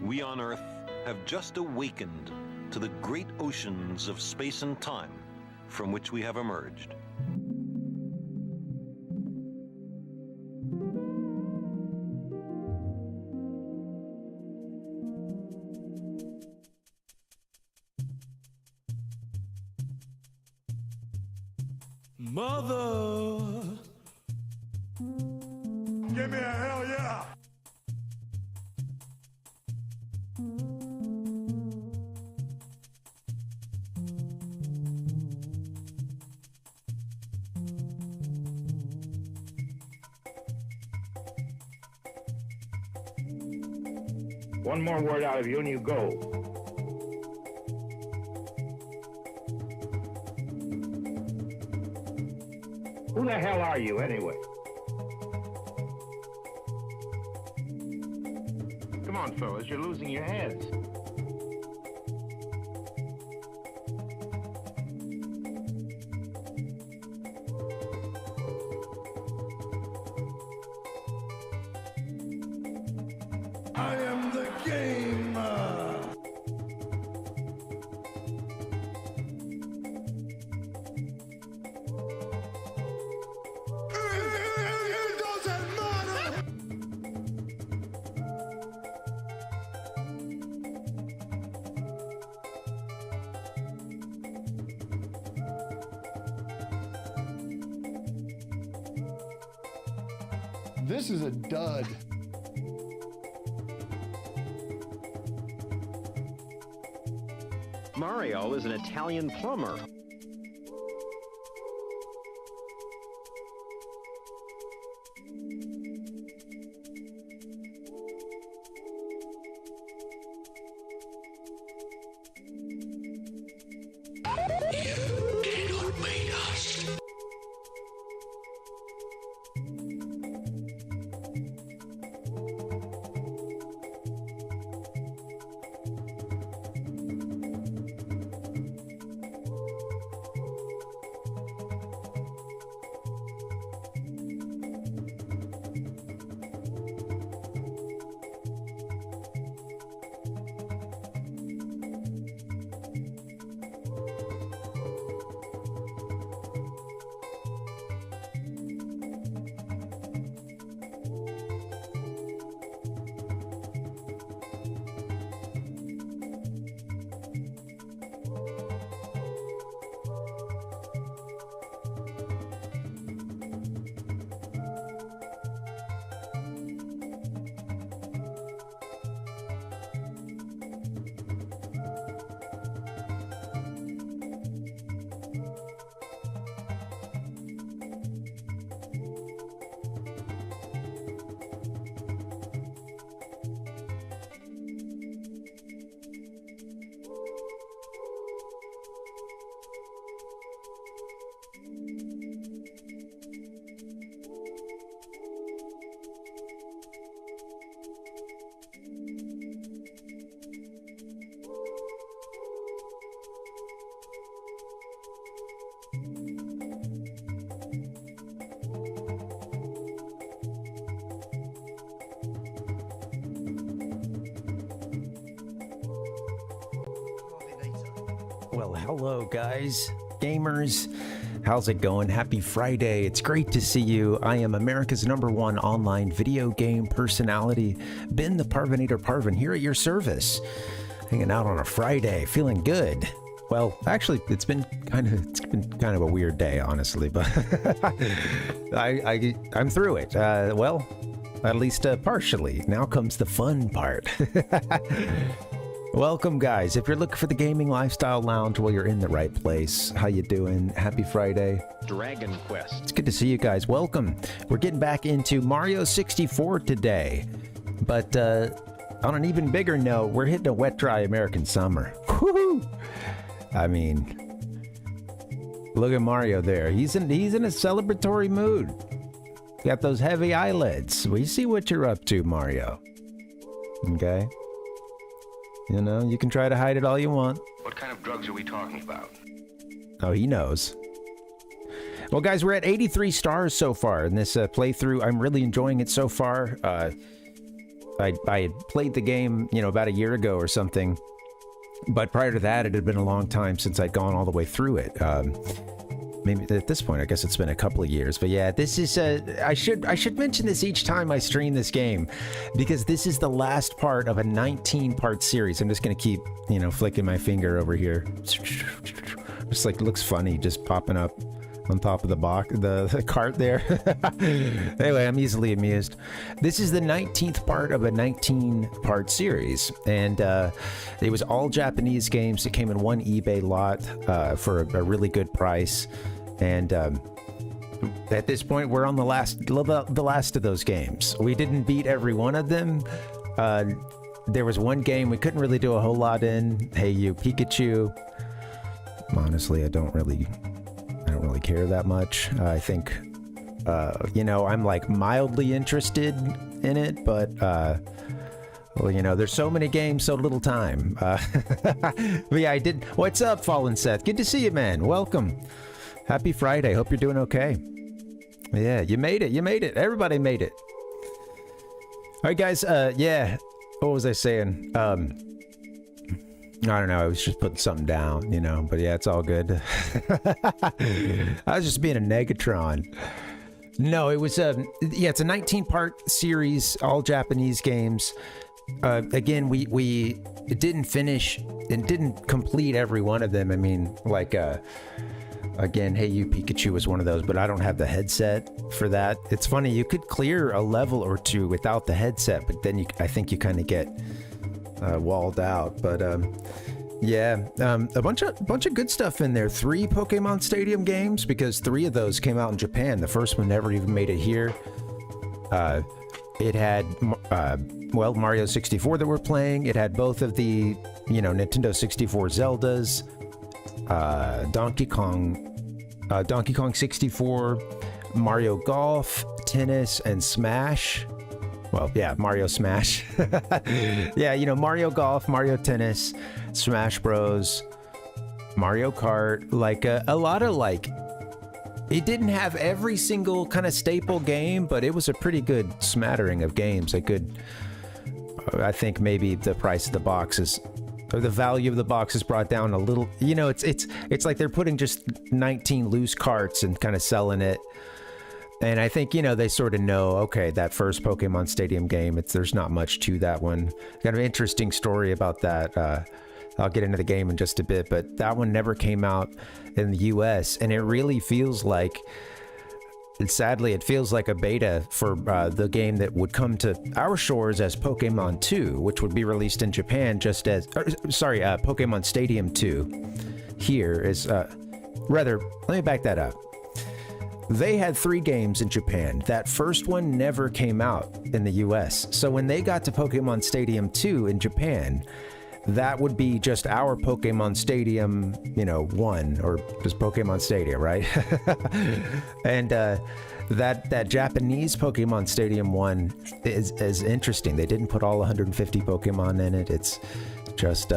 We on Earth have just awakened to the great oceans of space and time from which we have emerged. Mother, give me a hell yeah. One more word out of you and you go. Who the hell are you, anyway? Come on, fellas, you're losing your heads. I am the gamer. It doesn't matter. This is a dud. Mario is an Italian plumber. Well, hello guys, gamers. How's it going? Happy Friday. It's great to see you. I am America's #1 online video game personality, Ben the Parvinator Parvin, here at your service. Hanging out on a Friday, feeling good. Well, actually, it's been kind of a weird day, honestly, but I'm through it. Well, at least partially. Now comes the fun part. Welcome, guys. If you're looking for the Gaming Lifestyle Lounge, well, you're in the right place. How you doing? Happy Friday. Dragon Quest. It's good to see you guys. Welcome. We're getting back into Mario 64 today. But on an even bigger note, we're hitting a wet, dry American summer. Woohoo! I mean, look at Mario there. He's in a celebratory mood. Got those heavy eyelids. We see what you're up to, Mario. Okay? You know, you can try to hide it all you want. What kind of drugs are we talking about? Oh, he knows. Well, guys, we're at 83 stars so far in this playthrough. I'm really enjoying it so far. I had played the game, about a year ago or something. But prior to that, it had been a long time since I'd gone all the way through it. Maybe at this point, I guess it's been a couple of years. But yeah, this is I should mention this each time I stream this game, because this is the last part of a 19-part series. I'm just gonna keep, flicking my finger over here. Just like, it looks funny, just popping up on top of the box, the cart there. Anyway, I'm easily amused. This is the 19th part of a 19-part series, and it was all Japanese games. It came in one eBay lot for a really good price, and at this point, we're on the last of those games. We didn't beat every one of them. There was one game we couldn't really do a whole lot in. Hey You, Pikachu. Honestly, I don't really care that much. I think, I'm like mildly interested in it, but there's so many games, so little time. But yeah, I did. What's up, Fallen Seth? Good to see you, man. Welcome. Happy Friday. Hope you're doing okay. Yeah, you made it. Everybody made it. All right, guys. Yeah. What was I saying? I don't know. I was just putting something down, but yeah, it's all good. I was just being a Negatron. No, it was it's a 19-part series, all Japanese games. Again, we didn't finish and didn't complete every one of them. I mean, like, again, Hey You, Pikachu was one of those, but I don't have the headset for that. It's funny, you could clear a level or two without the headset, but then I think you kind of get walled out. But yeah, a bunch of good stuff in there. 3 Pokemon Stadium games, because 3 of those came out in Japan. The first one never even made it here. It had Mario 64 that we're playing. It had both of the Nintendo 64 Zeldas, Donkey Kong 64, Mario Golf, Tennis, and Smash. Well, yeah, Mario Smash. Yeah, Mario Golf, Mario Tennis, Smash Bros, Mario Kart, like a lot of it didn't have every single kind of staple game, but it was a pretty good smattering of games. I think maybe the price of the boxes, or the value of the boxes, brought down a little. It's like they're putting just 19 loose carts and kind of selling it. And I think, they sort of know, okay, that first Pokemon Stadium game, there's not much to that one. Got an interesting story about that. I'll get into the game in just a bit, but that one never came out in the US, and it really feels like, sadly, it feels like a beta for the game that would come to our shores as Pokemon 2, which would be released in Japan just as, Pokemon Stadium 2 here is, rather, let me back that up. They had 3 games in Japan. That first one never came out in the US. So when they got to Pokemon Stadium 2 in Japan, that would be just our Pokemon Stadium, 1, or just Pokemon Stadium, right? And that Japanese Pokemon Stadium 1 is interesting. They didn't put all 150 Pokemon in it. It's just...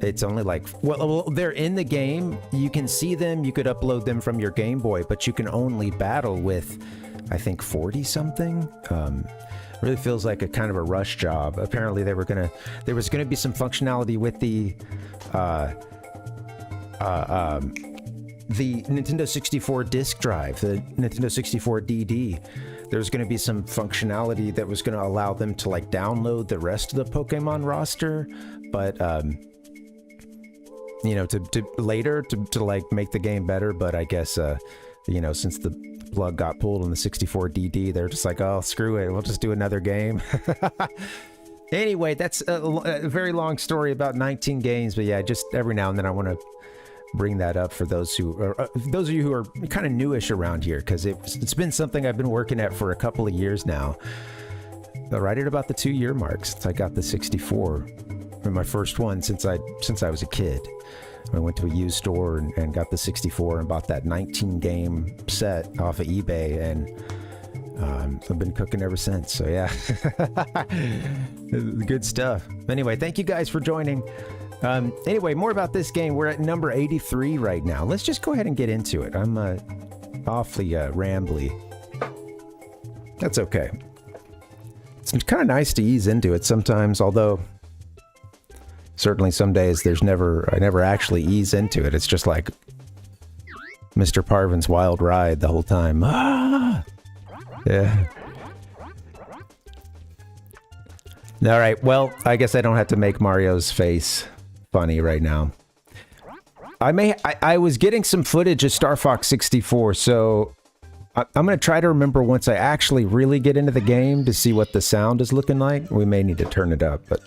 it's only well, they're in the game. You can see them. You could upload them from your Game Boy, but you can only battle with, I think, 40 something. Really feels like a kind of a rush job. Apparently, there was gonna be some functionality with the Nintendo 64 disc drive, the Nintendo 64 DD. There's going to be some functionality that was going to allow them to download the rest of the Pokemon roster, but to later to make the game better. But I guess since the plug got pulled on the 64 DD, they're just like, oh, screw it, we'll just do another game. Anyway, that's a very long story about 19 games, but yeah, just every now and then I want to bring that up for those of you who are kind of newish around here, because it's been something I've been working at for a couple of years now. Right at about the 2-year mark since I got the 64, my first one since I was a kid. I went to a used store and got the 64 and bought that 19 game set off of eBay, and I've been cooking ever since. So yeah, good stuff. Anyway, thank you guys for joining. Anyway, more about this game. We're at number 83 right now. Let's just go ahead and get into it. I'm awfully rambly. That's okay. It's kind of nice to ease into it sometimes, although certainly some days I never actually ease into it. It's just like Mr. Parvin's wild ride the whole time. Ah! Yeah. All right, well, I guess I don't have to make Mario's face funny right now. I was getting some footage of Star Fox 64, so I'm going to try to remember once I actually really get into the game to see what the sound is looking like. We may need to turn it up, but...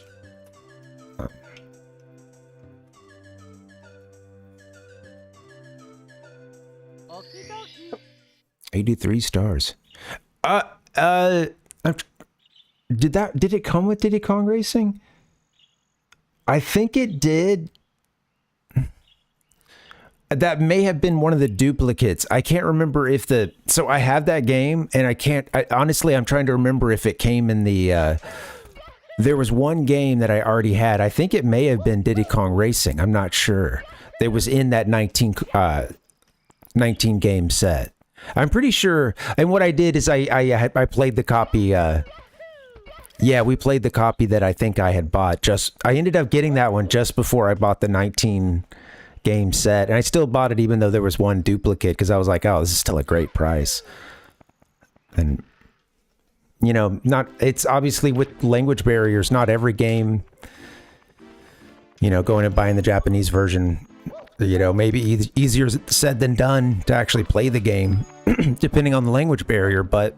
83 stars. Did it come with Diddy Kong Racing? I think it did. That may have been one of the duplicates. I can't remember if so I have that game and honestly, I'm trying to remember if it came in the, there was one game that I already had. I think it may have been Diddy Kong Racing. I'm not sure. It was in that 19 game set. I'm pretty sure. And what I did is I played the copy, yeah, we played the copy that I think I had bought. I ended up getting that one just before I bought the 19 game set, and I still bought it even though there was one duplicate because I was like, oh, this is still a great price. And you know, it's obviously with language barriers, not every game, you know, going and buying the Japanese version, you know, maybe easier said than done to actually play the game depending on the language barrier, but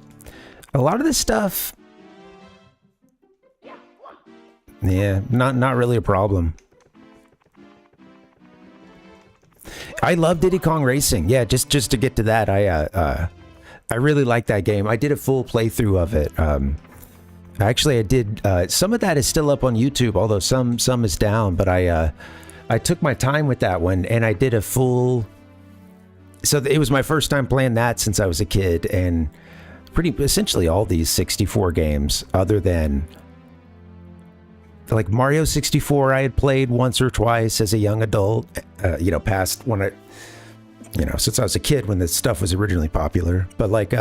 a lot of this stuff, yeah, not really a problem. I love Diddy Kong Racing. Yeah, just to get to that, I really like that game. I did a full playthrough of it. Actually, I did. Some of that is still up on YouTube, although some is down. But I took my time with that one, and I did a full. So it was my first time playing that since I was a kid, and essentially all these 64 games, other than like Mario 64, I had played once or twice as a young adult, you know, past when you know, since I was a kid when this stuff was originally popular. But like,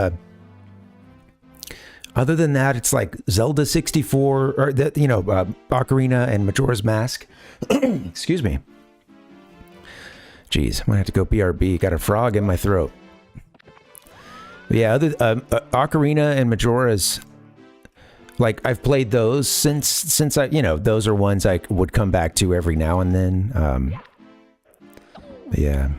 other than that, it's like Zelda 64, or you know, Ocarina and Majora's Mask. Excuse me. Jeez, I'm gonna have to go BRB. Got a frog in my throat. But yeah, Ocarina and Majora's. Like, I've played those since I, you know, those are ones I would come back to every now and then. Yeah.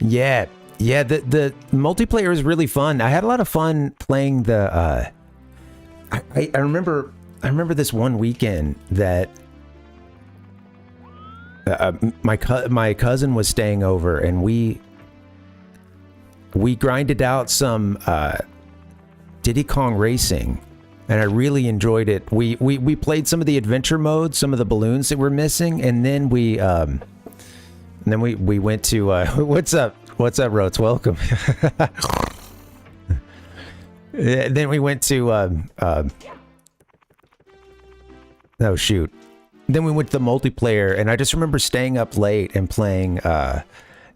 The multiplayer is really fun. I had a lot of fun playing the, I remember this one weekend that my cousin was staying over, and we grinded out some Diddy Kong Racing. And I really enjoyed it. We played some of the adventure modes, some of the balloons that were missing, and then we went to what's up, Rotes? Welcome. Then we went to oh shoot. Then we went to the multiplayer, and I just remember staying up late and playing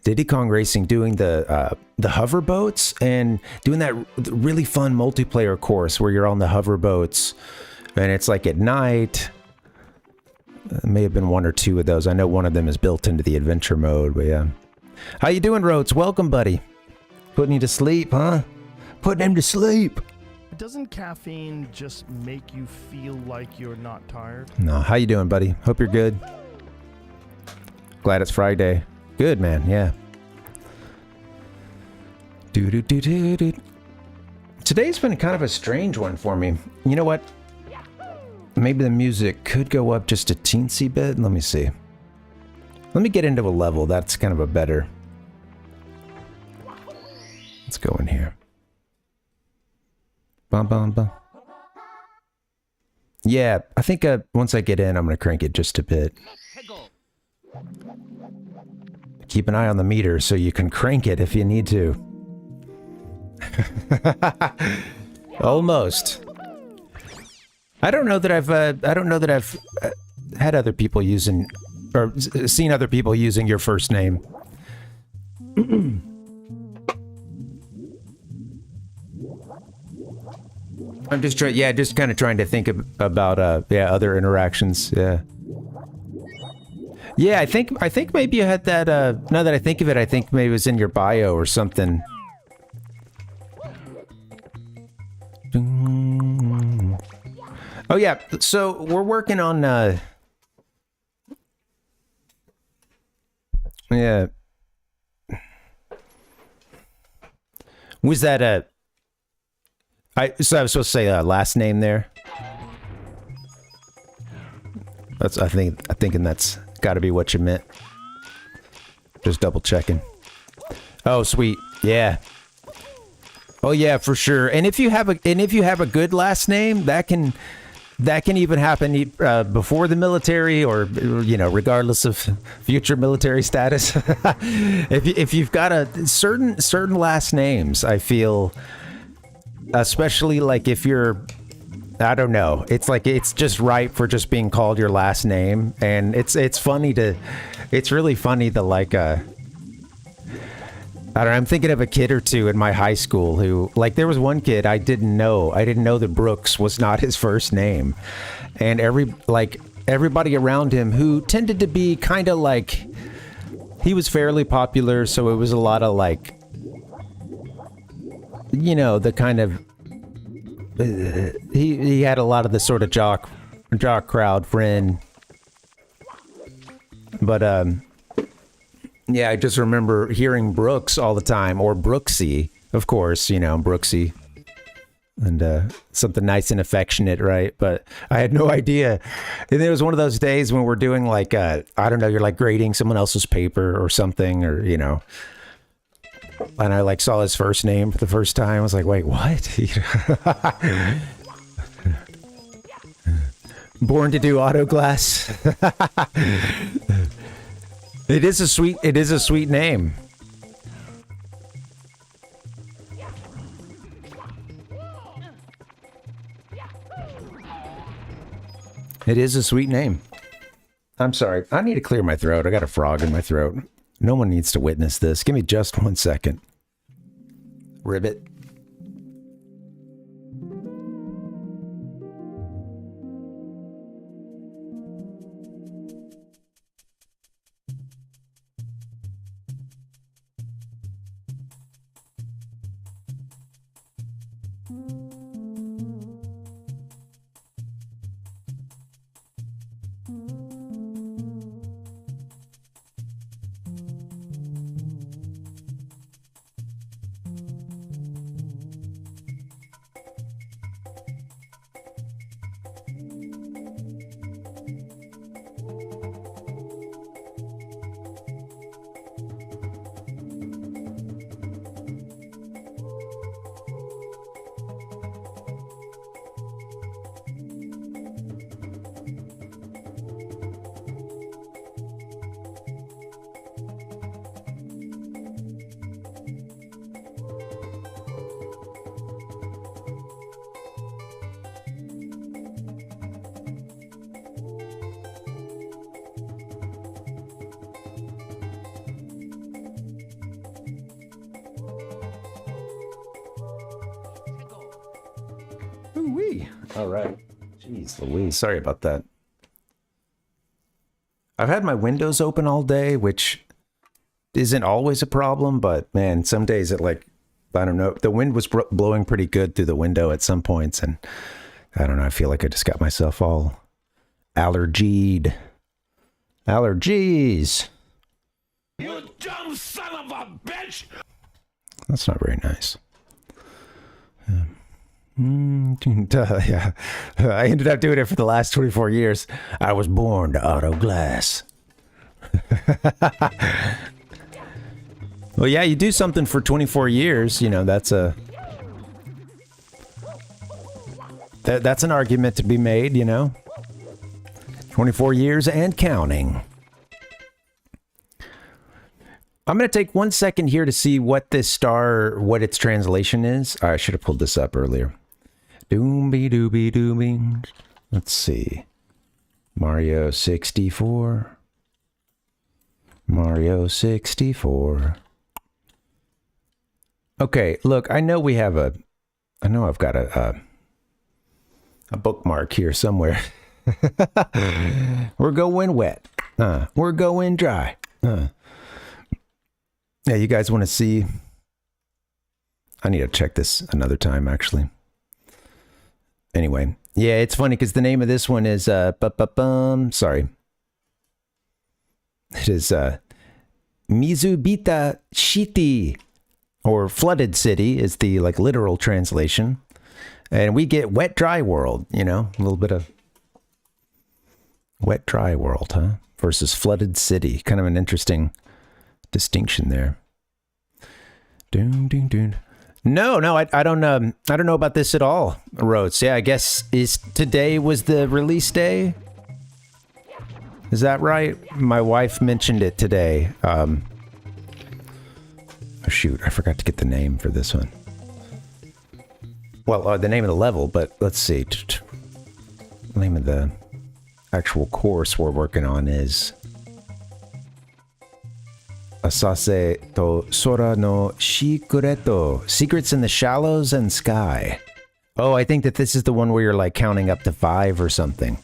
Diddy Kong Racing, doing the hover boats and doing that really fun multiplayer course where you're on the hover boats, and it's like at night. May have been one or two of those. I know one of them is built into the adventure mode, but yeah. How you doing, Rotes? Welcome, buddy. Putting you to sleep, huh? Putting him to sleep. Doesn't caffeine just make you feel like you're not tired? No. How you doing, buddy? Hope you're good. Glad it's Friday. Good, man. Yeah. Today's been kind of a strange one for me. You know what? Maybe the music could go up just a teensy bit. Let me see. Let me get into a level. That's kind of a better. Let's go in here. Bum, bum, bum. Yeah, I think once I get in, I'm going to crank it just a bit. Keep an eye on the meter so you can crank it if you need to. Almost. I don't know that I've had other people using, or seen other people using your first name. I'm just trying, yeah, just kind of trying to think about, yeah, other interactions, yeah. Yeah, I think maybe you had that, now that I think of it, I think maybe it was in your bio or something. Oh yeah, so we're working on, yeah. Was that so I was supposed to say last name there? That's I'm thinking that's got to be what you meant. Just double checking. Oh, sweet. Yeah. Oh yeah, for sure. And if you have a good last name, that can even happen before the military, or you know, regardless of future military status. if you've got a certain last names, I feel, especially like if you're, I don't know, it's like it's just ripe for just being called your last name, and it's really funny to like I don't know, I'm thinking of a kid or two in my high school who, like, there was one kid I didn't know that Brooks was not his first name. And everybody around him who tended to be kind of like, he was fairly popular, so it was a lot of like, you know, the kind of, he had a lot of the sort of jock crowd friend. But, yeah, I just remember hearing Brooks all the time, or Brooksy, of course, you know, Brooksy. And something nice and affectionate, right? But I had no idea. And it was one of those days when we're doing like, I don't know, you're like grading someone else's paper or something, or, you know. And I like saw his first name for the first time. I was like, wait, what? Born to do auto glass. It is a sweet name. It is a sweet name. I'm sorry. I need to clear my throat. I got a frog in my throat. No one needs to witness this. Give me just 1 second. Ribbit. Ooh-wee. All right. Jeez Louise, sorry about that. I've had my windows open all day, which isn't always a problem, but man, some days it like, I don't know, the wind was blowing pretty good through the window at some points, and I don't know, I feel like I just got myself all allergied. Allergies. You dumb son of a bitch! That's not very nice. Yeah, I ended up doing it for the last 24 years. I was born to auto glass. Well, yeah, you do something for 24 years, you know, that's an argument to be made, you know. 24 years and counting. I'm going to take 1 second here to see what this star, what its translation is. I should have pulled this up earlier. Doomby dooby dooby. Let's see. Mario 64. Mario 64. Okay, look, I know I've got a a bookmark here somewhere. We're going wet. We're going dry. Yeah, you guys want to see? I need to check this another time, actually. Anyway, yeah, it's funny because the name of this one is sorry. It is Mizubita Shiti, or Flooded City is the like literal translation. And we get wet dry world, you know, a little bit of wet dry world, huh? Versus flooded city. Kind of an interesting distinction there. Doom, doom, doom. No, I don't know about this at all, Rhodes. Yeah, I guess today was the release day. Is that right? My wife mentioned it today. Oh shoot, I forgot to get the name for this one. Well, the name of the level, but let's see. The name of the actual course we're working on is Asase to Sora no Shikureto, Secrets in the Shallows and Sky. Oh, I think that this is the one where you're like counting up to 5 or something.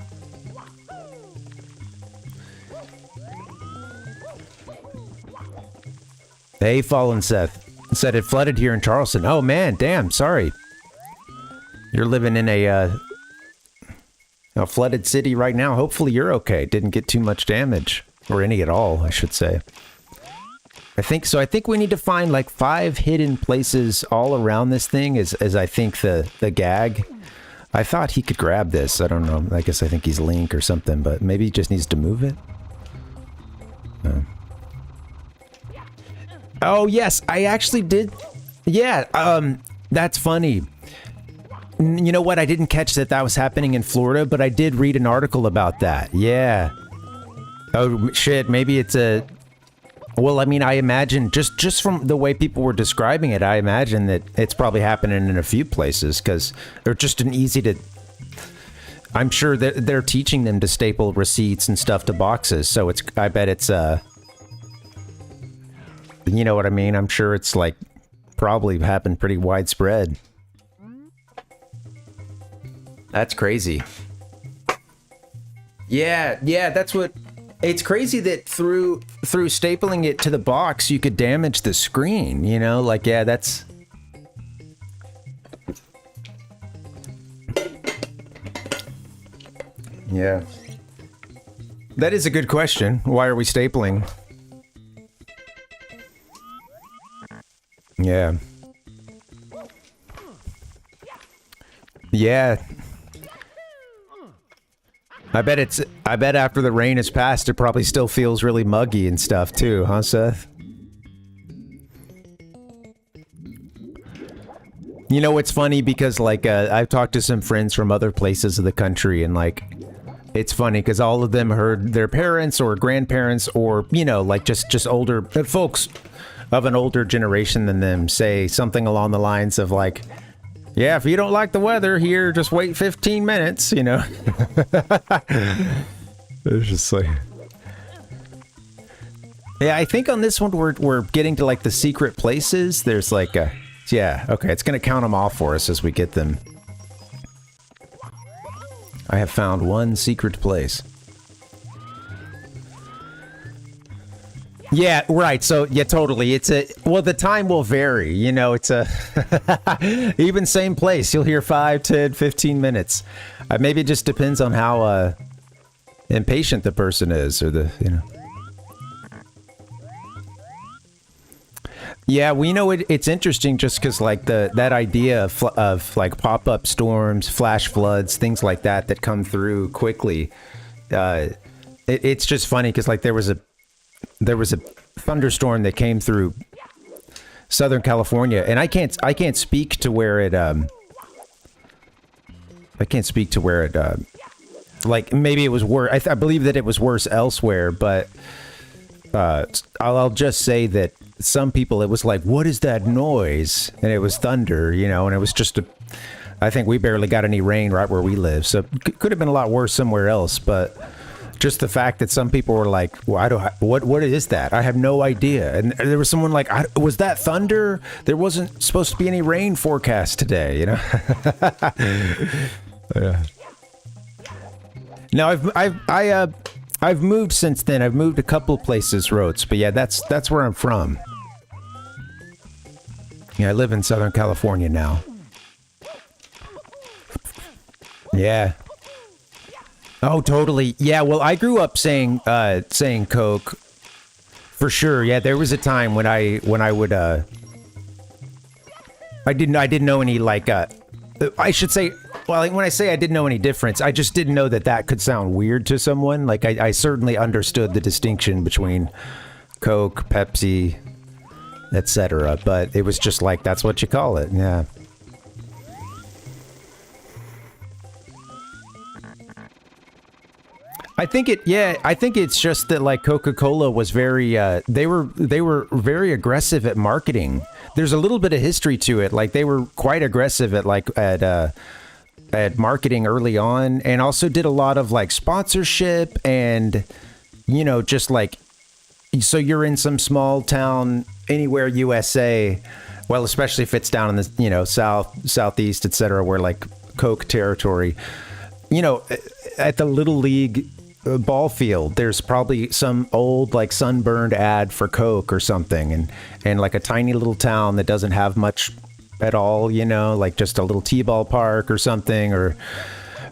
Hey, Fallen Seth. Said it flooded here in Charleston. Oh man, damn, sorry. You're living in a flooded city right now. Hopefully you're okay. Didn't get too much damage. Or any at all, I should say. I think so. I think we need to find like 5 hidden places all around this thing as I think the gag. I thought he could grab this. I don't know. I guess I think he's Link or something, but maybe he just needs to move it. Oh, yes. I actually did. Yeah. That's funny. You know what? I didn't catch that was happening in Florida, but I did read an article about that. Yeah. Oh, shit. Maybe it's a... Well, I mean, I imagine, just from the way people were describing it, I imagine that it's probably happening in a few places, because they're just an easy to... I'm sure that they're teaching them to staple receipts and stuff to boxes, so it's... I bet it's, you know what I mean? I'm sure it's, like, probably happened pretty widespread. That's crazy. Yeah, that's what... It's crazy that through stapling it to the box, you could damage the screen, you know? Like, yeah, that's... Yeah. That is a good question. Why are we stapling? Yeah. Yeah. I bet after the rain has passed, it probably still feels really muggy and stuff too, huh, Seth? You know, it's funny because, like, I've talked to some friends from other places of the country, and, like, it's funny because all of them heard their parents or grandparents or, you know, like, just older folks of an older generation than them say something along the lines of, like, yeah, if you don't like the weather here, just wait 15 minutes, you know? It's just like... Yeah, I think on this one, we're getting to, like, the secret places. There's, like, a... Yeah, okay, it's gonna count them off for us as we get them. I have found one secret place. Yeah, right. So, yeah, totally. It's a... Well, the time will vary. You know, it's a... Even same place. You'll hear 5, 10, 15 minutes. Maybe it just depends on how impatient the person is or the, you know... Yeah, we know it's interesting just because, like, that idea of like, pop-up storms, flash floods, things like that come through quickly. It's just funny because, like, there was a thunderstorm that came through Southern California, and I can't speak to where it like, maybe it was worse. I believe that it was worse elsewhere, but I'll just say that some people, it was like, what is that noise? And it was thunder, you know, and it was just I think we barely got any rain right where we live, so it could have been a lot worse somewhere else, but just the fact that some people were like, well, what is that? I have no idea. And there was someone like, was that thunder? There wasn't supposed to be any rain forecast today, you know? Yeah. No, I've moved since then. I've moved a couple places, Roats, but yeah, that's where I'm from. Yeah, I live in Southern California now. Yeah. Oh, totally. Yeah, well, I grew up saying Coke. For sure. Yeah, there was a time when I would I didn't know any like I should say, well, like, when I say I didn't know any difference, I just didn't know that could sound weird to someone. Like I certainly understood the distinction between Coke, Pepsi, etc. But it was just like, that's what you call it. Yeah. I think it's just that like Coca-Cola was very they were very aggressive at marketing. There's a little bit of history to it. Like they were quite aggressive at marketing early on, and also did a lot of like sponsorship and, you know, just like, so you're in some small town anywhere USA, well, especially if it's down in the, you know, southeast, etc., where like Coke territory, you know, at the Little League ball field, there's probably some old like sunburned ad for Coke or something, and like a tiny little town that doesn't have much at all, you know, like just a little t-ball park or something, or,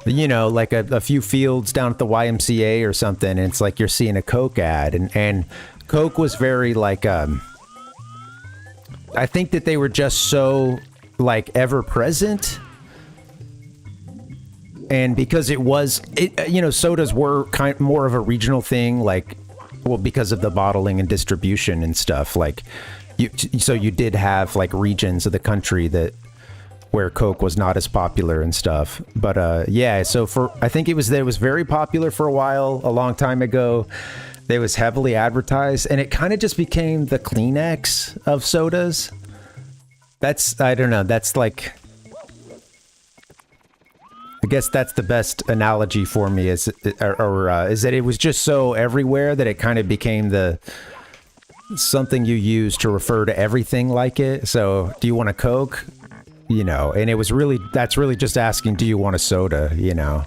you know, like a few fields down at the YMCA or something, and it's like you're seeing a Coke ad, and Coke was very like I think that they were just so like ever present. And because you know, sodas were kind of more of a regional thing, like, well, because of the bottling and distribution and stuff, like, so you did have like regions of the country where Coke was not as popular and stuff. But yeah, so I think it was very popular for a while, a long time ago. It was heavily advertised, and it kind of just became the Kleenex of sodas. I don't know, that's like, I guess that's the best analogy for me, is that it was just so everywhere that it kind of became something you use to refer to everything like it. So, do you want a Coke? You know, and that's really just asking, do you want a soda? You know,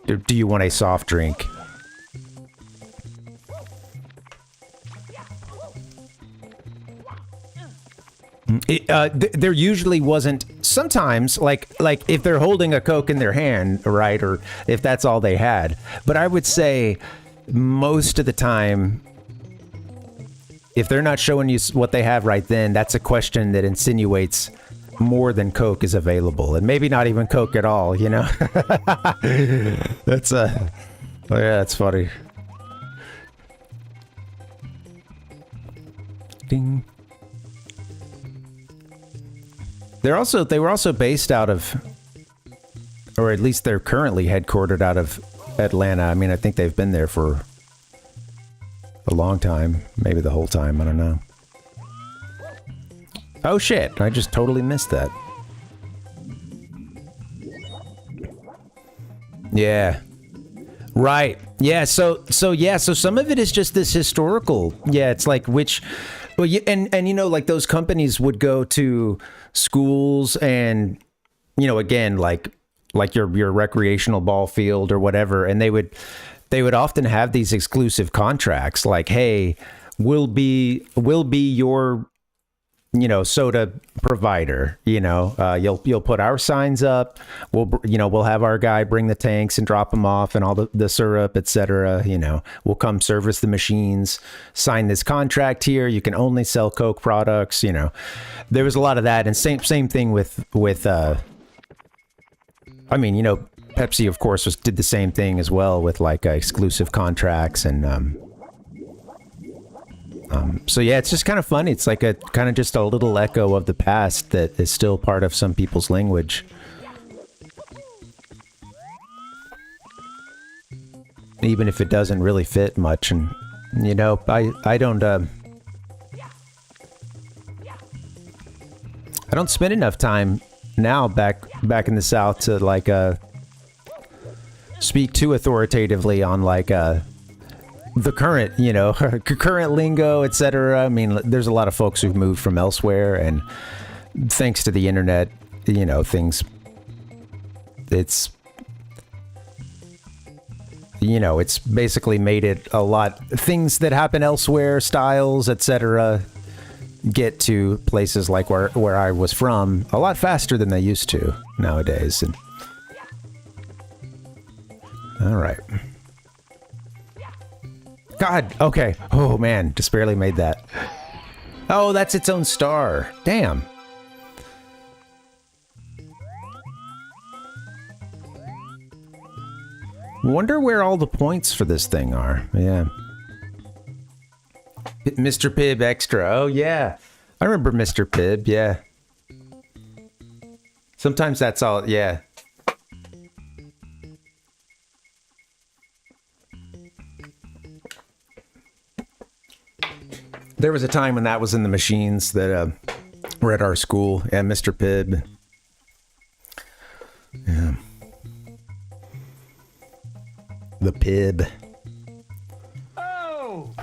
do you want a soft drink? There usually wasn't. Sometimes, like if they're holding a Coke in their hand, right, or if that's all they had. But I would say most of the time, if they're not showing you what they have right then, that's a question that insinuates more than Coke is available, and maybe not even Coke at all. You know, that's oh yeah, that's funny. Ding. They were also based out of, or at least they're currently headquartered out of Atlanta. I mean, I think they've been there for a long time, maybe the whole time, I don't know. Oh shit, I just totally missed that. Yeah. Right. Yeah, so some of it is just this historical. Yeah, it's like well, and you know, like those companies would go to schools and, you know, again, like your recreational ball field or whatever, and they would often have these exclusive contracts, like, hey, we'll be your, you know, soda provider, you know, you'll put our signs up, we'll have our guy bring the tanks and drop them off and all the syrup, etc. You know, we'll come service the machines, sign this contract here, you can only sell Coke products. You know, there was a lot of that, and same thing with I mean, you know, Pepsi of course did the same thing as well with like exclusive contracts, and so yeah, it's just kind of funny. It's like a kind of just a little echo of the past that is still part of some people's language. Even if it doesn't really fit much. And, you know, I don't spend enough time now back in the South to like speak too authoritatively on like the current, you know, current lingo, etc. I mean, there's a lot of folks who've moved from elsewhere, and thanks to the internet, you know, you know, it's basically made it a lot, things that happen elsewhere, styles, etc., get to places like where I was from a lot faster than they used to nowadays. And all right. God, okay. Oh man, just barely made that. Oh, that's its own star. Damn. Wonder where all the points for this thing are. Yeah. Mr. Pibb Extra. Oh, yeah. I remember Mr. Pibb, yeah. Sometimes that's all, yeah. There was a time when that was in the machines that were at our school. Yeah, Mr. Pibb. Yeah. The Pibb. Oh!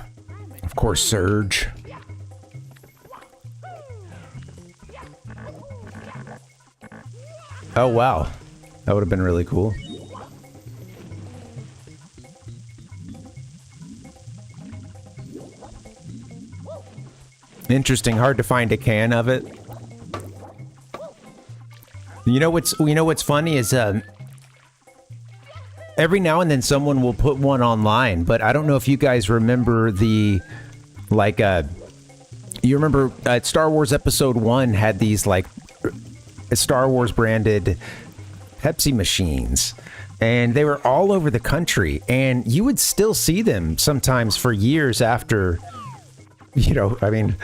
Of course, Surge. Oh, wow. That would have been really cool. Interesting. Hard to find a can of it. You know what's funny is every now and then someone will put one online, but I don't know if you guys remember the you remember Star Wars Episode 1 had these like Star Wars branded Pepsi machines, and they were all over the country, and you would still see them sometimes for years after, you know, I mean,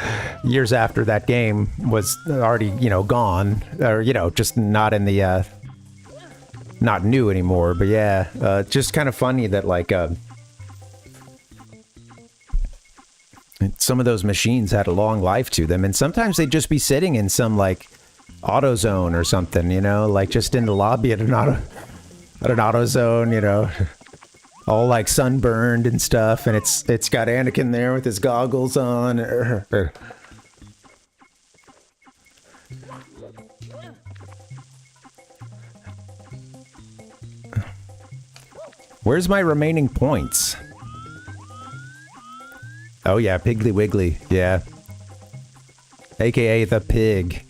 years after that game was already, you know, gone, or, you know, just not in the, not new anymore. But yeah, just kind of funny that like, some of those machines had a long life to them, and sometimes they'd just be sitting in some like AutoZone or something, you know, like just in the lobby at an AutoZone, you know, all like sunburned and stuff, and it's got Anakin there with his goggles on. Where's my remaining points? Oh yeah, Piggly Wiggly, yeah. AKA the pig.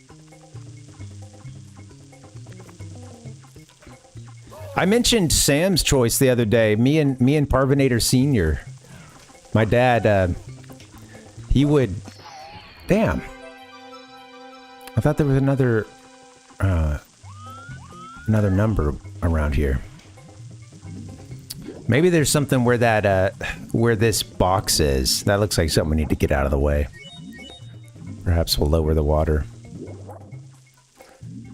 I mentioned Sam's Choice the other day. Me and Parvinator Senior. My dad, he would. Damn. I thought there was another number around here. Maybe there's something where that where this box is. That looks like something we need to get out of the way. Perhaps we'll lower the water.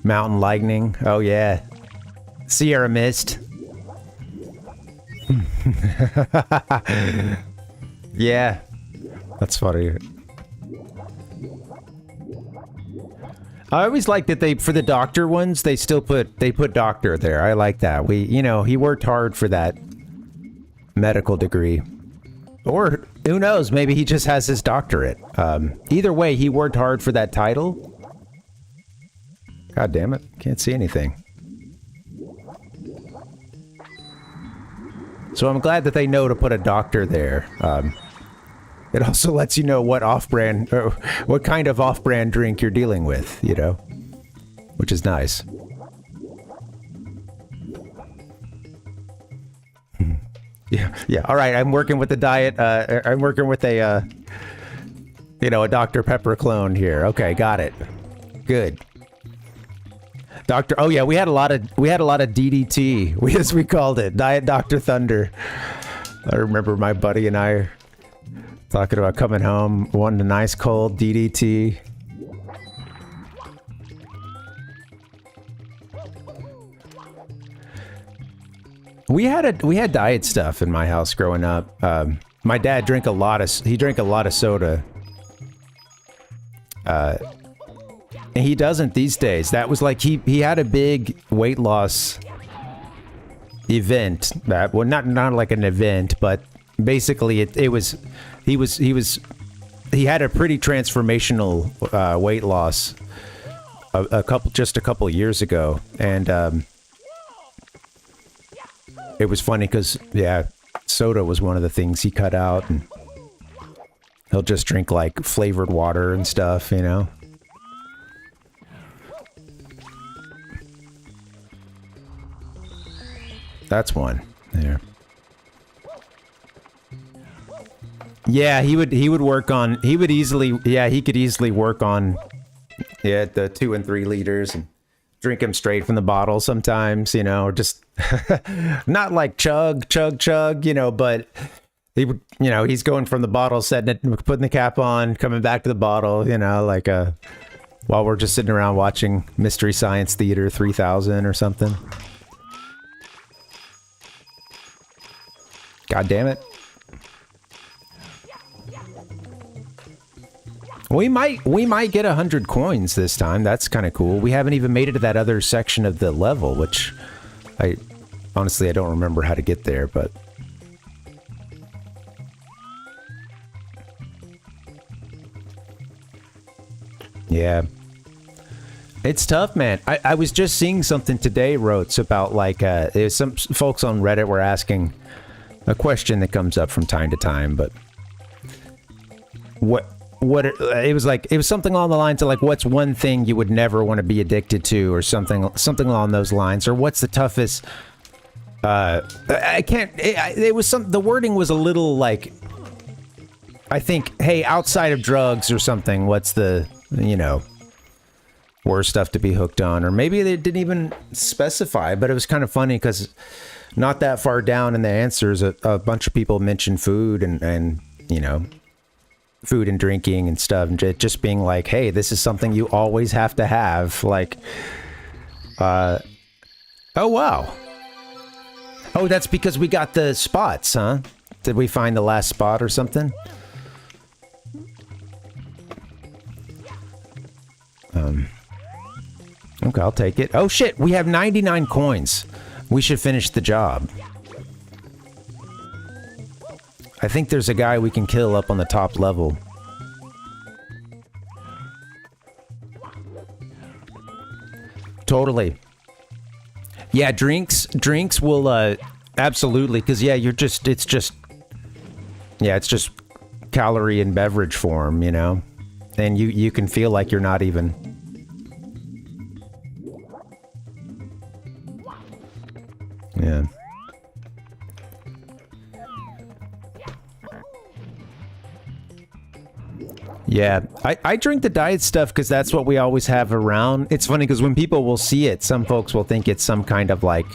Mountain lightning. Oh yeah. Sierra Mist. Yeah, that's funny. I always liked that they, for the doctor ones, they put doctor there. I like that. You know, he worked hard for that medical degree. Or, who knows, maybe he just has his doctorate. Either way, he worked hard for that title. God damn it, can't see anything. So I'm glad that they know to put a doctor there. It also lets you know what off-brand, or what kind of off-brand drink you're dealing with, you know, which is nice. Yeah. All right, I'm working with the diet. I'm working with a, you know, a Dr. Pepper clone here. Okay, got it. Good. Oh yeah, we had a lot of DDT, as we called it, Diet Dr. Thunder. I remember my buddy and I talking about coming home, wanting a nice cold DDT. We had diet stuff in my house growing up. My dad drank a lot of soda. And he doesn't these days. That was like he had a big weight loss event. Well, not like an event, but basically he had a pretty transformational weight loss a couple years ago, and it was funny because soda was one of the things he cut out, and he'll just drink like flavored water and stuff, you know. That's one there. Yeah, he would work on. He would easily. Yeah, he could easily work on. Yeah, the 2 and 3 liters and drink them straight from the bottle sometimes, you know, or just not like chug, you know, but he would, you know, he's going from the bottle, setting it, putting the cap on, coming back to the bottle, you know, like while we're just sitting around watching Mystery Science Theater 3000 or something. God damn it. We might get 100 coins this time. That's kind of cool. We haven't even made it to that other section of the level, which honestly I don't remember how to get there, but yeah. It's tough, man. I was just seeing something today, Rotes, about like there's some folks on Reddit were asking a question that comes up from time to time, but it was something along the lines of like, what's one thing you would never want to be addicted to, or something along those lines, or what's the toughest the wording was a little like, I think, hey, outside of drugs or something, what's the, you know, worst stuff to be hooked on? Or maybe they didn't even specify, but it was kind of funny because not that far down in the answers, a bunch of people mentioned food and you know, food and drinking and stuff, and just being like, hey, this is something you always have to have, like, oh wow, oh, that's because we got the spots, huh? Did we find the last spot or something? Okay, I'll take it. Oh shit, we have 99 coins. We should finish the job. I think there's a guy we can kill up on the top level. Totally. Yeah, drinks will, absolutely, because yeah, it's just calorie and beverage form, you know? And you can feel like you're not even... Yeah. Yeah, I drink the diet stuff because that's what we always have around. It's funny because when people will see it, some folks will think it's some kind of like,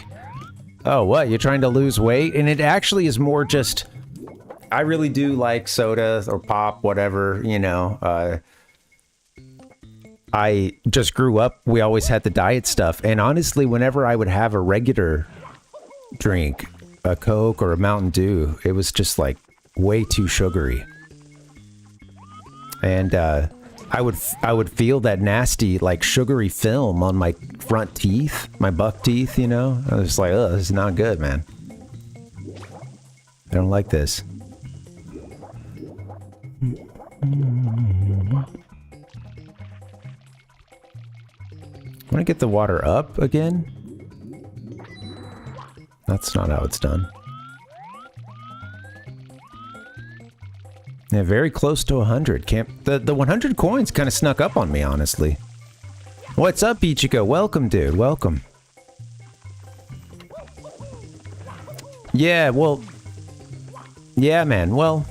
oh, what, you're trying to lose weight? And it actually is more just, I really do like soda or pop, whatever, you know. I just grew up, we always had the diet stuff. And honestly, whenever I would have a regular drink, a Coke or a Mountain Dew, it was just like way too sugary. And I would feel that nasty, like, sugary film on my front teeth, my buck teeth, you know? I was just like, oh, this is not good, man. I don't like this. Want to get the water up again? That's not how it's done. Yeah, very close to 100. The 100 coins kind of snuck up on me, honestly. What's up, Ichiko? Welcome, dude. Welcome. Yeah, well... Yeah, man. Well...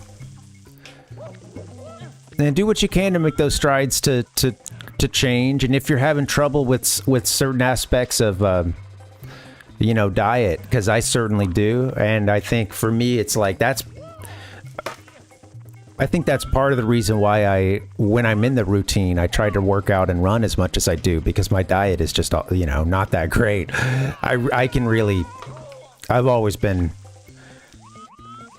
And do what you can to make those strides to change. And if you're having trouble with certain aspects of, you know, diet, because I certainly do. And I think for me, it's like, I think that's part of the reason why when I'm in the routine, I try to work out and run as much as I do, because my diet is just, you know, not that great. I can really, I've always been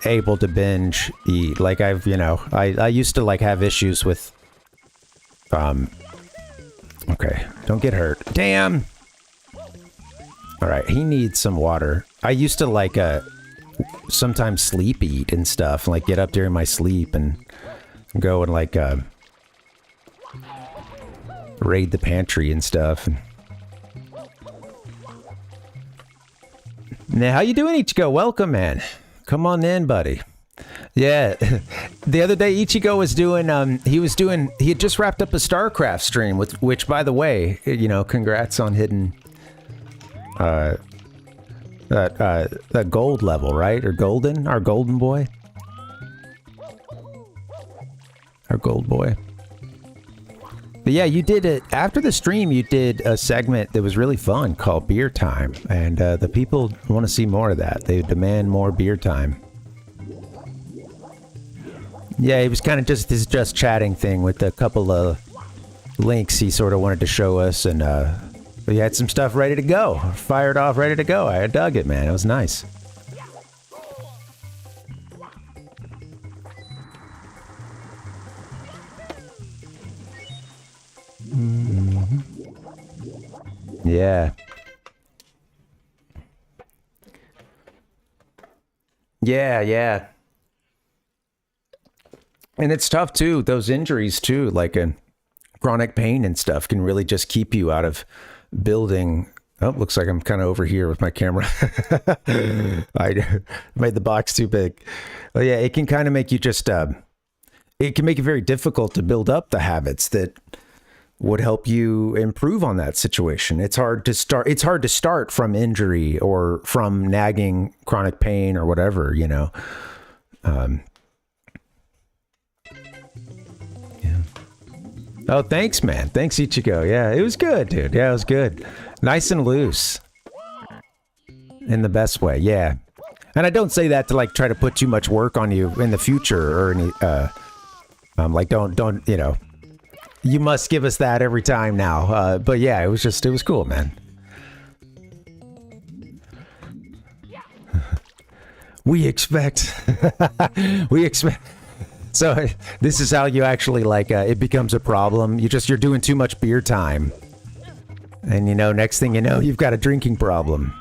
able to binge eat. Like I've, you know, I used to like have issues with, okay, don't get hurt. Damn. All right, he needs some water. I used to like, sometimes sleep eat and stuff, like get up during my sleep and go and like raid the pantry and stuff. Now, how you doing, Ichigo? Welcome, man. Come on in, buddy. Yeah, the other day Ichigo was doing, he had just wrapped up a StarCraft stream, which, by the way, you know, congrats on hitting, that gold level, right? Or golden? Our golden boy? Our gold boy. But yeah, you did it, after the stream, you did a segment that was really fun called Beer Time, and the people want to see more of that. They demand more beer time. Yeah, he was kind of just this chatting thing with a couple of links he sort of wanted to show us, and we had some stuff ready to go. Fired off, ready to go. I dug it, man. It was nice. Mm-hmm. Yeah. Yeah. And it's tough too, those injuries too, like a chronic pain and stuff can really just keep you out of building. Oh, looks like I'm kind of over here with my camera. I made the box too big. But yeah, it can kind of make you just, it can make it very difficult to build up the habits that would help you improve on that situation. It's hard to start from injury or from nagging chronic pain or whatever, you know. Oh, thanks, man. Thanks, Ichigo. Yeah, it was good, dude. Yeah, it was good. Nice and loose. In the best way, yeah. And I don't say that to, like, try to put too much work on you in the future or any, like, don't, you know, you must give us that every time now. But yeah, it was cool, man. We expect. So this is how you actually, like, it becomes a problem. You're doing too much beer time. And, you know, next thing you know, you've got a drinking problem.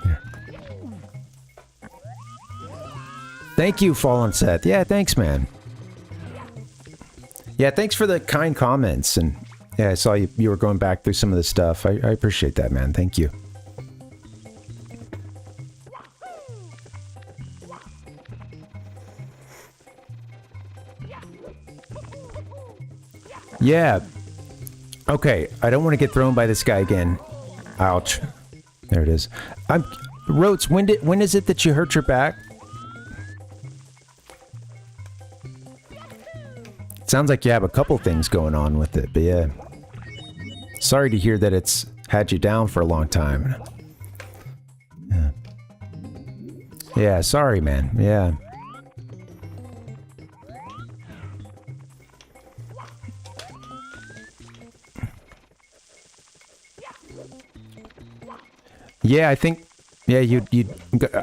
Thank you, Fallen Seth. Yeah, thanks, man. Yeah, thanks for the kind comments. And yeah, I saw you were going back through some of the stuff. I appreciate that, man. Thank you. Yeah. Okay, I don't want to get thrown by this guy again. Ouch. There it is. Rotes, when is it that you hurt your back? It sounds like you have a couple things going on with it, but yeah. Sorry to hear that it's had you down for a long time. Yeah. Yeah, sorry, man. Yeah. Yeah, I think, yeah,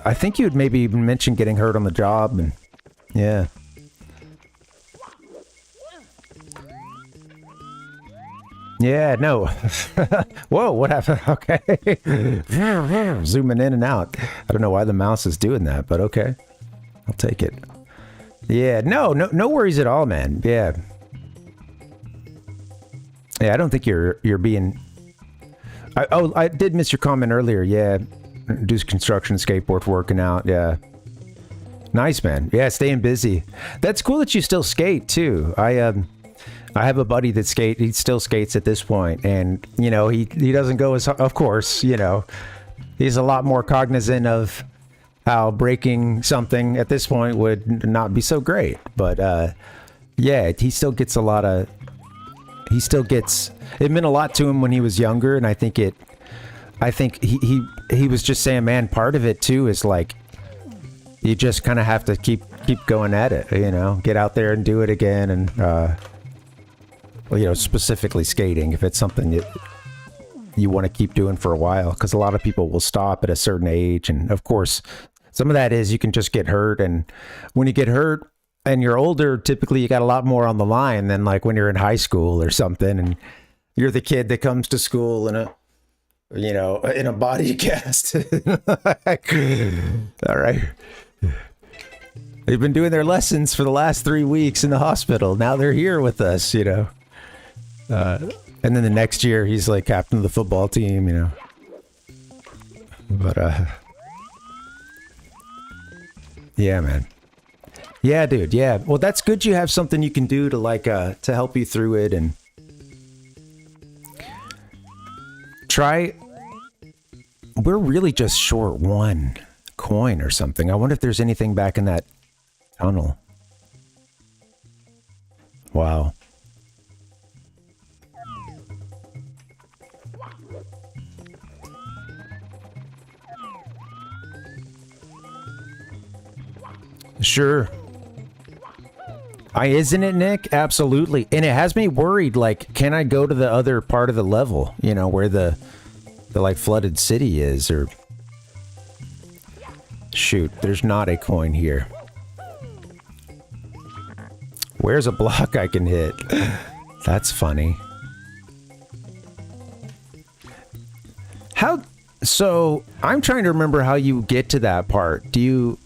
I think you'd maybe even mention getting hurt on the job, and yeah. Yeah, no. Whoa, what happened? Okay. Zooming in and out. I don't know why the mouse is doing that, but okay. I'll take it. Yeah, no worries at all, man. Yeah. Yeah, I don't think you're being... I did miss your comment earlier. Yeah, do construction, skateboard, working out. Yeah, nice, man. Yeah, staying busy. That's cool that you still skate too. I have a buddy that he still skates at this point, and you know he doesn't go as, of course, you know, he's a lot more cognizant of how breaking something at this point would not be so great. But yeah, he still gets a lot of. It meant a lot to him when he was younger, and I think he was just saying, man, part of it too is like you just kind of have to keep going at it, you know, get out there and do it again, and well, you know, specifically skating, if it's something that you want to keep doing for a while, because a lot of people will stop at a certain age, and of course some of that is you can just get hurt, and when you get hurt and you're older, typically you got a lot more on the line than like when you're in high school or something, and you're the kid that comes to school in a body cast. All right. They've been doing their lessons for the last 3 weeks in the hospital. Now they're here with us, you know. And then the next year he's like captain of the football team, you know. But yeah, man. Yeah, dude. Yeah. Well, that's good. You have something you can do to like to help you through it and try. We're really just short one coin or something. I wonder if there's anything back in that tunnel. Wow. Sure. Isn't it, Nick? Absolutely. And it has me worried, like, can I go to the other part of the level? You know, where the like flooded city is, or shoot, there's not a coin here. Where's a block I can hit? That's funny. How? So I'm trying to remember how you get to that part. Do you?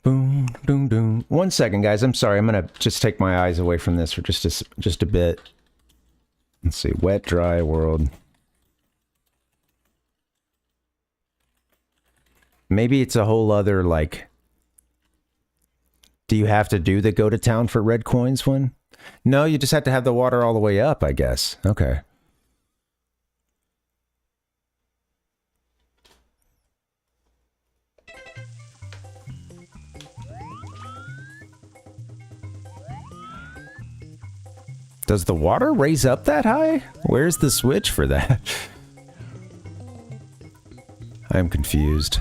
Boom, doom, doom. 1 second, guys. I'm sorry. I'm gonna just take my eyes away from this for just a bit. Let's see. Wet, dry world. Maybe it's a whole other, like... Do you have to do the go to town for red coins one? No, you just have to have the water all the way up, I guess. Okay. Does the water raise up that high? Where's the switch for that? I'm confused.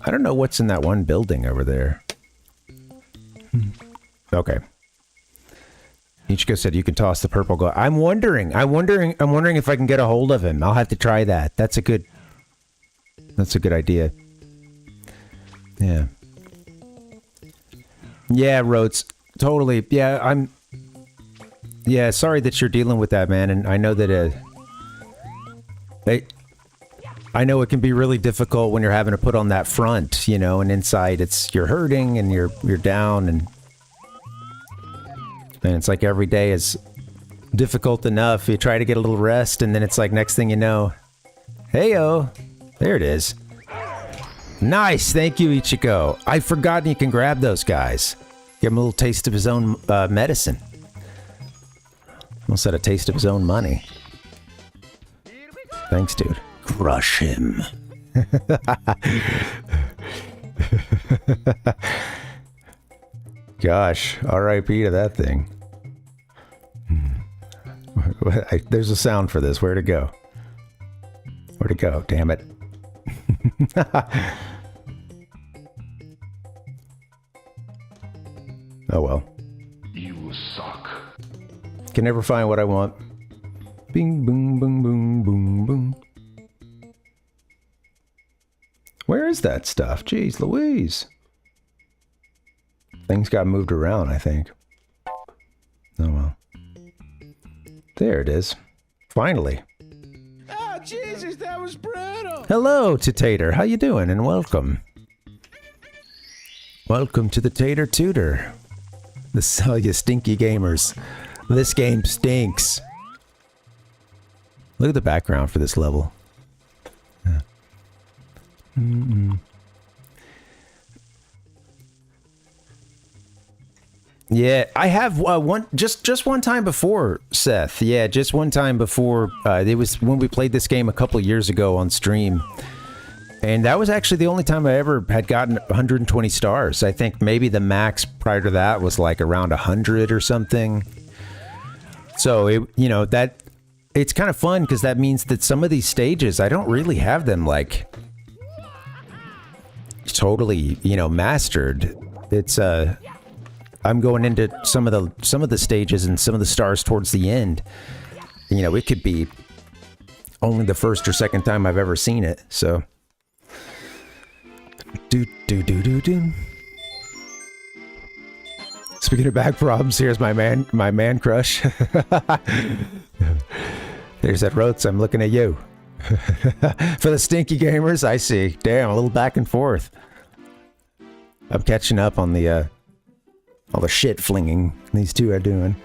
I don't know what's in that one building over there. Okay. Ichiko said you can toss the purple gold. I'm wondering if I can get a hold of him. I'll have to try that. That's a good idea. Yeah. Yeah, Rhodes. Totally. Yeah, yeah, sorry that you're dealing with that, man. And I know that I know it can be really difficult when you're having to put on that front, you know, and inside you're hurting and you're down, and it's like every day is difficult enough. You try to get a little rest, and then it's like next thing you know, hey-oh, there it is. Nice, thank you, Ichiko. I'd forgotten you can grab those guys. Give him a little taste of his own medicine. Almost had a taste of his own money. Thanks, dude. Crush him. Gosh, R.I.P. to that thing. There's a sound for this. Where'd it go? Where'd it go? Damn it. Oh well. You suck. Can never find what I want. Bing, boom, boom, boom, boom, boom. Where is that stuff? Jeez Louise. Things got moved around, I think. Oh well. There it is. Finally. Oh, Jesus, that was brutal. Hello to Tater. How you doing? And welcome. Welcome to the Tater Tutor. All you stinky gamers. This game stinks. Look at the background for this level. Yeah. Yeah, I have one just one time before, Seth. Yeah, just one time before. It was when we played this game a couple years ago on stream. And that was actually the only time I ever had gotten 120 stars. I think maybe the max prior to that was like around 100 or something. So, it's kind of fun because that means that some of these stages, I don't really have them like totally, mastered. It's I'm going into some of the stages and some of the stars towards the end. It could be only the first or second time I've ever seen it. So do. Speaking of back problems, here's my man crush. There's that Rotes, I'm looking at you. For the stinky gamers, I see. Damn, a little back and forth. I'm catching up on the all the shit flinging these two are doing.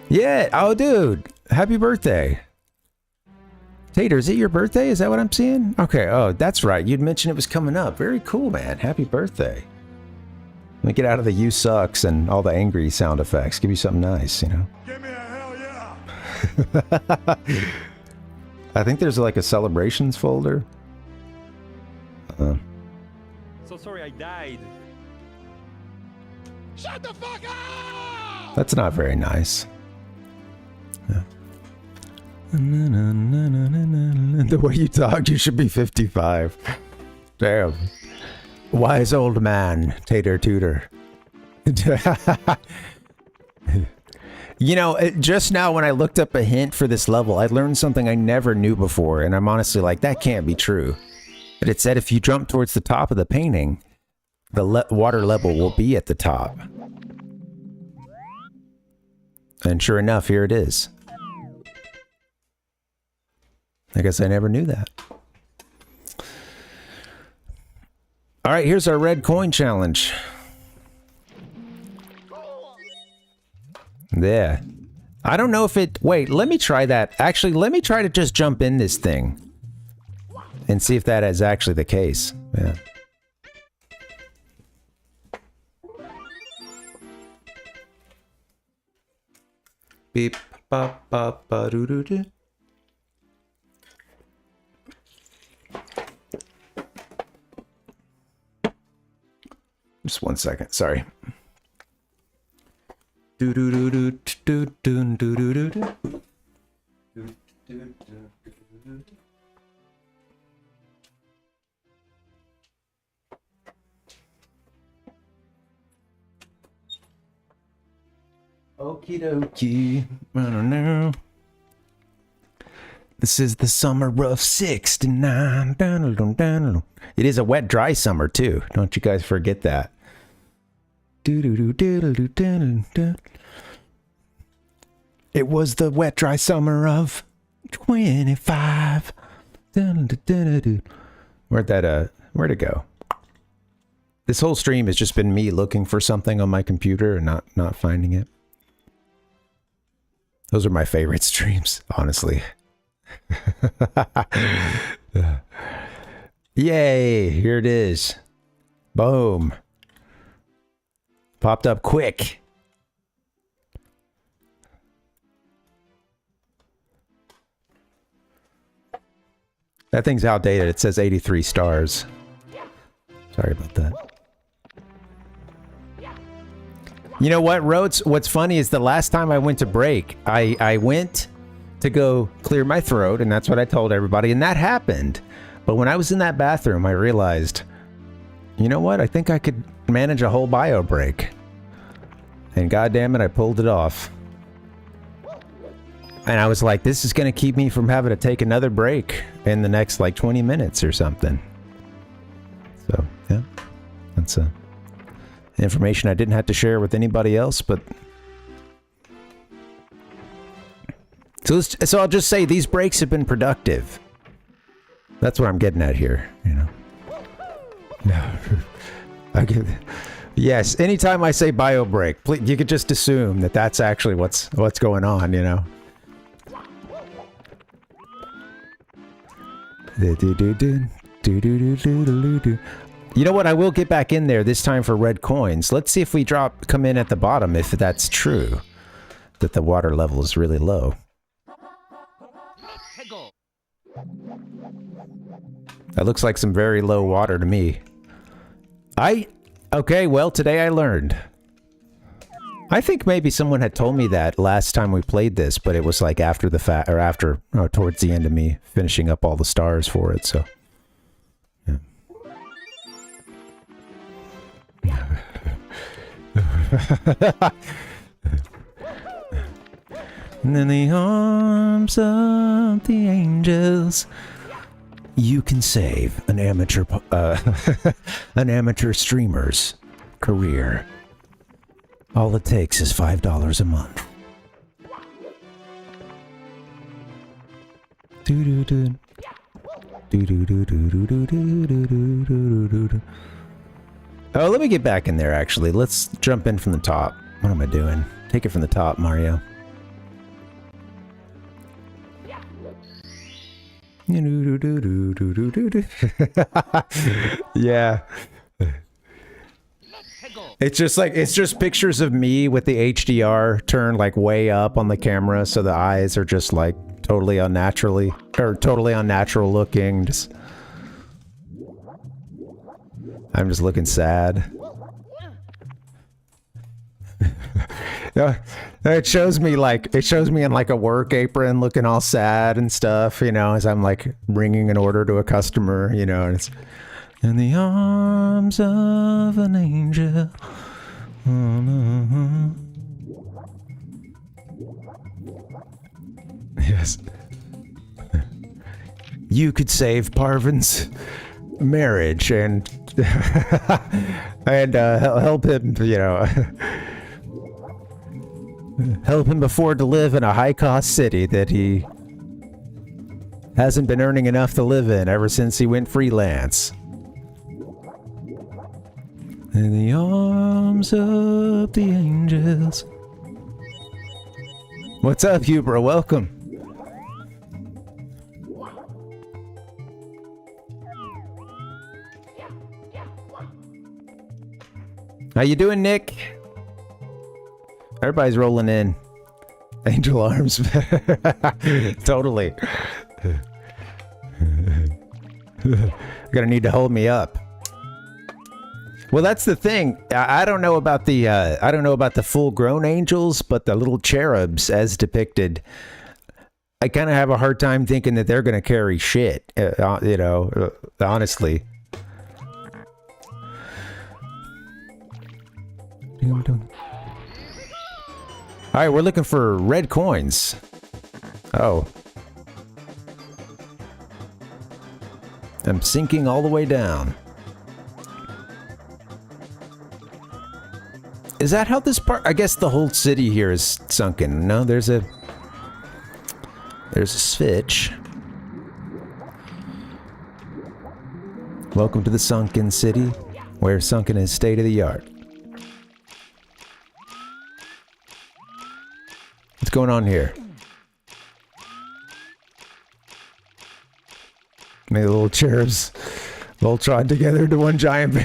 Yeah, oh dude, happy birthday. Tater, is it your birthday? Is that what I'm seeing? Okay, oh, that's right. You'd mentioned it was coming up. Very cool, man. Happy birthday. Let me get out of the "you sucks" and all the angry sound effects. Give you something nice, you know? Give me a hell yeah! I think there's like a celebrations folder. So sorry I died. Shut the fuck up! That's not very nice. Yeah. The way you talk, you should be 55. Damn. Wise old man, Tater Tutor. You know, just now when I looked up a hint for this level, I learned something I never knew before, and I'm honestly like, that can't be true. But it said if you jump towards the top of the painting, the water level will be at the top. And sure enough, here it is. I guess I never knew that. All right, here's our red coin challenge. Yeah. I don't know if it... Wait, let me try that. Actually, let me try to just jump in this thing. And see if that is actually the case. Yeah. Beep, bop, bop, ba, doo, doo, doo. Just 1 second, sorry. Do do do do do do do do do. Okie dokie. I don't know. This is the summer of '69. It is a wet, dry summer too. Don't you guys forget that. It was the wet, dry summer of 25. Where'd it go? This whole stream has just been me looking for something on my computer and not finding it. Those are my favorite streams, honestly. Yay, here it is. Boom. Popped up quick. That thing's outdated. It says 83 stars. Sorry about that. You know what, Rhodes? What's funny is the last time I went to break, I went to go clear my throat, and that's what I told everybody, and that happened. But when I was in that bathroom, I realized, you know what? I think I could manage a whole bio break. And goddamn it, I pulled it off. And I was like, this is going to keep me from having to take another break in the next, like, 20 minutes or something. So, yeah. That's information I didn't have to share with anybody else, but... So I'll just say these breaks have been productive. That's what I'm getting at here, you know. Yes, anytime I say bio break, please, you could just assume that that's actually what's going on, you know. You know what? I will get back in there this time for red coins. Let's see if we come in at the bottom, if that's true, that the water level is really low. That looks like some very low water to me. Okay, well, today I learned. I think maybe someone had told me that last time we played this, but it was like after the fact, or towards the end of me finishing up all the stars for it, so. Yeah. And in the arms of the angels, you can save an amateur streamer's career. All it takes is $5 a month. Oh, let me get back in there, actually. Let's jump in from the top. What am I doing? Take it from the top, Mario. Yeah. It's just pictures of me with the HDR turned like way up on the camera, so the eyes are just like totally unnatural looking. I'm just looking sad. It shows me in like a work apron looking all sad and stuff, you know, as I'm like bringing an order to a customer, you know, and it's in the arms of an angel. Yes. You could save Parvin's marriage and help him, you know, help him afford to live in a high-cost city that he hasn't been earning enough to live in ever since he went freelance. In the arms of the angels. What's up, Hubra? Welcome. How you doing, Nick? Everybody's rolling in. Angel arms. Totally. You're gonna need to hold me up. Well, that's the thing. I don't know about the full-grown angels, but the little cherubs, as depicted, I kind of have a hard time thinking that they're gonna carry shit. You know, honestly. Alright, we're looking for red coins. Oh. I'm sinking all the way down. Is that how this part? I guess the whole city here is sunken. No, there's a switch. Welcome to the sunken city, where sunken is state of the art. What's going on here? Maybe the little cherubs Voltron together into one giant.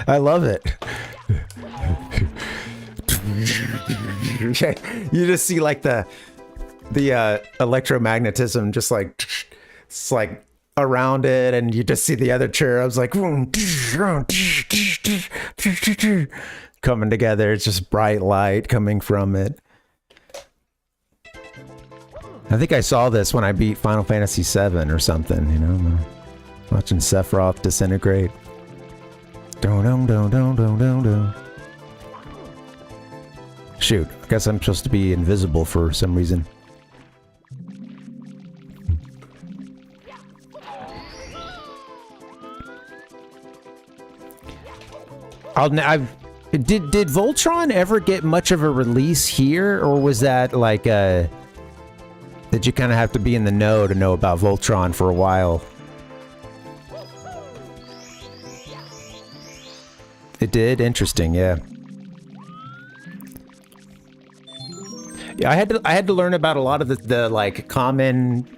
I love it. You just see like the electromagnetism just like it's like around it, and you just see the other cherubs like coming together. It's just bright light coming from it. I think I saw this when I beat Final Fantasy VII or something, you know, watching Sephiroth disintegrate. Shoot, I guess I'm supposed to be invisible for some reason. Did Voltron ever get much of a release here, or was that like did you kind of have to be in the know to know about Voltron for a while? It did? Interesting, yeah. Yeah, I had to learn about a lot of the like common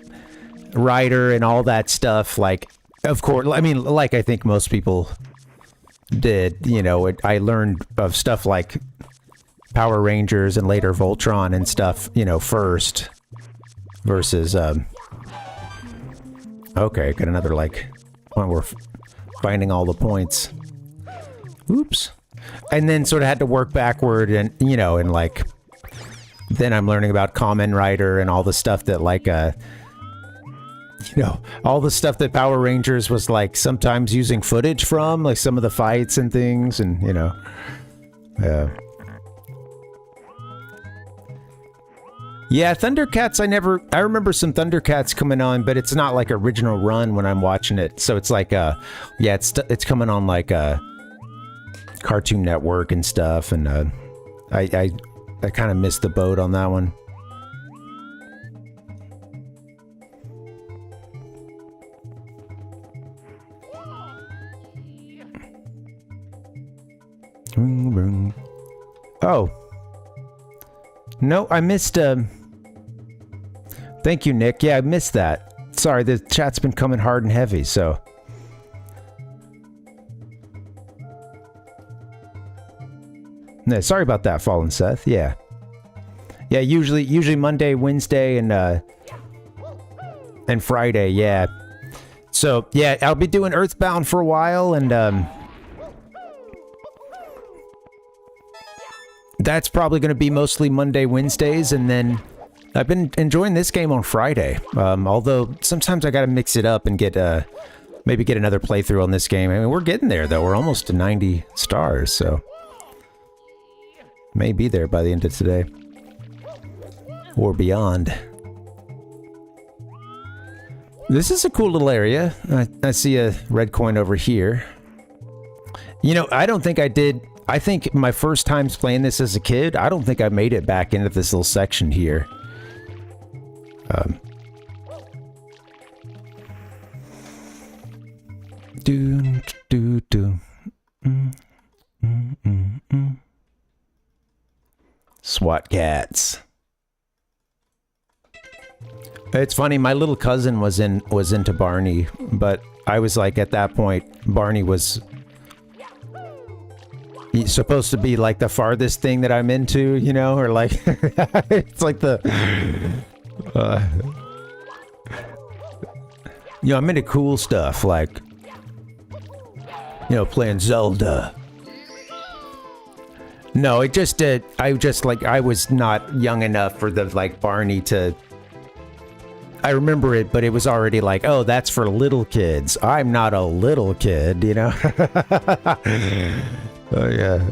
writer and all that stuff. Like, of course, I mean, like I think most people did. You know, I learned of stuff like Power Rangers and later Voltron and stuff. You know, first versus. Okay, got another like one. We're finding all the points. Oops, and then sort of had to work backward, and you know, and like. Then I'm learning about Kamen Rider and all the stuff that like, you know, all the stuff that Power Rangers was like sometimes using footage from, like some of the fights and things, and you know, yeah, Thundercats. I remember some Thundercats coming on, but it's not like original run when I'm watching it. So it's like, yeah, it's coming on like Cartoon Network and stuff, and I kind of missed the boat on that one. Oh. No, I missed, thank you, Nick. Yeah, I missed that. Sorry, the chat's been coming hard and heavy, so. No, sorry about that, Fallen Seth. Yeah. Yeah, usually Monday, Wednesday, and Friday, yeah. So, yeah, I'll be doing EarthBound for a while, and that's probably going to be mostly Monday, Wednesdays, and then I've been enjoying this game on Friday. Although sometimes I got to mix it up and get maybe get another playthrough on this game. I mean, we're getting there though. We're almost to 90 stars, so may be there by the end of today or beyond. This is a cool little area. I see a red coin over here. You know, I don't think I did. I think my first times playing this as a kid, I don't think I made it back into this little section here. SWAT cats. It's funny, my little cousin was into Barney, but I was like, at that point, Barney was supposed to be like the farthest thing that I'm into, you know, or like it's like the you know, I'm into cool stuff like, you know, playing Zelda. No, it just I just like, I was not young enough for the like Barney to. I remember it, but it was already like, oh, that's for little kids. I'm not a little kid, you know? Oh, yeah.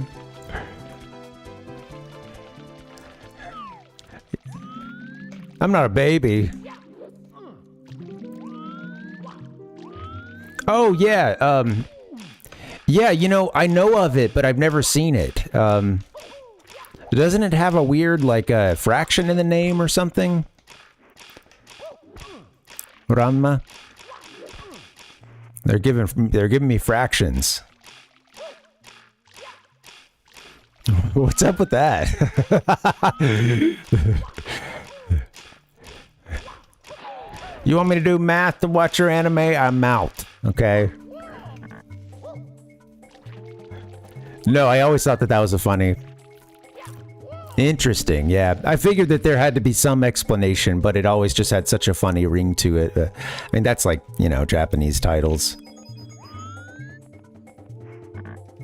I'm not a baby. Oh, yeah. Yeah, you know, I know of it, but I've never seen it. Doesn't it have a weird, like, fraction in the name or something? Ranma. They're giving me fractions. What's up with that? You want me to do math to watch your anime? I'm out. Okay. No, I always thought that was a funny. Interesting, yeah. I figured that there had to be some explanation, but it always just had such a funny ring to it. I mean, that's like, you know, Japanese titles.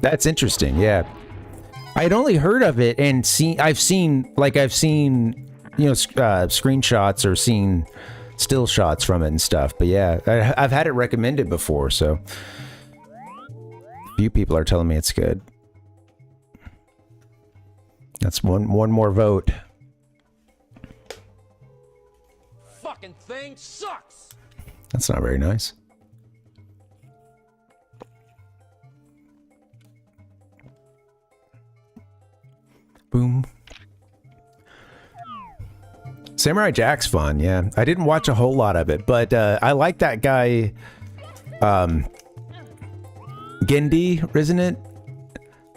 That's interesting, yeah. I had only heard of it and I've seen, you know, screenshots or seen still shots from it and stuff. But yeah, I've had it recommended before, so a few people are telling me it's good. That's one more vote. Fucking thing sucks. That's not very nice. Boom. Samurai Jack's fun, yeah. I didn't watch a whole lot of it, but I like that guy, Gendy, isn't it?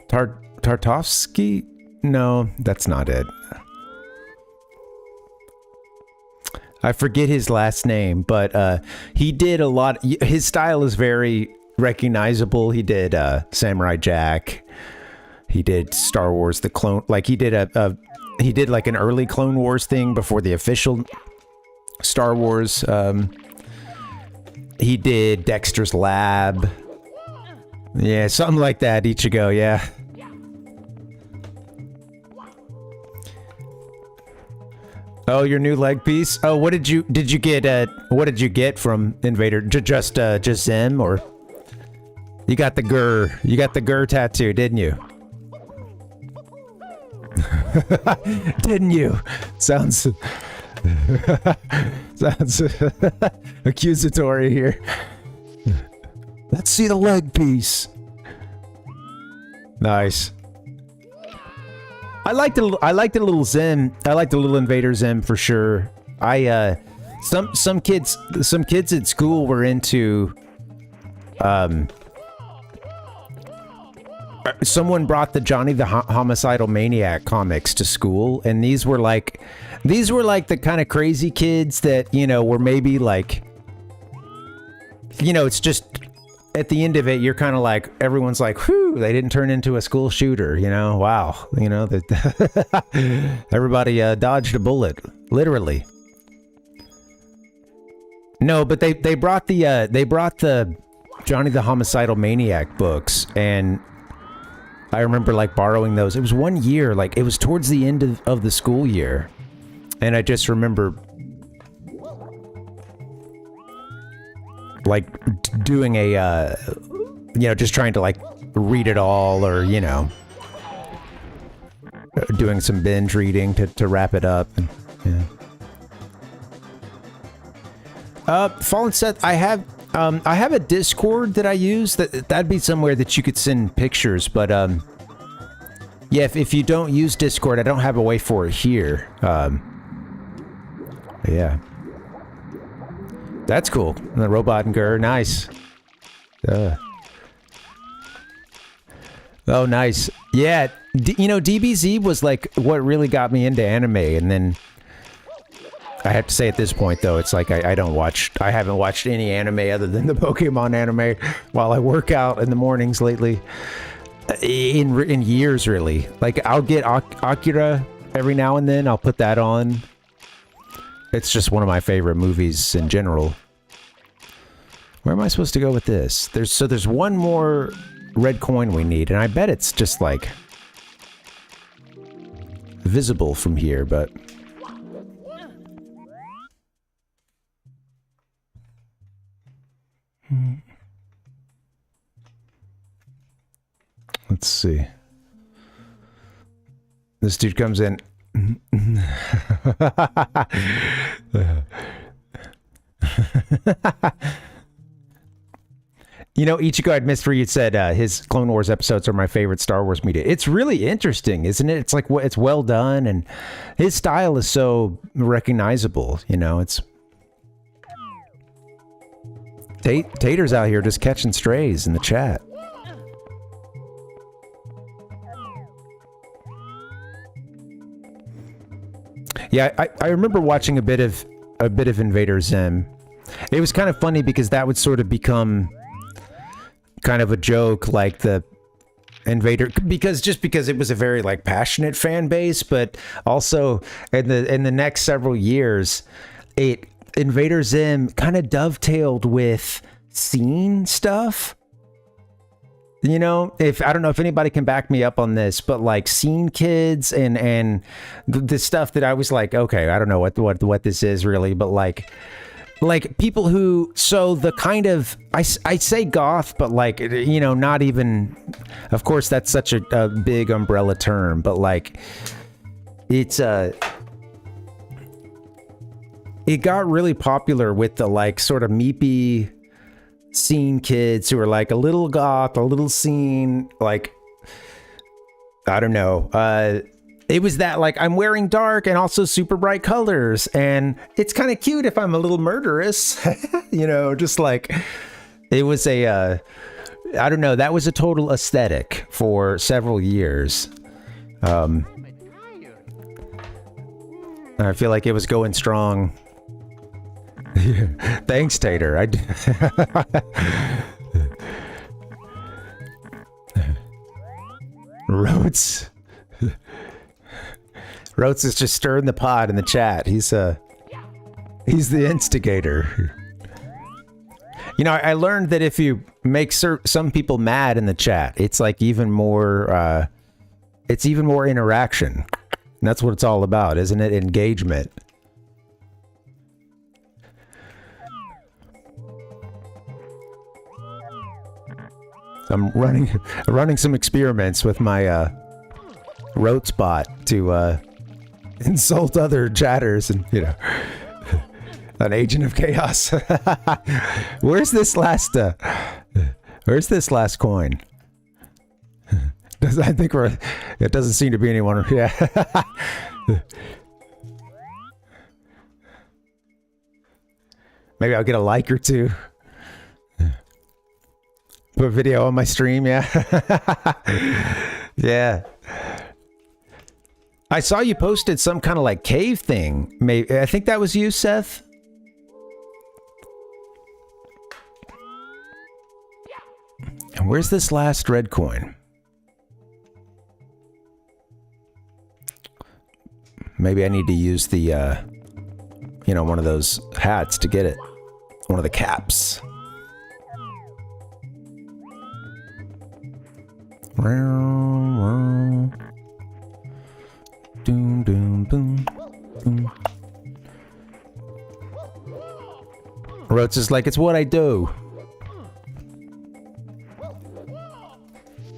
Tartovsky? No, that's not it. I forget his last name, but he did a lot. His style is very recognizable. He did Samurai Jack. He did Star Wars: The Clone. Like he did he did like an early Clone Wars thing before the official Star Wars. He did Dexter's Lab. Yeah, something like that. Ichigo, yeah. Oh, your new leg piece. Oh, what did you get? What did you get from Invader? Just Zim, or you got the Gur? You got the Gur tattoo, didn't you? Didn't you? Sounds accusatory here. Let's see the leg piece. Nice. I liked the little Zim. I liked the little Invader Zim for sure. Some kids at school were into someone brought the Johnny the Homicidal Maniac comics to school, and these were like the kind of crazy kids that, you know, were maybe like you know, it's just at the end of it, you're kind of like, everyone's like, whew, they didn't turn into a school shooter, you know? Wow. You know, that everybody dodged a bullet, literally. No, but they brought the Johnny the Homicidal Maniac books, and I remember like borrowing those. It was 1 year, like it was towards the end of the school year, and I just remember like doing a you know, just trying to like read it all, or you know, doing some binge reading to wrap it up. And, yeah. Fallen Seth, I have a Discord that I use. That'd be somewhere that you could send pictures, but yeah, if you don't use Discord, I don't have a way for it here. Yeah. That's cool. The Robot and Gur, nice. Oh, nice. Yeah, you know, DBZ was like what really got me into anime, and then I have to say at this point though, it's like I haven't watched any anime other than the Pokemon anime while I work out in the mornings lately. In years, really. Like I'll get Akira every now and then. I'll put that on. It's just one of my favorite movies in general. Where am I supposed to go with this? There's one more red coin we need, and I bet it's just like visible from here, but let's see. This dude comes in. You know, Ichigo had missed where you said his Clone Wars episodes are my favorite Star Wars media. It's really interesting, isn't it? It's like it's well done, and his style is so recognizable. You know, it's Tater's out here just catching strays in the chat. Yeah, I remember watching a bit of Invader Zim. It was kind of funny because that would sort of become kind of a joke, like the Invader, because it was a very like passionate fan base, but also in the next several years, Invader Zim kind of dovetailed with scene stuff. You know, I don't know if anybody can back me up on this, but like Scene Kids and the stuff that I was like, okay, I don't know what this is really, but like people who, so the kind of, I say goth, but like, you know, not even, of course that's such a big umbrella term, but like it got really popular with the like sort of meepy scene kids who are like a little goth, a little scene, like, I don't know. It was that like I'm wearing dark and also super bright colors, and it's kind of cute if I'm a little murderous, you know, just like it was I don't know. That was a total aesthetic for several years. I feel like it was going strong. Thanks, Tater. Rhodes is just stirring the pot in the chat. He's the instigator. You know, I learned that if you make some people mad in the chat, it's like even more interaction. And that's what it's all about, isn't it? Engagement. I'm running some experiments with my Rotes bot to insult other chatters, and you know, an agent of chaos. Where's this last coin? I think it doesn't seem to be anyone. Yeah. Maybe I'll get a like or two. Put a video on my stream, yeah. Yeah. I saw you posted some kind of like cave thing. Maybe I think that was you, Seth. Where's this last red coin? Maybe I need to use the, you know, one of those hats to get it. One of the caps. Doom, doom, boom, boom. Roach is like, it's what I do.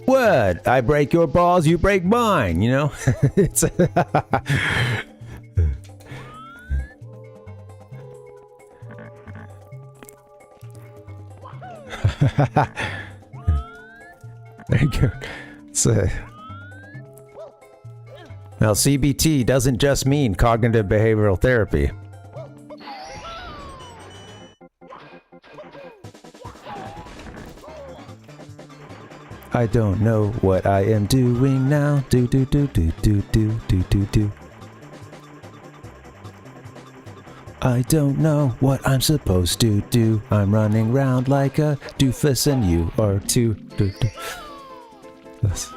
What? I break your balls, you break mine, you know? It's there you go. It's Now, CBT doesn't just mean cognitive behavioral therapy. I don't know what I am doing now. Do do do do do do do do do. I don't know what I'm supposed to do. I'm running around like a doofus and you are too. Do, do. Yes.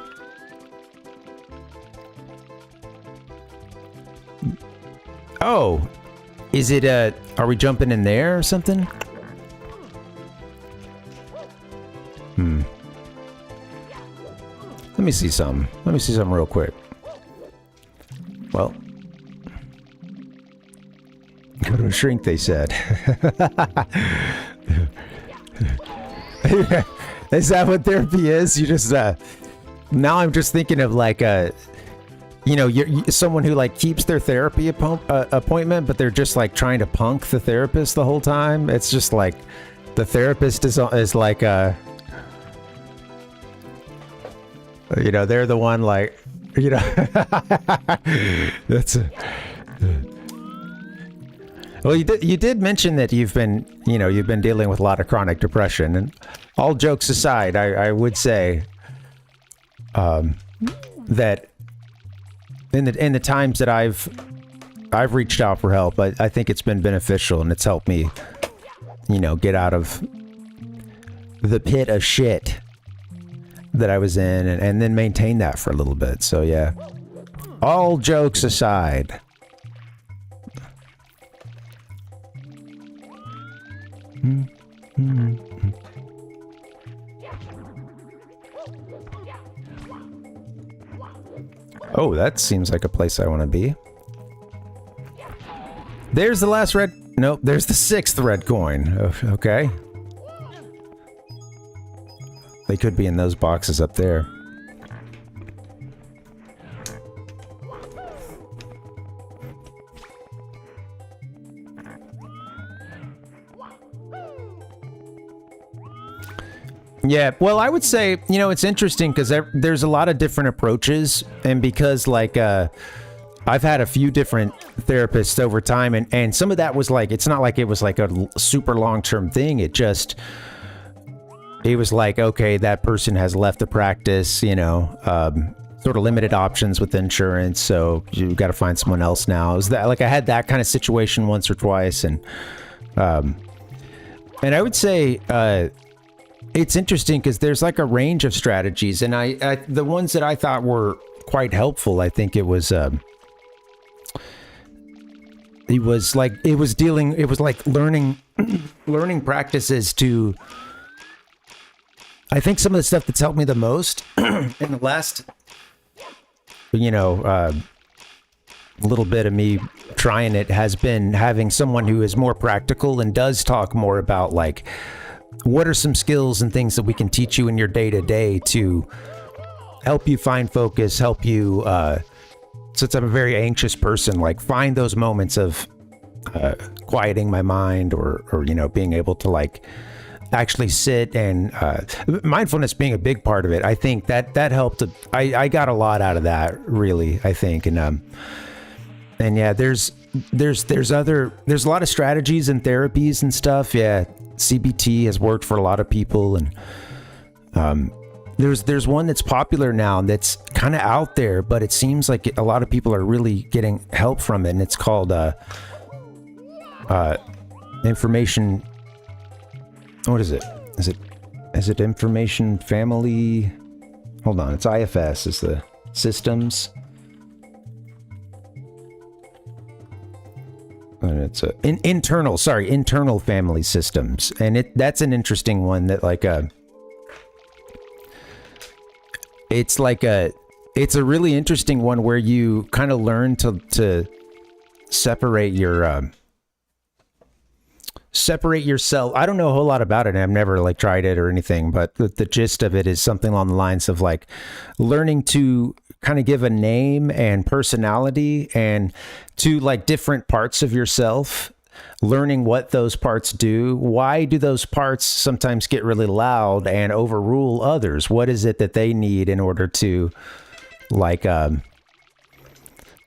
Oh, is it are we jumping in there or something? Let me see something. Let me see something real quick. Well, go to a shrink, they said. Is that what therapy is? You just now I'm just thinking of like you know, you're someone who like keeps their therapy appointment, but they're just like trying to punk the therapist the whole time. It's just like the therapist is like you know, they're the one like, you know, that's well, you did mention that you've been dealing with a lot of chronic depression, and all jokes aside, I would say that in the times that I've reached out for help, I think it's been beneficial, and it's helped me, you know, get out of the pit of shit that I was in, and then maintain that for a little bit. So yeah, all jokes aside. Oh, that seems like a place I want to be. There's the last red... Nope, there's the 6th red coin. Okay. They could be in those boxes up there. Yeah, well, I would say, you know, it's interesting because there's a lot of different approaches, and because like I've had a few different therapists over time, and some of that was like, it's not like it was like a super long-term thing. It was like, okay, that person has left the practice, you know, sort of limited options with insurance, so you got to find someone else now. Is that like I had that kind of situation once or twice, and I would say it's interesting because there's like a range of strategies, and I the ones that I thought were quite helpful, I think it was learning practices to. I think some of the stuff that's helped me the most in the last, you know, little bit of me trying it has been having someone who is more practical and does talk more about like, what are some skills and things that we can teach you in your day-to-day to help you find focus, help you, since I'm a very anxious person, like find those moments of quieting my mind or, you know, being able to like actually sit and mindfulness being a big part of it. I think that helped. I got a lot out of that, really, I think. And yeah, there's a lot of strategies and therapies and stuff. Yeah. CBT has worked for a lot of people, and there's one that's popular now that's kind of out there, but it seems like a lot of people are really getting help from it, and it's called information. What is it? Is it Is it information family? Hold on, it's IFS is the systems. And it's internal family systems. And that's an interesting one that like it's a really interesting one where you kind of learn to separate yourself. I don't know a whole lot about it, and I've never like tried it or anything, but the gist of it is something along the lines of like learning to kind of give a name and personality and to like different parts of yourself, learning what those parts do. Why do those parts sometimes get really loud and overrule others? What is it that they need in order to like,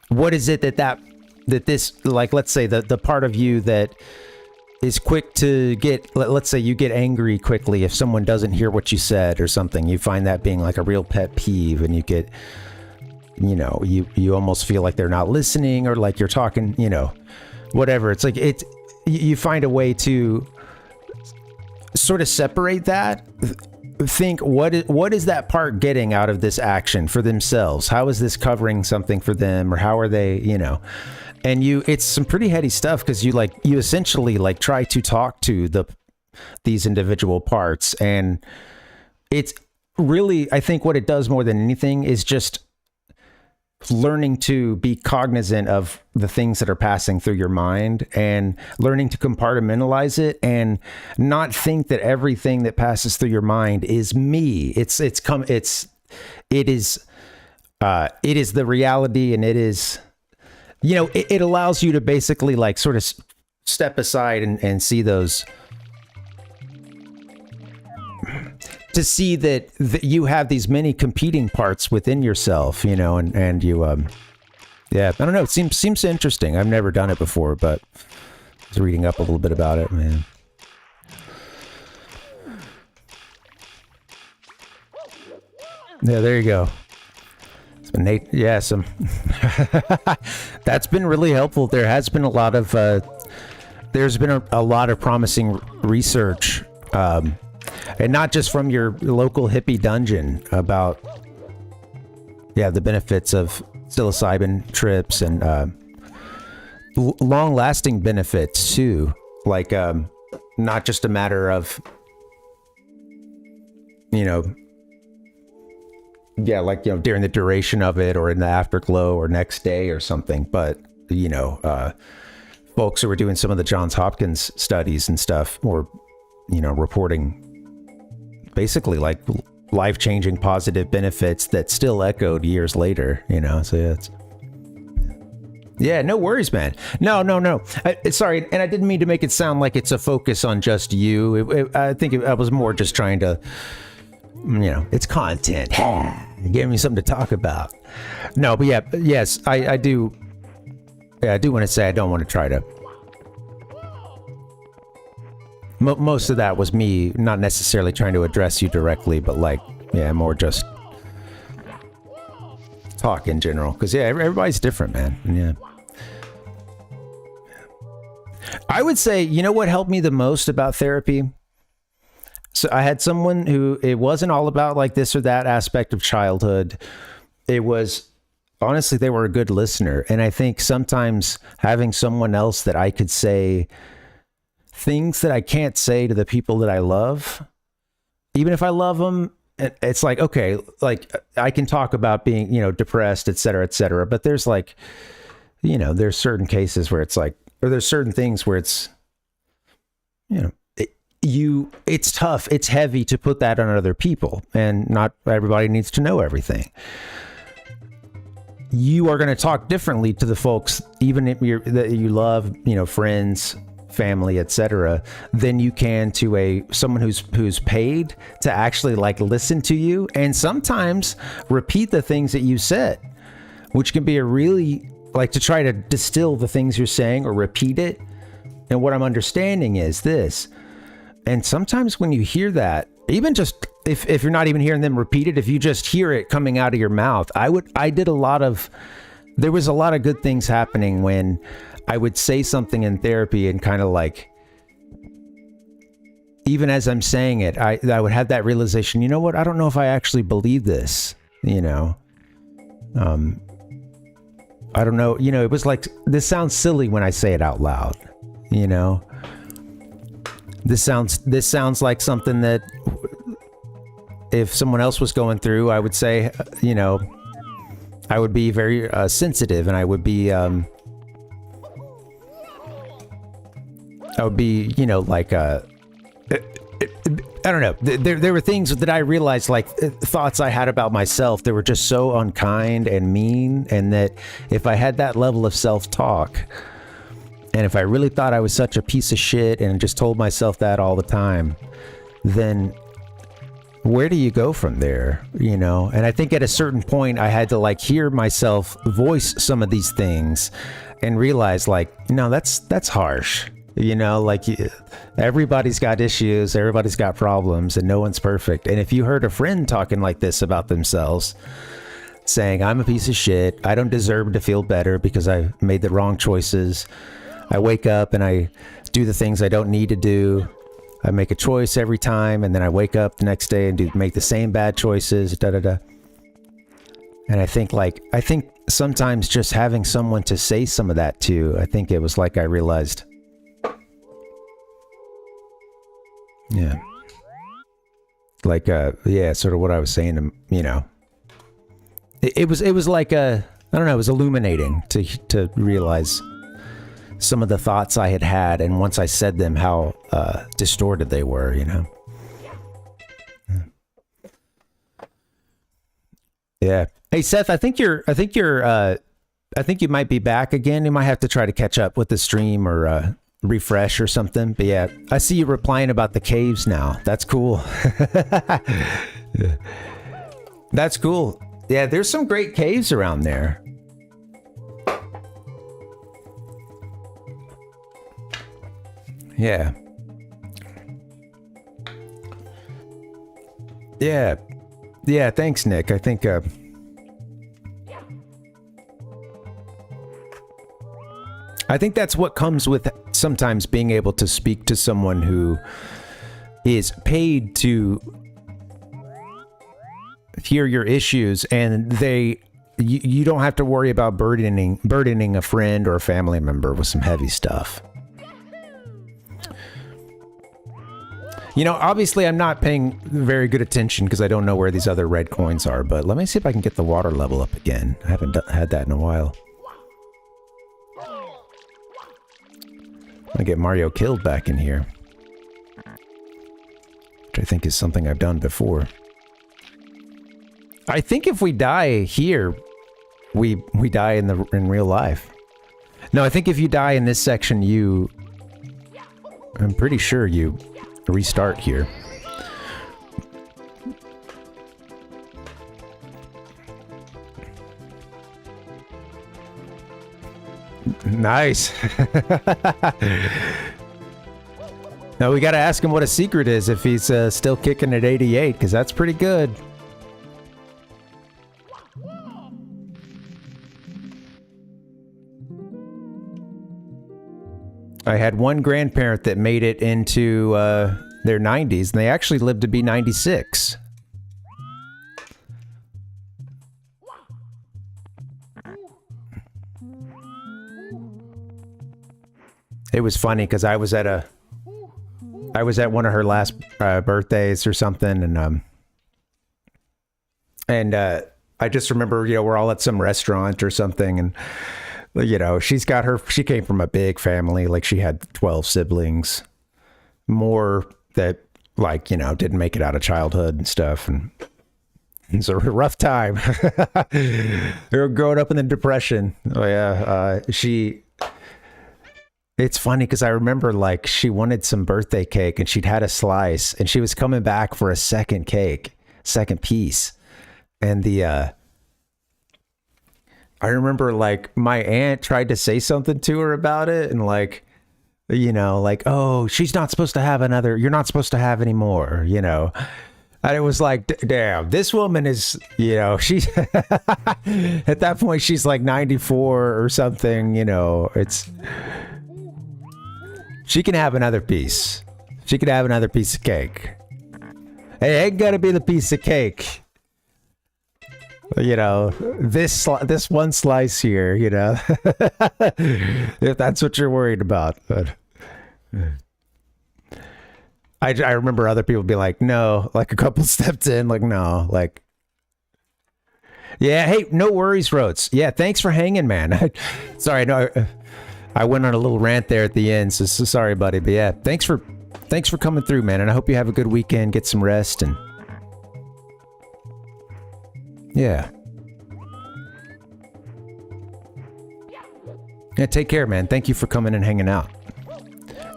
what is it that this, like, let's say the part of you that is quick to get, let's say you get angry quickly if someone doesn't hear what you said or something. You find that being like a real pet peeve, and you get, you know, you almost feel like they're not listening, or like you're talking, you know, whatever. It's like you find a way to sort of separate that. Think what is that part getting out of this action for themselves? How is this covering something for them, or how are they, you know? And it's some pretty heady stuff, because you essentially like try to talk to these individual parts, and it's really, I think what it does more than anything is just learning to be cognizant of the things that are passing through your mind, and learning to compartmentalize it, and not think that everything that passes through your mind is me. It is the reality, and it is, you know, it allows you to basically like sort of step aside and see those, to see that you have these many competing parts within yourself, you know, and you, yeah, I don't know. It seems interesting. I've never done it before, but I was reading up a little bit about it, man. Yeah, there you go. It's been Nate. Yeah, that's been really helpful. There has been a lot of, there's been a lot of promising research, and not just from your local hippie dungeon, about, yeah, the benefits of psilocybin trips, and long-lasting benefits too. Like, not just a matter of, you know, yeah, like, you know, during the duration of it, or in the afterglow, or next day or something, but, you know, folks who were doing some of the Johns Hopkins studies and stuff, or, you know, reporting basically like life-changing positive benefits that still echoed years later, you know. So yeah, no worries, man. No. Sorry, and I didn't mean to make it sound like it's a focus on just you. I think I was more just trying to, you know, it's content. It gave me something to talk about. No, but yeah, yes, I do. Yeah, I do want to say I don't want to try to. Most of that was me not necessarily trying to address you directly, but like, yeah, more just talk in general. Because yeah, everybody's different, man. Yeah. I would say, you know what helped me the most about therapy? So I had someone who, it wasn't all about like this or that aspect of childhood. It was, honestly, they were a good listener. And I think sometimes having someone else that I could say things that I can't say to the people that I love, even if I love them, it's like, okay, like I can talk about being, you know, depressed, et cetera, but there's like, you know, there's certain cases where it's like, or there's certain things where it's, you know, it's tough, it's heavy to put that on other people, and not everybody needs to know everything. You are going to talk differently to the folks, even if that you love, you know, friends, family, etc., than you can to someone who's paid to actually like listen to you, and sometimes repeat the things that you said, which can be a really, like, to try to distill the things you're saying or repeat it. And what I'm understanding is this, and sometimes when you hear that, even just if you're not even hearing them repeat it, if you just hear it coming out of your mouth, there was a lot of good things happening when I would say something in therapy and kind of like, even as I'm saying it, I would have that realization, you know what? I don't know if I actually believe this, you know? I don't know. You know, it was like, this sounds silly when I say it out loud, you know? This sounds like something that if someone else was going through, I would say, you know, I would be very sensitive, and I would be, you know, like, I don't know. There were things that I realized, like thoughts I had about myself that were just so unkind and mean, and that if I had that level of self-talk, and if I really thought I was such a piece of shit and just told myself that all the time, then where do you go from there, you know? And I think at a certain point I had to like hear myself voice some of these things and realize like, no, that's harsh. You know, like everybody's got issues, everybody's got problems, and no one's perfect. And if you heard a friend talking like this about themselves, saying, I'm a piece of shit, I don't deserve to feel better because I made the wrong choices. I wake up and I do the things I don't need to do. I make a choice every time, and then I wake up the next day and make the same bad choices, da-da-da. And I think sometimes just having someone to say some of that to, I think it was like I realized, yeah. Like, yeah, sort of what I was saying, you know. It was like I don't know, it was illuminating to realize some of the thoughts I had, and once I said them, how distorted they were, you know. Yeah. Hey, Seth, I think you might be back again. You might have to try to catch up with the stream or refresh or something. But yeah, I see you replying about the caves now. That's cool. That's cool. Yeah, there's some great caves around there. Yeah. Yeah. Yeah, thanks, Nick. I think that's what comes with sometimes being able to speak to someone who is paid to hear your issues, and you don't have to worry about burdening a friend or a family member with some heavy stuff. You know, obviously I'm not paying very good attention because I don't know where these other red coins are, but let me see if I can get the water level up again. I haven't had that in a while. I'm gonna get Mario killed back in here, which I think is something I've done before. I think if we die here, we die in real life. No, I think if you die in this section, I'm pretty sure you restart here. Nice. Now we gotta ask him what a secret is if he's still kicking at 88, because that's pretty good. I had one grandparent that made it into their 90s, and they actually lived to be 96. It was funny because I was at one of her last birthdays or something, and I just remember, you know, we're all at some restaurant or something, and you know, she came from a big family, like she had 12 siblings, more that, like, you know, didn't make it out of childhood and stuff, and it's a rough time. They were growing up in the Depression. Oh yeah, it's funny because I remember, like, she wanted some birthday cake and she'd had a slice and she was coming back for a second piece. And I remember, like, my aunt tried to say something to her about it, and, like, you know, like, oh, she's not supposed to have another, you're not supposed to have any more, you know. And it was like, damn, this woman is, you know, she's, at that point, she's like 94 or something, you know, she can have another piece. She could have another piece of cake. Hey, ain't gotta be the piece of cake. You know, this one slice here, you know. If that's what you're worried about. But I remember other people be like, no, like a couple steps in, like, no, like, yeah, hey, no worries, Rhodes. Yeah, thanks for hanging, man. Sorry, no, I went on a little rant there at the end, so sorry, buddy. But yeah, thanks for coming through, man. And I hope you have a good weekend, get some rest, and yeah. Yeah, take care, man. Thank you for coming and hanging out.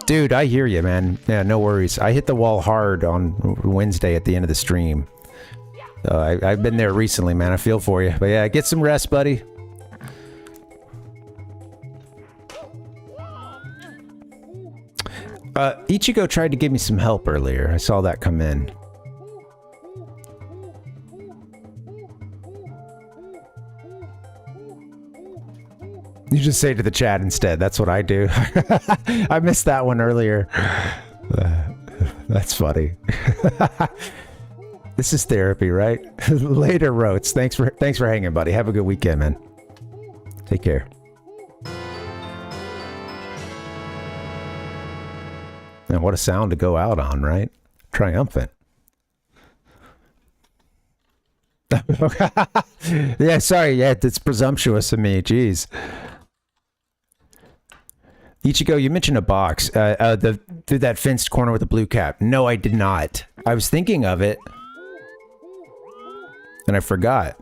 Dude, I hear you, man. Yeah, no worries. I hit the wall hard on Wednesday at the end of the stream. I've been there recently, man. I feel for you. But yeah, get some rest, buddy. Ichigo tried to give me some help earlier. I saw that come in. You just say to the chat instead. That's what I do. I missed that one earlier. That's funny. This is therapy, right? Later, Rotes. Thanks for hanging, buddy. Have a good weekend, man. Take care. And what a sound to go out on, right? Triumphant. Yeah, sorry. Yeah, it's presumptuous of me. Jeez. Ichigo, you mentioned a box. Through that fenced corner with the blue cap. No, I did not. I was thinking of it. And I forgot.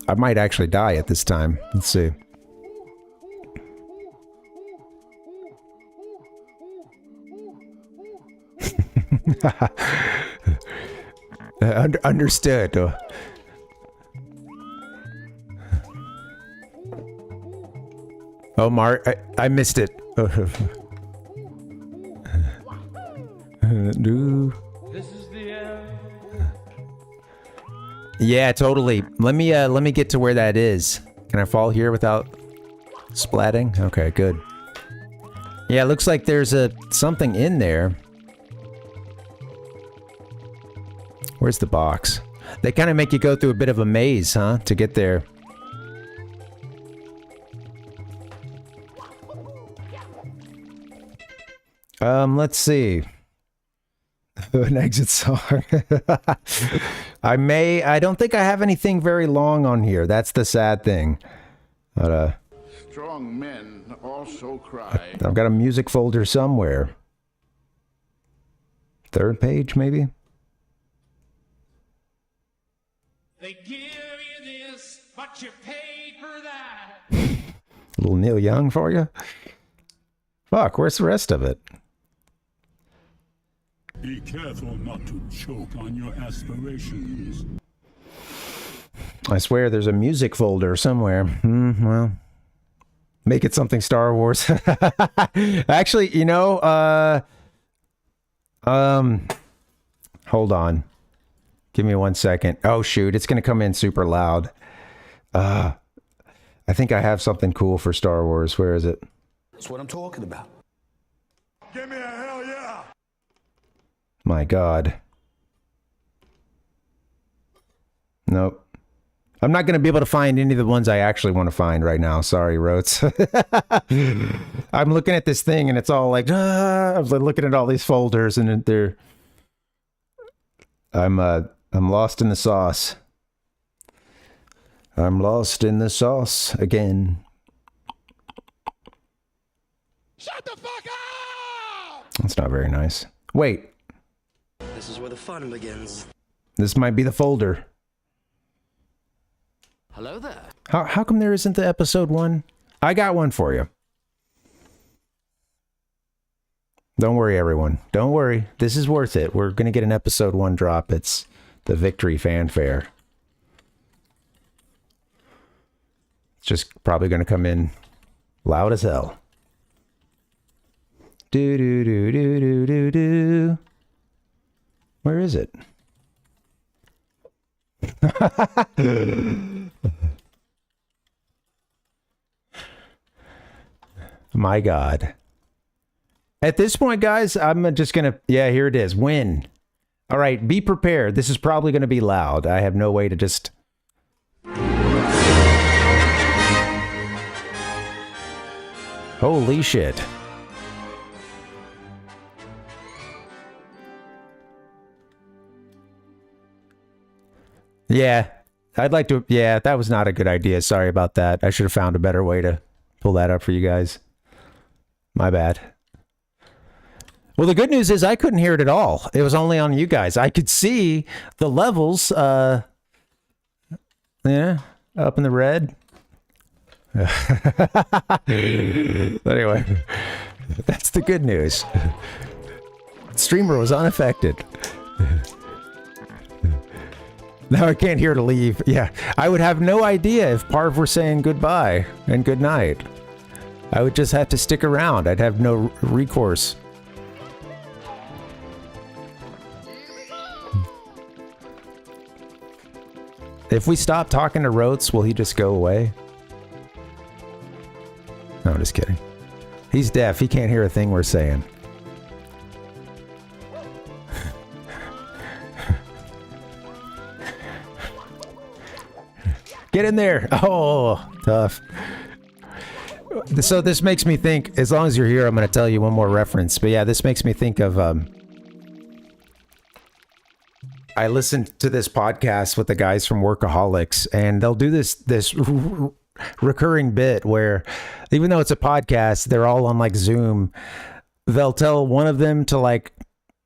I might actually die at this time. Let's see. Understood. Oh, Mark, I missed it. Yeah, totally. Let me get to where that is. Can I fall here without splatting? Okay, good. Yeah, it looks like there's something in there. Where's the box? They kind of make you go through a bit of a maze, huh? To get there. Let's see. An exit song. I don't think I have anything very long on here. That's the sad thing. But, Strong men also cry. I've got a music folder somewhere. Third page, maybe? They give you this, but you paid for that. A little Neil Young for you? Fuck, where's the rest of it? Be careful not to choke on your aspirations. I swear there's a music folder somewhere. Well, make it something Star Wars. Actually, you know, hold on. Give me 1 second. Oh, shoot. It's going to come in super loud. I think I have something cool for Star Wars. Where is it? That's what I'm talking about. Give me a hell yeah! My God. Nope. I'm not going to be able to find any of the ones I actually want to find right now. Sorry, Rotes. I'm looking at this thing and it's all like, I was looking at all these folders and they're... I'm lost in the sauce. I'm lost in the sauce again. Shut the fuck up! That's not very nice. Wait. This is where the fun begins. This might be the folder. Hello there. How come there isn't the episode 1? I got one for you. Don't worry, everyone. Don't worry. This is worth it. We're going to get an episode 1 drop. It's the victory fanfare. It's just probably going to come in loud as hell. Do do do do do do do. Where is it? My God. At this point, guys, I'm just gonna, yeah, here it is. Win. All right, be prepared. This is probably gonna be loud. I have no way to just... Holy shit. Yeah, I'd like to... Yeah, that was not a good idea. Sorry about that. I should have found a better way to pull that up for you guys. My bad. Well, the good news is I couldn't hear it at all. It was only on you guys. I could see the levels, yeah, up in the red. Anyway, that's the good news. Streamer was unaffected. Now I can't hear to leave. Yeah, I would have no idea if Parv were saying goodbye and good night. I would just have to stick around. I'd have no recourse. If we stop talking to Rotes, will he just go away? No, I'm just kidding. He's deaf. He can't hear a thing we're saying. Get in there! Oh, tough. So this makes me think, as long as you're here, I'm going to tell you one more reference. But yeah, this makes me think of... I listened to this podcast with the guys from Workaholics, and they'll do this recurring bit where, even though it's a podcast, they're all on like Zoom. They'll tell one of them to like,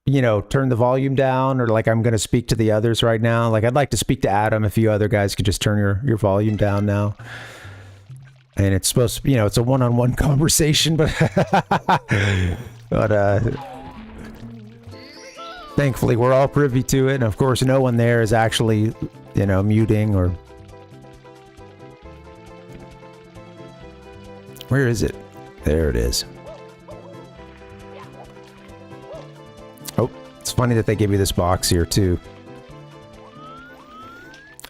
you know, turn the volume down, or like, I'm going to speak to the others right now. Like, I'd like to speak to Adam. If you other guys could just turn your volume down now. And it's supposed to, you know, it's a one-on-one conversation, but thankfully we're all privy to it. And of course, no one there is actually, you know, muting or... Where is it? There it is. Oh, it's funny that they give you this box here too.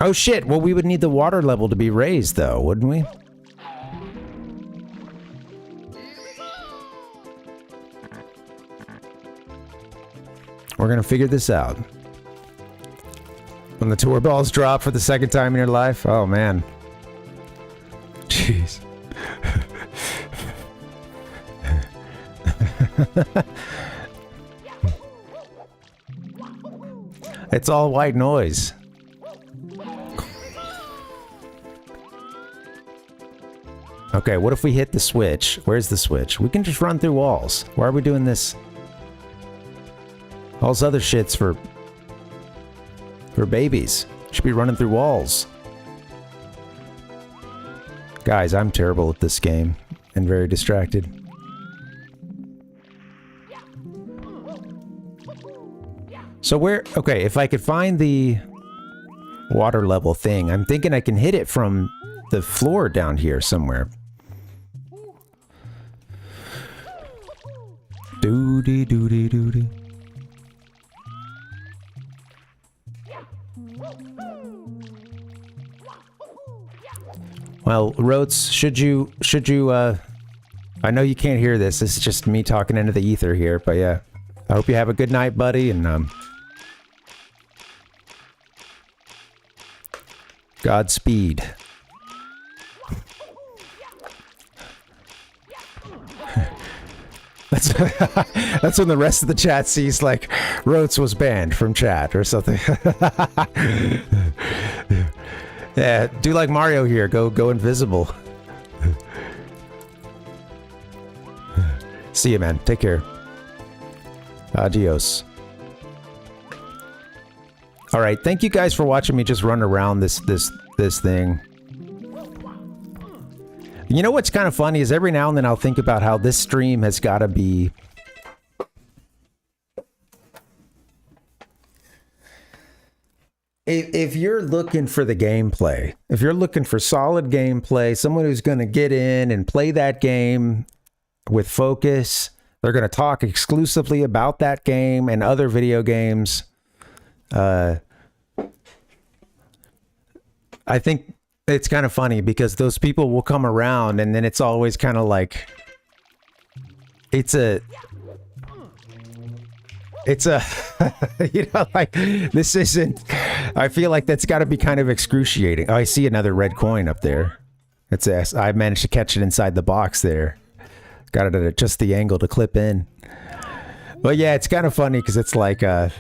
Oh shit, well we would need the water level to be raised though, wouldn't we? We're gonna figure this out. When the tour balls drop for the second time in your life, oh man. Jeez. It's all white noise. Okay, what if we hit the switch? Where's the switch? We can just run through walls. Why are we doing this? All this other shit's for babies. Should be running through walls. Guys, I'm terrible at this game and very distracted. So where... Okay, if I could find the water level thing, I'm thinking I can hit it from the floor down here somewhere. Doody doody doody. Well, Rotes, should you, I know you can't hear this. This is just me talking into the ether here, but yeah. I hope you have a good night, buddy, and, Godspeed. That's when the rest of the chat sees, like, Rotes was banned from chat or something. Yeah, do like Mario here. Go invisible. See you, man. Take care. Adios. All right, thank you guys for watching me just run around this thing. You know what's kind of funny is every now and then I'll think about how this stream has got to be... If you're looking for the gameplay, if you're looking for solid gameplay, someone who's going to get in and play that game with focus, they're going to talk exclusively about that game and other video games. I think it's kind of funny because those people will come around and then it's always kind of like, it's a it's a, like, this isn't, I feel like that's got to be kind of excruciating. Oh, I see another red coin up there. I managed to catch it inside the box there. Got it at just the angle to clip in. But yeah, it's kind of funny because it's like, I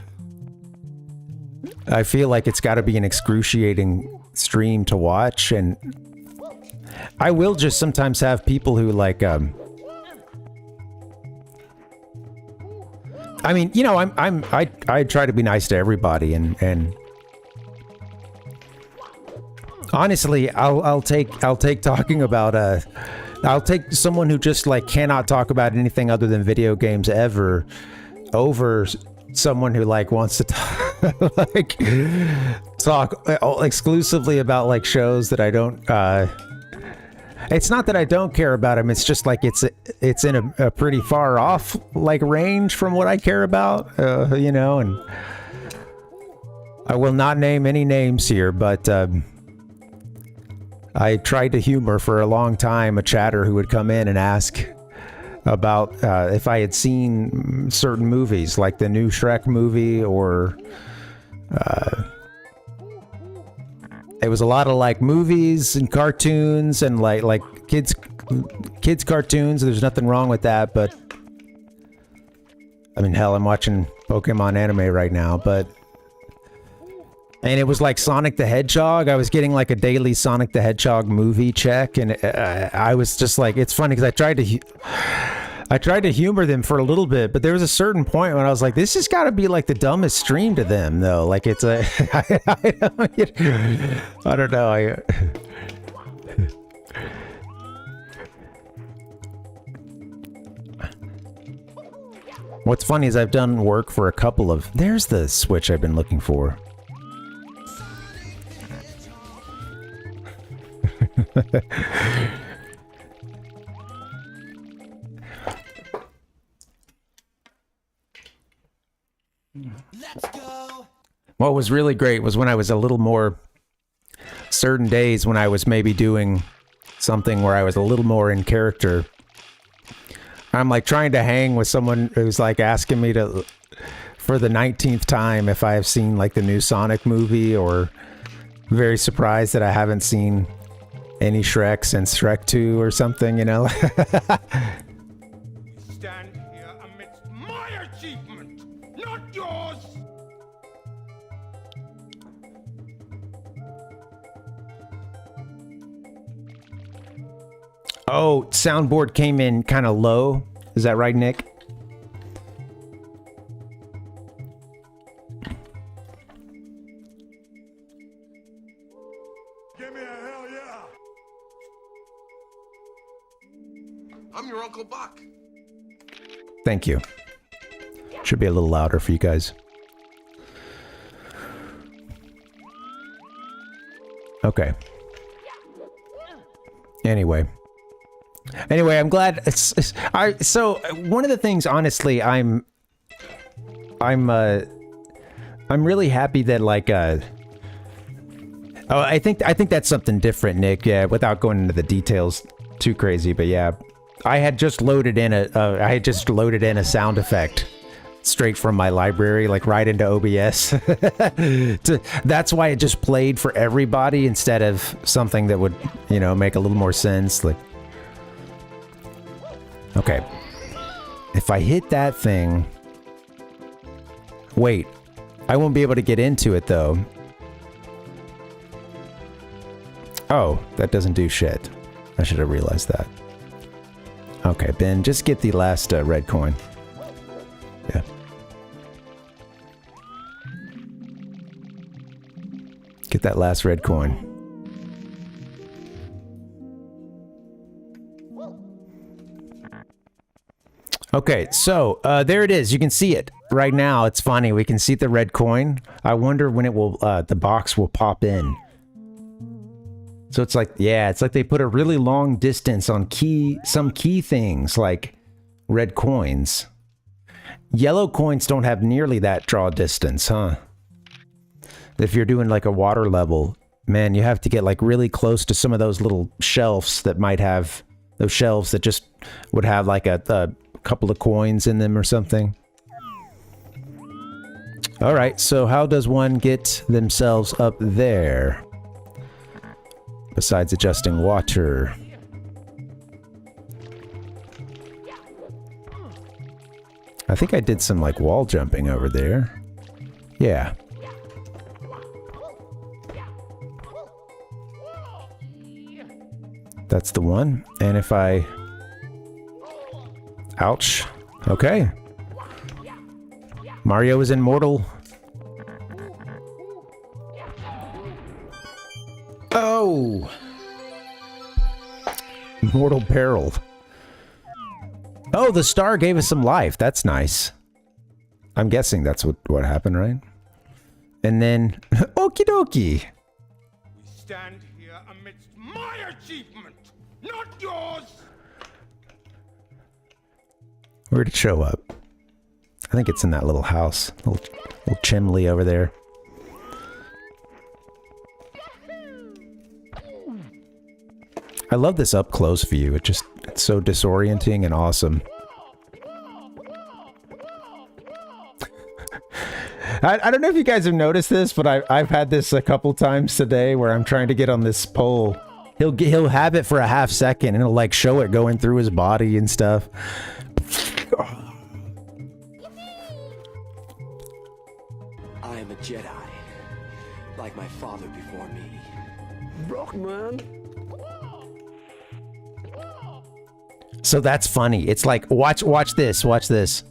feel like it's got to be an excruciating stream to watch, and I will just sometimes have people who like, I mean, you know, I try to be nice to everybody, and honestly, I'll take talking about I'll take someone who just like cannot talk about anything other than video games ever over someone who like wants to talk exclusively about like shows that I don't it's not that I don't care about them, it's just like it's in a pretty far off like range from what I care about, you know, and I will not name any names here, but I tried to humor for a long time a chatter who would come in and ask about if I had seen certain movies, like the new Shrek movie, or it was a lot of like movies and cartoons and like kids cartoons. There's nothing wrong with that, but I mean, hell, I'm watching Pokemon anime right now, but. And it was like Sonic the Hedgehog. I was getting like a daily Sonic the Hedgehog movie check, and I was just like, it's funny because I tried to humor them for a little bit, but there was a certain point when I was like, this has got to be like the dumbest stream to them, though. Like it's a, I don't know. What's funny is I've done work for a couple of. There's the switch I've been looking for. Let's go. What was really great was when I was a little more certain days when I was maybe doing something where I was a little more in character. I'm like trying to hang with someone who's like asking me to for the 19th time if I have seen like the new Sonic movie, or very surprised that I haven't seen any Shrek since Shrek 2 or something, you know? Stand here amidst my achievement, not yours. Oh, soundboard came in kind of low. Is that right, Nick? Give me a hell yeah. I'm your Uncle Buck. Thank you. Should be a little louder for you guys. Okay. Anyway, I'm glad so one of the things, honestly, I'm really happy that like oh, I think that's something different, Nick. Yeah, without going into the details too crazy, but yeah, I had just loaded in a sound effect straight from my library, like right into OBS. That's why it just played for everybody instead of something that would, you know, make a little more sense. Like, okay, if I hit that thing, wait, I won't be able to get into it though. Oh, that doesn't do shit. I should have realized that. Okay, Ben, just get the last red coin. Yeah. Get that last red coin. Okay, so there it is. You can see it right now. It's funny. We can see the red coin. I wonder when it will, the box will pop in. So it's like, yeah, it's like they put a really long distance on some key things like red coins. Yellow coins don't have nearly that draw distance, huh? If you're doing like a water level, man, you have to get like really close to some of those little shelves that might have, those shelves that just would have like a couple of coins in them or something. Alright, so how does one get themselves up there? Besides adjusting water. I think I did some, like, wall jumping over there. Yeah. That's the one. And if I... Ouch. Okay. Mario is in mortal... Oh! Mortal peril. Oh, the star gave us some life. That's nice. I'm guessing that's what happened, right? And then... Okie dokie! We stand here amidst my achievement, not yours! Where'd it show up? I think it's in that little house. Little chimney over there. I love this up-close view. It's so disorienting and awesome. I don't know if you guys have noticed this, but I've had this a couple times today where I'm trying to get on this pole. He'll have it for a half second and it'll like show it going through his body and stuff. I am a Jedi, like my father before me. Brockman. So that's funny. It's like, watch this, watch this.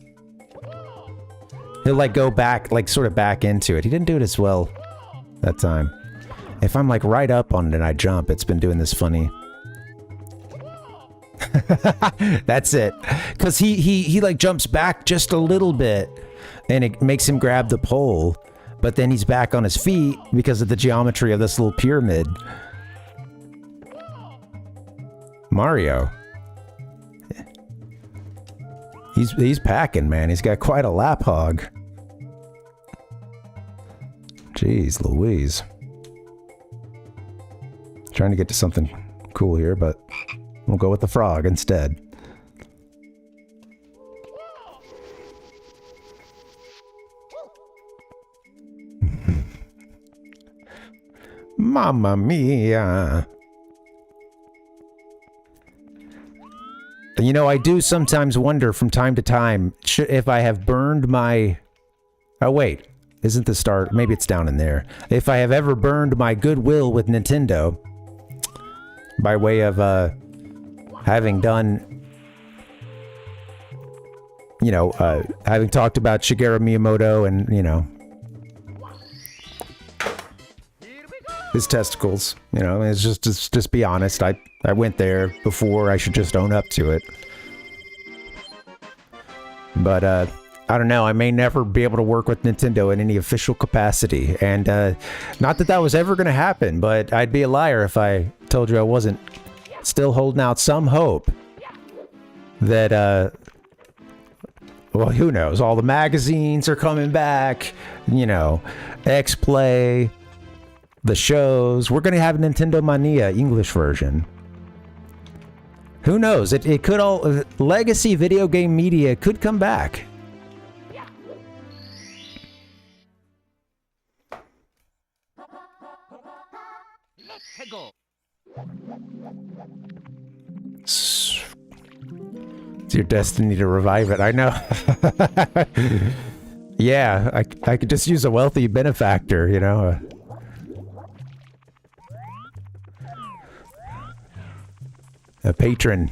He'll like go back, like sort of back into it. He didn't do it as well that time. If I'm like right up on it and I jump, it's been doing this funny. That's it. Cause he like jumps back just a little bit and it makes him grab the pole, but then he's back on his feet because of the geometry of this little pyramid. Mario. He's packing, man. He's got quite a lap hog. Jeez Louise. Trying to get to something cool here, but we'll go with the frog instead. Mamma mia. You know, I do sometimes wonder from time to time if I have burned my... Oh, wait. Isn't the star... Maybe it's down in there. If I have ever burned my goodwill with Nintendo by way of having done... You know, having talked about Shigeru Miyamoto and, you know... his testicles. You know, it's just be honest. I went there before. I should just own up to it. But I don't know. I may never be able to work with Nintendo in any official capacity, and not that was ever going to happen. But I'd be a liar if I told you I wasn't still holding out some hope that well, who knows? All the magazines are coming back. You know, X-Play. The shows. We're going to have Nintendo Mania English version. Who knows? It could all... legacy video game media could come back. It's your destiny to revive it. I know. Yeah, I could just use a wealthy benefactor, you know. A patron.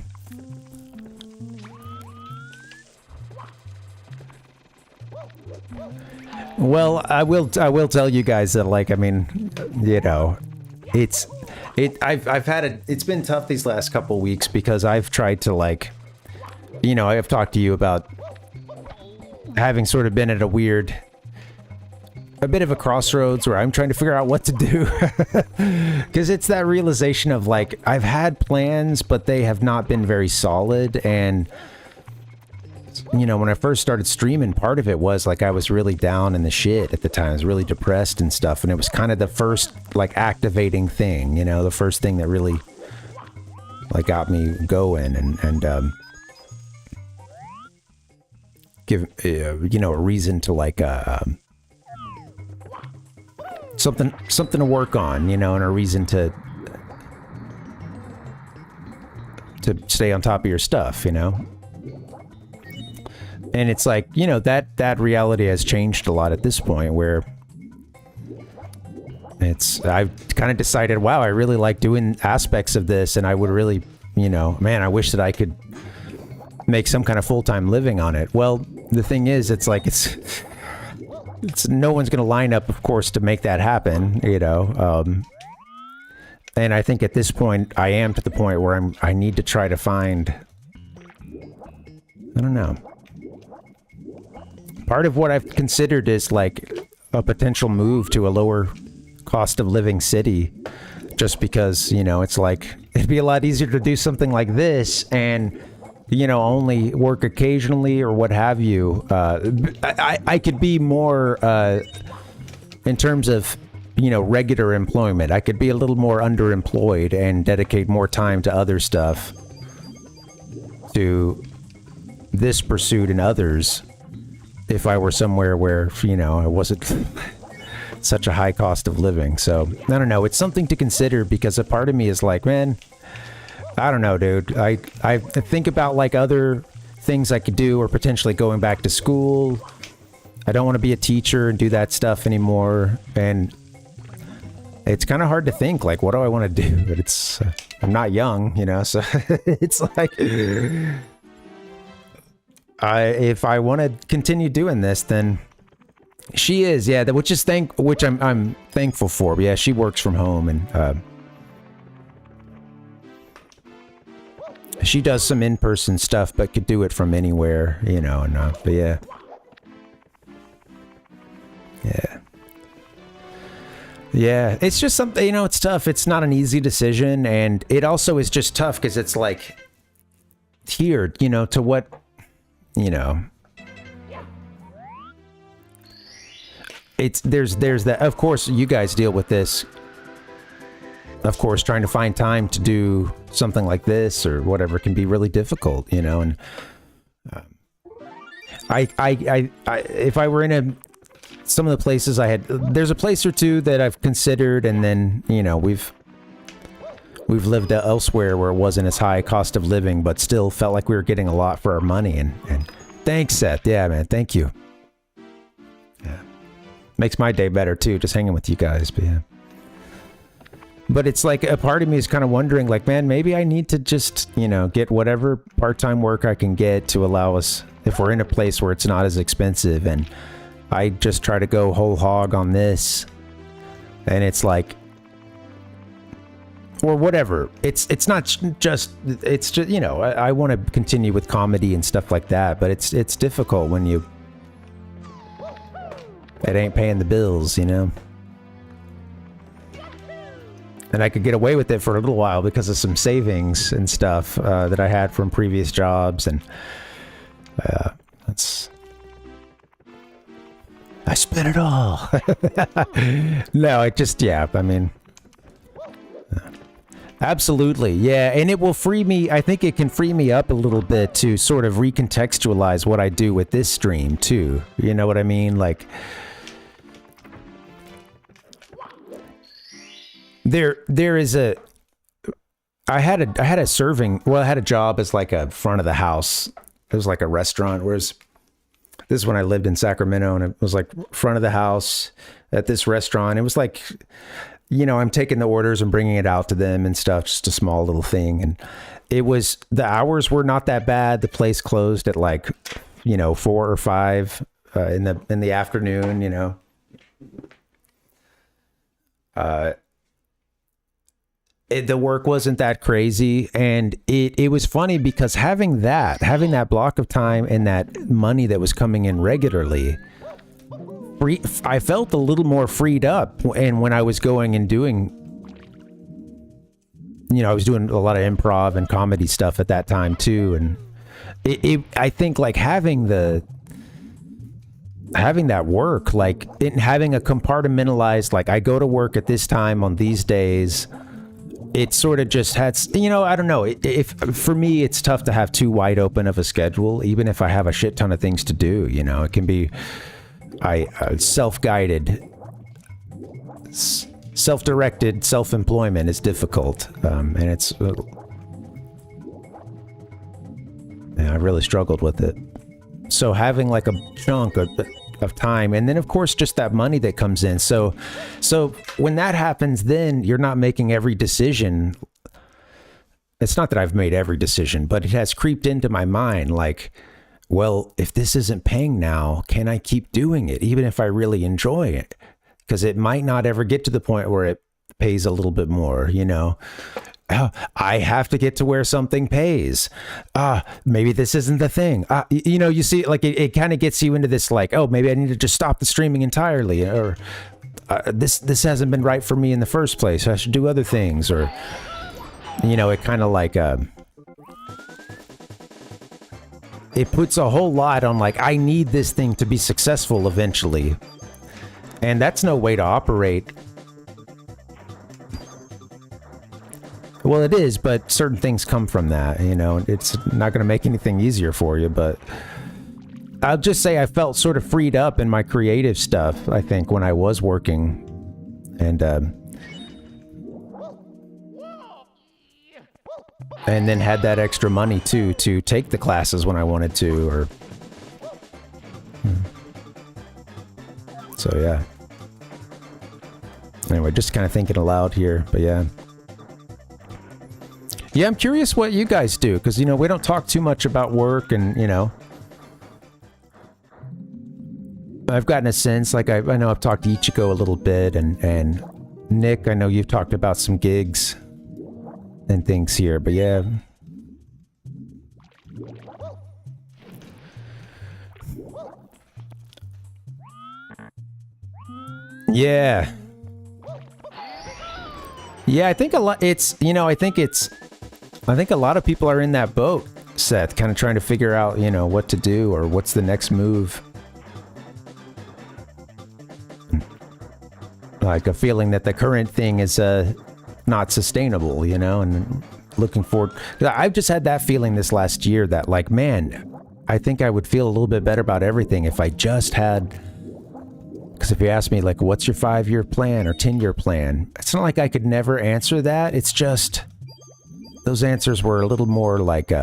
Well, I will tell you guys that, like, I mean, you know, it's been tough these last couple weeks because I've tried to, like, you know, I've talked to you about having sort of been at a bit of a crossroads where I'm trying to figure out what to do. Because it's that realization of, like, I've had plans, but they have not been very solid. And, you know, when I first started streaming, part of it was, like, I was really down in the shit at the time. I was really depressed and stuff. And it was kind of the first, like, activating thing, you know, the first thing that really, like, got me going and give, you know, a reason to, like, something to work on, you know, and a reason to stay on top of your stuff, you know. And it's like, you know, that reality has changed a lot at this point, where I've kind of decided, wow, I really like doing aspects of this, and I would really, you know, man, I wish that I could make some kind of full-time living on it. Well, the thing is, it's like, it's no one's going to line up, of course, to make that happen, you know. And I think at this point, I am to the point where I need to try to find, I don't know. Part of what I've considered is like a potential move to a lower cost of living city, just because, you know, it's like, it'd be a lot easier to do something like this and, you know, only work occasionally or what have you. I could be more, in terms of, you know, regular employment, I could be a little more underemployed and dedicate more time to other stuff, to this pursuit and others, if I were somewhere where, you know, I wasn't such a high cost of living. So, I don't know, it's something to consider, because a part of me is like, man, I don't know, dude. I think about like other things I could do, or potentially going back to school. I don't want to be a teacher and do that stuff anymore. And it's kind of hard to think, like, what do I want to do? But it's, I'm not young, you know, so it's like, if I want to continue doing this, then she is, yeah, which I'm thankful for. But yeah, she works from home, and she does some in-person stuff, but could do it from anywhere, you know. And but yeah, it's just something, you know, it's tough. It's not an easy decision, and it also is just tough because it's like, here, you know, to what, you know, there's that, of course, you guys deal with this, of course, trying to find time to do something like this or whatever can be really difficult, you know. And I if I were in some of the places there's a place or two that I've considered, and then, you know, we've lived elsewhere where it wasn't as high cost of living, but still felt like we were getting a lot for our money. And thanks, Seth. Yeah, man, thank you. Yeah, makes my day better too, just hanging with you guys. But yeah. But it's like, a part of me is kind of wondering, like, man, maybe I need to just, you know, get whatever part-time work I can get to allow us, if we're in a place where it's not as expensive, and I just try to go whole hog on this, and it's like, or whatever. It's just, you know, I want to continue with comedy and stuff like that, but it's difficult when it ain't paying the bills, you know. And I could get away with it for a little while because of some savings and stuff that I had from previous jobs, and I spent it all. No, it just, yeah, I mean, absolutely, yeah, and it will free me. I think it can free me up a little bit to sort of recontextualize what I do with this stream too. You know what I mean? Like, there is a, I had a job as like a front of the house. It was like a restaurant, whereas this is when I lived in Sacramento, and it was like front of the house at this restaurant. It was like, you know, I'm taking the orders and bringing it out to them and stuff, just a small little thing. And the hours were not that bad. The place closed at like, you know, 4 or 5 in the afternoon, you know. The work wasn't that crazy, and it was funny because having that block of time and that money that was coming in regularly, I felt a little more freed up. And when I was going and doing, you know, I was doing a lot of improv and comedy stuff at that time too, and I think like having that work, like having a compartmentalized, like, I go to work at this time on these days. It sort of just had, you know, I don't know. If for me, it's tough to have too wide open of a schedule, even if I have a shit ton of things to do. You know, it can be self-guided. self-directed self-employment is difficult, and it's yeah, I really struggled with it. So having like a chunk of time, and then of course just that money that comes in. So when that happens, then you're not making every decision. It's not that I've made every decision, but it has creeped into my mind like, well, if this isn't paying now, can I keep doing it even if I really enjoy it? Because it might not ever get to the point where it pays a little bit more, you know? I have to get to where something pays. Maybe this isn't the thing. You know, you see, like it kind of gets you into this like, oh, maybe I need to just stop the streaming entirely, or this hasn't been right for me in the first place. I should do other things, or, you know, it kind of like, it puts a whole lot on like, I need this thing to be successful eventually. And that's no way to operate. Well, it is, but certain things come from that, you know. It's not going to make anything easier for you, but I'll just say I felt sort of freed up in my creative stuff, I think, when I was working. And then had that extra money, too, to take the classes when I wanted to, or... So, yeah. Anyway, just kind of thinking aloud here, but yeah. Yeah, I'm curious what you guys do, because, you know, we don't talk too much about work, and, you know. I've gotten a sense, like, I know I've talked to Ichigo a little bit, and Nick, I know you've talked about some gigs and things here, but yeah. Yeah. Yeah, I think a lot, it's, you know, I think a lot of people are in that boat, Seth, kind of trying to figure out, you know, what to do or what's the next move. Like a feeling that the current thing is not sustainable, you know, and looking forward. I've just had that feeling this last year that, like, man, I think I would feel a little bit better about everything if I just had... Because if you ask me, like, what's your 5-year plan or 10-year plan? It's not like I could never answer that. It's just... Those answers were a little more like...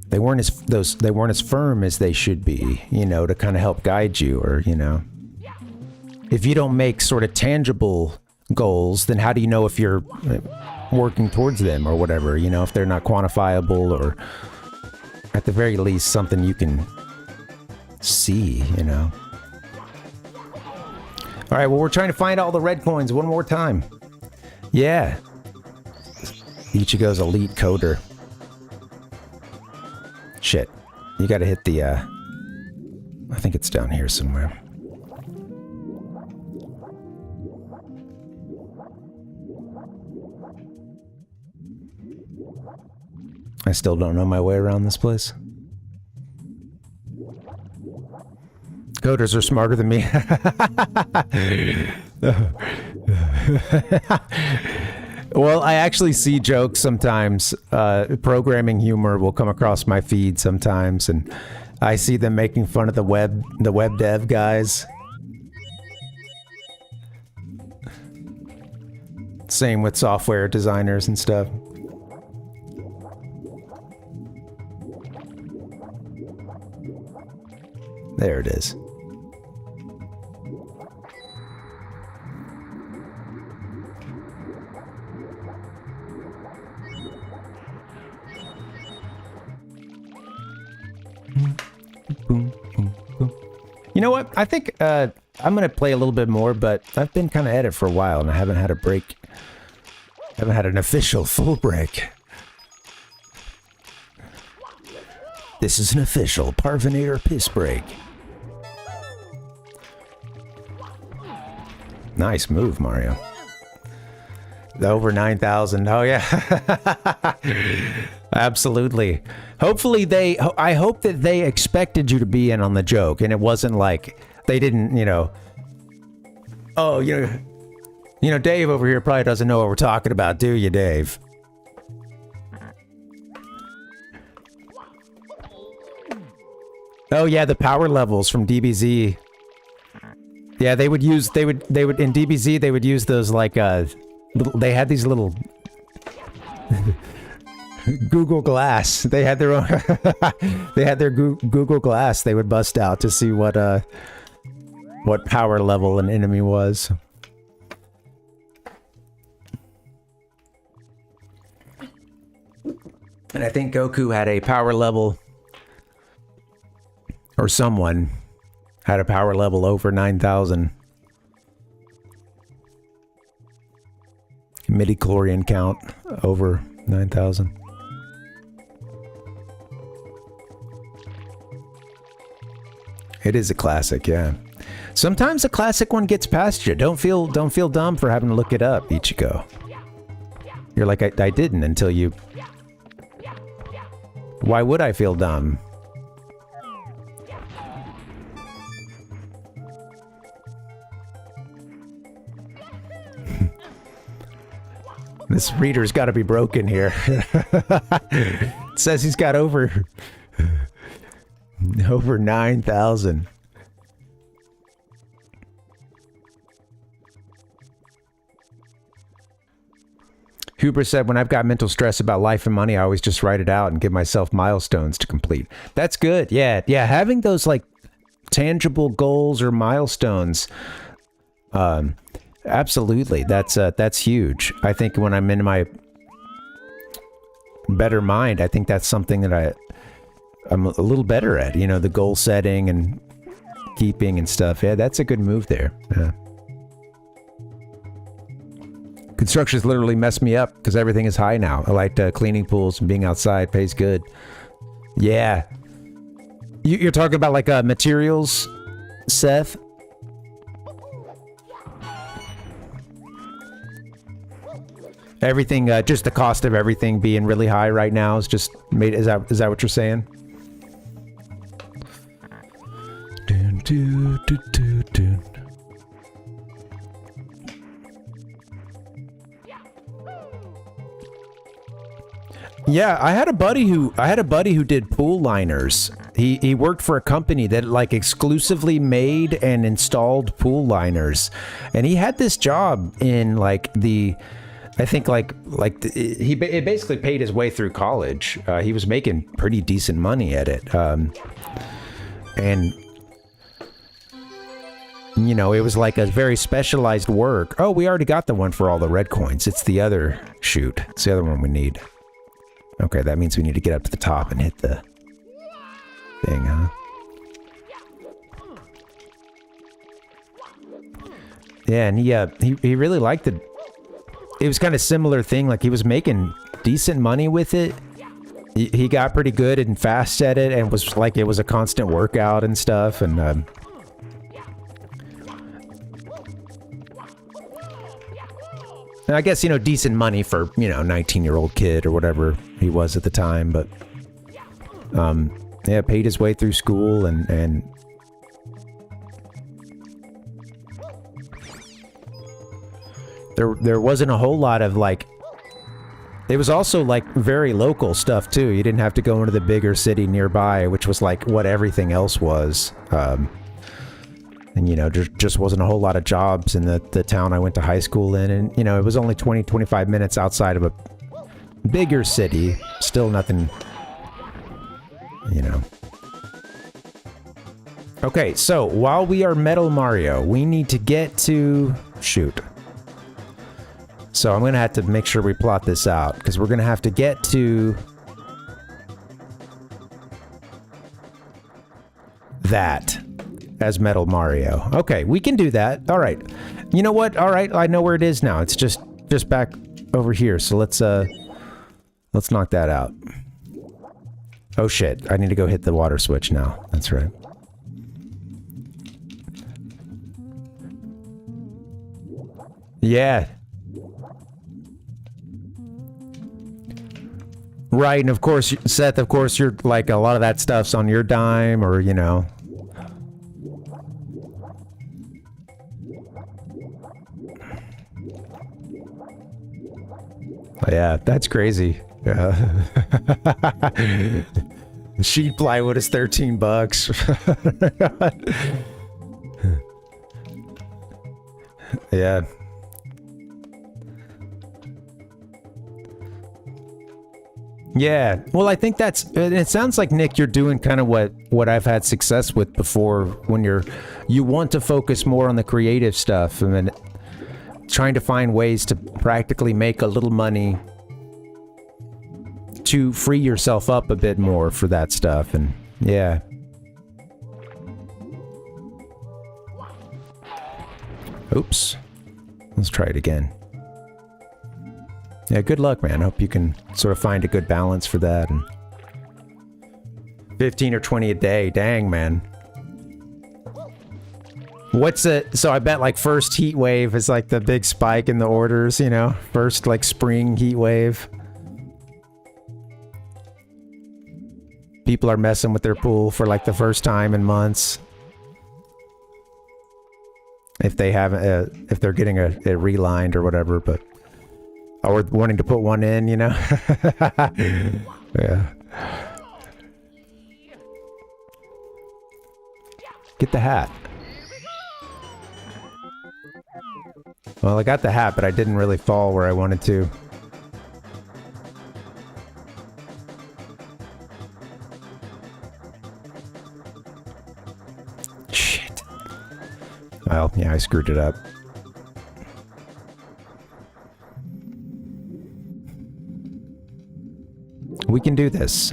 They weren't as firm as they should be, you know, to kind of help guide you, or, you know... If you don't make sort of tangible goals, then how do you know if you're working towards them or whatever, you know, if they're not quantifiable, or at the very least something you can see, you know. All right, well, we're trying to find all the red coins one more time. Yeah. Ichigo's elite coder. Shit. You gotta hit the, I think it's down here somewhere. I still don't know my way around this place. Coders are smarter than me. Well, I actually see jokes sometimes. Programming humor will come across my feed sometimes, and I see them making fun of the web dev guys. Same with software designers and stuff. There it is. You know what? I think I'm going to play a little bit more, but I've been kind of at it for a while, and I haven't had a break. I haven't had an official full break. This is an official Parvinator piss break. Nice move, Mario. Over 9,000. Oh, yeah. Absolutely. Hopefully I hope that they expected you to be in on the joke, and it wasn't like they didn't, you know, oh, you know, Dave over here probably doesn't know what we're talking about, do you, Dave? Oh, yeah, the power levels from DBZ. Yeah, they would in DBZ they would use those like they had these little Google Glass. They had their own they had their Google Glass they would bust out to see what power level an enemy was. And I think Goku had a power level, or someone had a power level over 9,000. Midi-chlorian count over 9,000. It is a classic, yeah. Sometimes a classic one gets past you. Don't feel dumb for having to look it up, Ichigo. You're like, I didn't until you... Why would I feel dumb? This reader's got to be broken here. It says he's got over 9,000. Huber said, when I've got mental stress about life and money, I always just write it out and give myself milestones to complete. That's good. Yeah. Yeah. Having those like tangible goals or milestones. Absolutely. That's huge. I think when I'm in my better mind, I think that's something that I'm a little better at, you know, the goal setting and keeping and stuff. Yeah, that's a good move there. Yeah. Construction's literally messed me up because everything is high now. I like cleaning pools and being outside pays good. Yeah. You're talking about like materials, Seth? Everything, just the cost of everything being really high right now is just made. Is that what you're saying? Dun, dun, dun, dun, dun. Yeah, I had a buddy who did pool liners. He worked for a company that like exclusively made and installed pool liners, and he had this job in like the. I think it basically paid his way through college. He was making pretty decent money at it, and you know, it was like a very specialized work. Oh, we already got the one for all the red coins. It's the other shoot. It's the other one we need. Okay, that means we need to get up to the top and hit the thing, huh? Yeah, and he really liked it. It was kind of similar thing, like he was making decent money with it. He got pretty good and fast at it, and was like, it was a constant workout and stuff, and I guess, you know, decent money for, you know, 19-year-old kid or whatever he was at the time, but yeah, paid his way through school and there wasn't a whole lot of like, it was also like very local stuff too. You didn't have to go into the bigger city nearby, which was like what everything else was. And, you know, just wasn't a whole lot of jobs in the town I went to high school in. And, you know, it was only 20-25 minutes outside of a bigger city. Still nothing, you know. Okay, so while we are Metal Mario, we need to get to... Shoot. So I'm going to have to make sure we plot this out, because we're going to have to get to... that. As Metal Mario. Okay, we can do that. All right. You know what? All right, I know where it is now. It's just back over here. So let's knock that out. Oh shit! I need to go hit the water switch now. That's right. Yeah. Right, and of course, Seth. Of course, you're like a lot of that stuff's on your dime, or you know. Yeah, that's crazy. Sheet plywood is $13. Yeah. Yeah. Well, I think that's... It sounds like, Nick, you're doing kind of what I've had success with before when you want to focus more on the creative stuff and then trying to find ways to practically make a little money to free yourself up a bit more for that stuff. And yeah. Oops. Let's try it again. Yeah, good luck, man. Hope you can sort of find a good balance for that. And 15 or 20 a day. Dang, man. What's it? So I bet like first heat wave is like the big spike in the orders, you know? First like spring heat wave. People are messing with their pool for like the first time in months. If they haven't, if they're getting it relined or whatever, but... Or wanting to put one in, you know? Yeah. Get the hat. Well, I got the hat, but I didn't really fall where I wanted to. Shit. Well, yeah, I screwed it up. We can do this.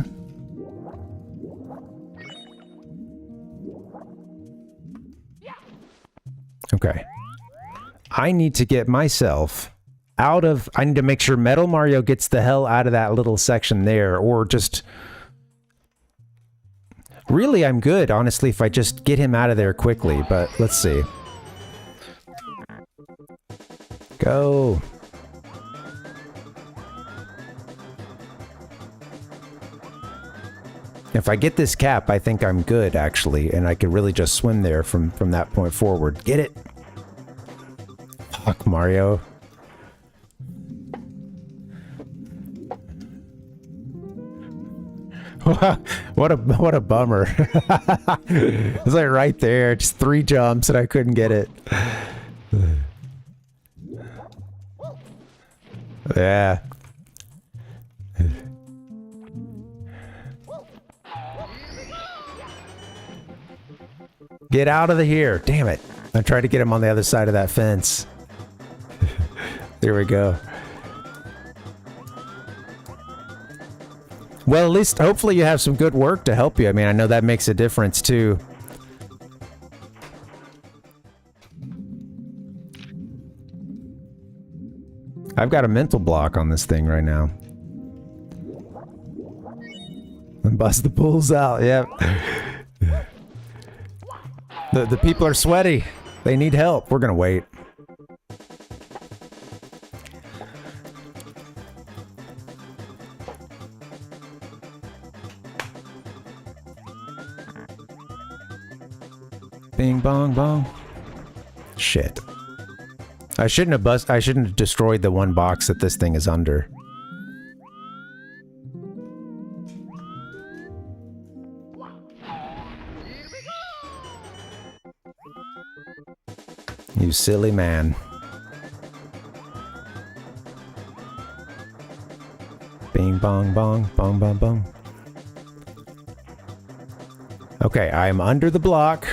Okay. I need to get myself out of... I need to make sure Metal Mario gets the hell out of that little section there, or just... Really, I'm good, honestly, if I just get him out of there quickly, but let's see. Go. If I get this cap, I think I'm good, actually, and I could really just swim there from that point forward. Get it! Fuck, Mario. What a bummer. It's like right there, just 3 jumps and I couldn't get it. Yeah. Get out of here. Damn it. I tried to get him on the other side of that fence. There we go. Well, at least, hopefully you have some good work to help you. I mean, I know that makes a difference, too. I've got a mental block on this thing right now. And bust the pools out, yep. The people are sweaty. They need help. We're gonna wait. Bing bong bong. Shit. I shouldn't have destroyed the one box that this thing is under. You silly man. Bing bong bong, bong bong bong. Okay, I am under the block.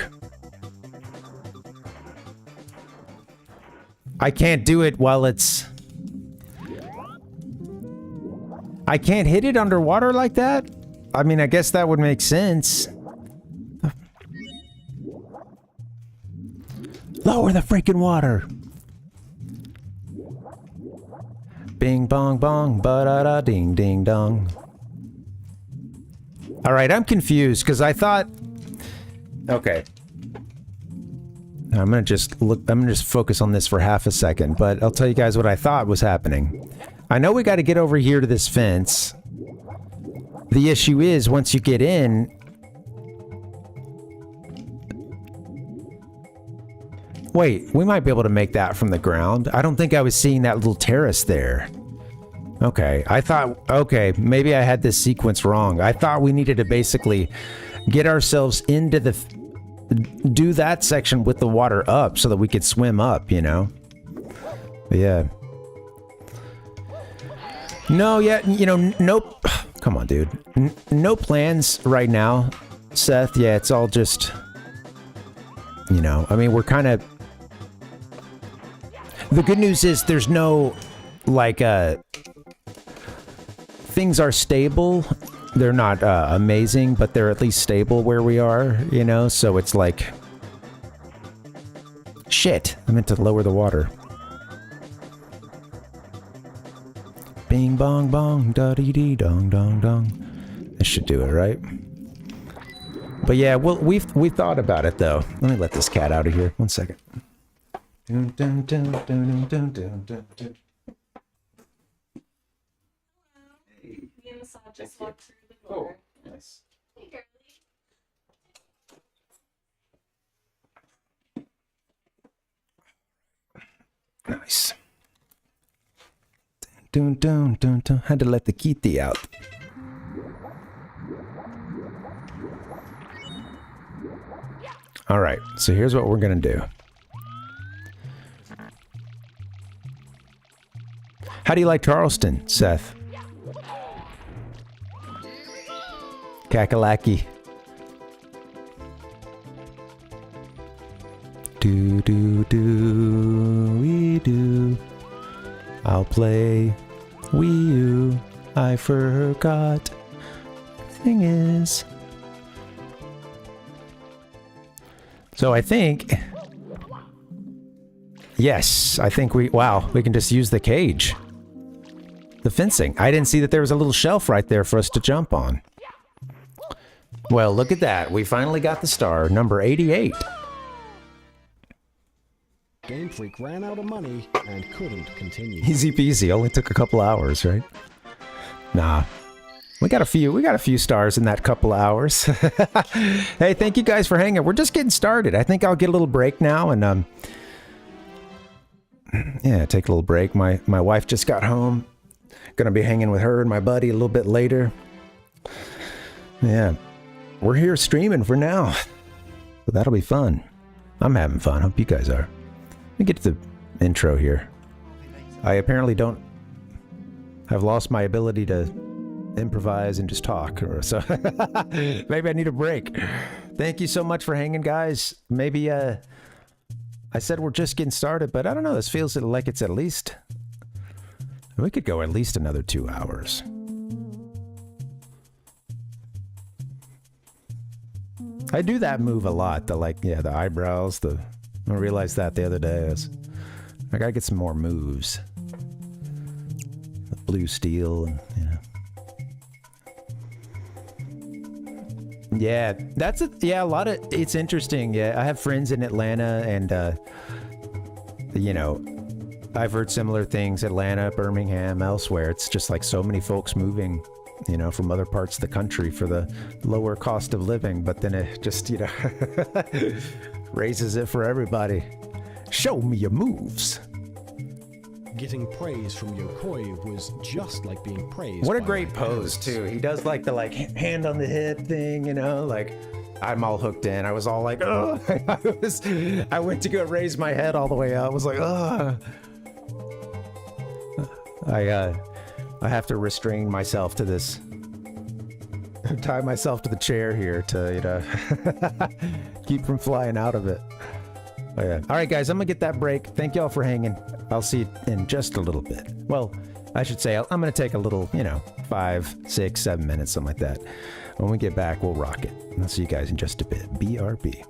I can't do it while it's... I can't hit it underwater like that? I mean, I guess that would make sense. Lower the freaking water! Bing bong bong, ba-da-da ding ding dong. Alright, I'm confused, because I thought... Okay. I'm gonna just focus on this for half a second, but I'll tell you guys what I thought was happening. I know we gotta get over here to this fence. The issue is, once you get in... Wait, we might be able to make that from the ground. I don't think I was seeing that little terrace there. Okay, I thought... Okay, maybe I had this sequence wrong. I thought we needed to basically get ourselves into the... do that section with the water up so that we could swim up, you know? But yeah. No, yeah, you know, nope. Come on, dude. No plans right now, Seth. Yeah, it's all just, you know, I mean, we're kind of... The good news is there's no, like, things are stable. They're not amazing, but they're at least stable where we are, you know? So it's like... Shit, I meant to lower the water. Bing bong bong, da dee dee dong dong dong. This should do it, right? But yeah, well, we've thought about it though. Let me let this cat out of here. 1 second. Dun, dun, dun, dun, dun, dun, dun, dun. Me and Masad just walked through the door. Oh, nice. Hey, girlie. Nice. Dun, dun, dun, dun. Had to let the kitty out. All right, so here's what we're gonna do. How do you like Charleston, Seth? Kakalaki. Do do do we do. I'll play Wii U. I forgot. Thing is. So I think. Yes, I think we can just use the cage. The fencing. I didn't see that there was a little shelf right there for us to jump on. Well, look at that. We finally got the star, number 88. Game Freak ran out of money and couldn't continue. Easy peasy. Only took a couple hours, right? Nah. We got a few stars in that couple hours. Hey, thank you guys for hanging. We're just getting started. I think I'll get a little break now and yeah, take a little break. My wife just got home. Gonna be hanging with her and my buddy a little bit later. Yeah. We're here streaming for now. But that'll be fun. I'm having fun. Hope you guys are. Let me get to the intro here. I apparently have lost my ability to improvise and just talk. So maybe I need a break. Thank you so much for hanging, guys. Maybe I said we're just getting started, but I don't know. This feels like it's at least... We could go at least another 2 hours. I do that move a lot. The eyebrows. I realized that the other day. I gotta get some more moves. The blue steel, and yeah, that's it. Yeah, a lot of it's interesting. Yeah, I have friends in Atlanta, and I've heard similar things. Atlanta, Birmingham, elsewhere. It's just like so many folks moving, from other parts of the country for the lower cost of living. But then it just, raises it for everybody. Show me your moves. Getting praise from Yokoi was just like being praised. What a great pose too. He does like the hand on the hip thing, I'm all hooked in. I was all like, oh, I went to go raise my head all the way up. I was like, oh. I have to restrain myself to this. Tie myself to the chair here to, keep from flying out of it. Oh, yeah. All right, guys, I'm gonna get that break. Thank y'all for hanging. I'll see you in just a little bit. Well, I should say I'm gonna take a little, 5, 6, 7 minutes, something like that. When we get back, we'll rock it. I'll see you guys in just a bit. BRB.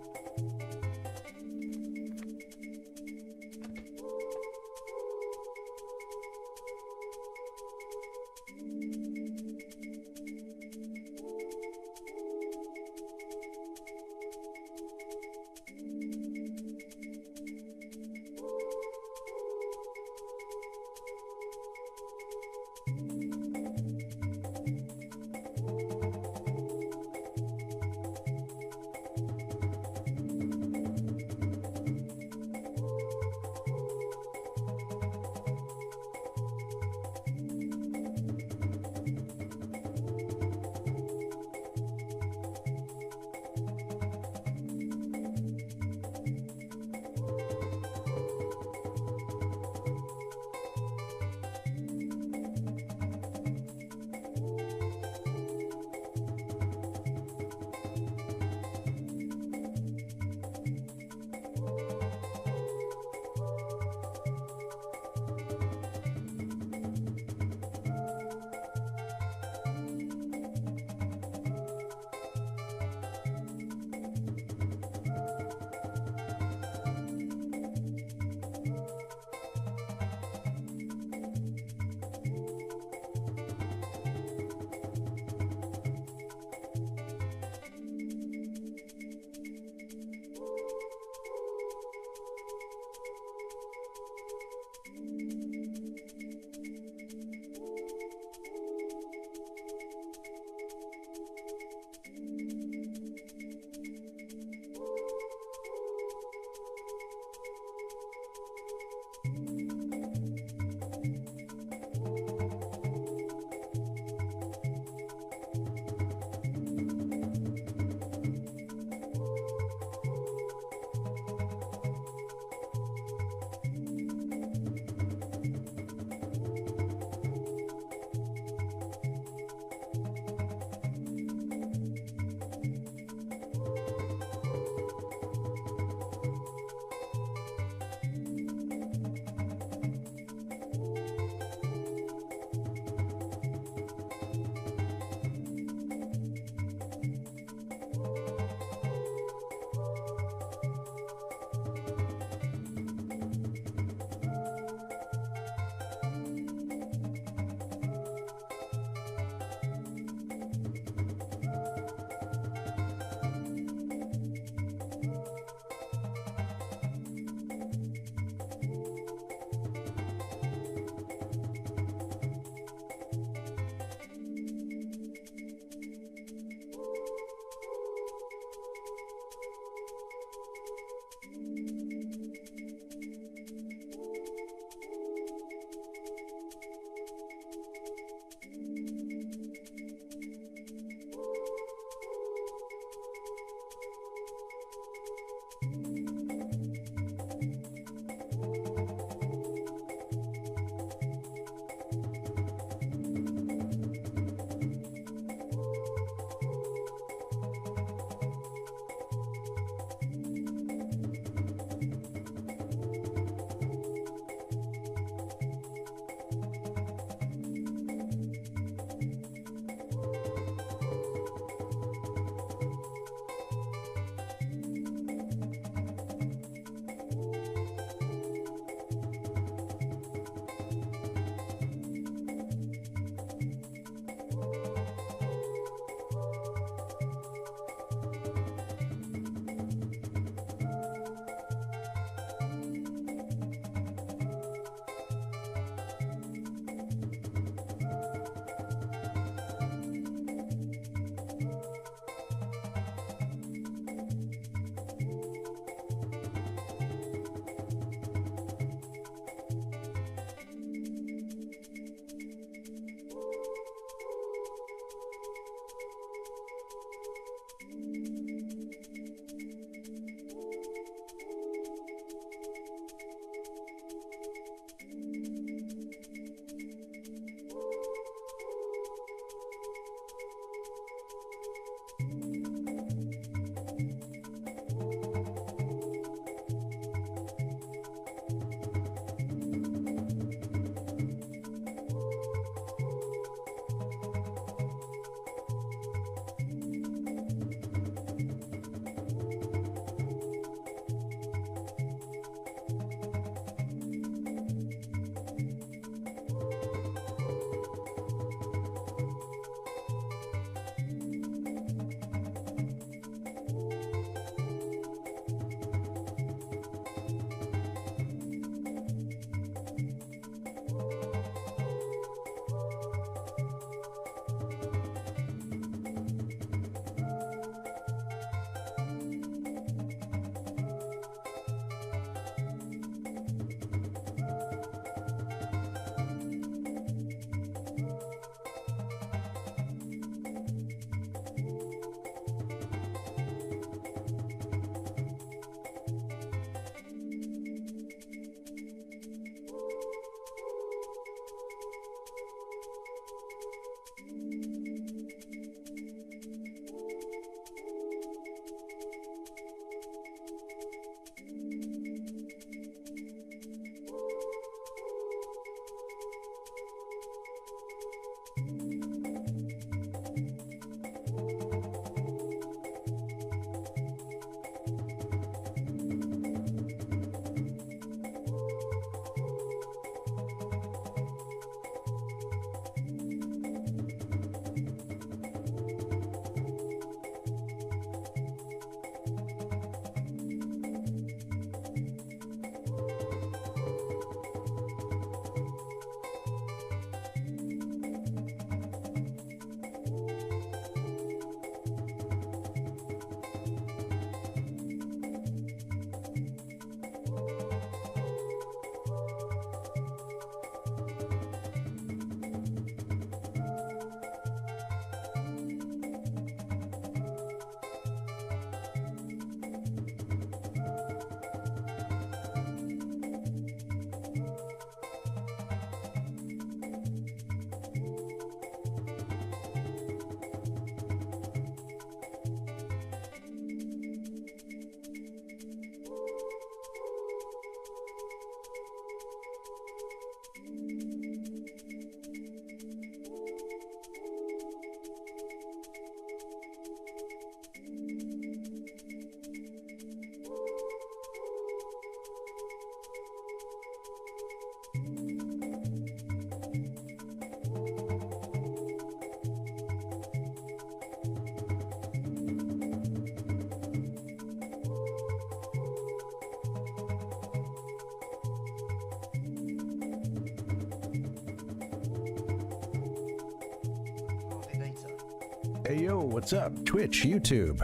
Hey yo, what's up? Twitch, YouTube,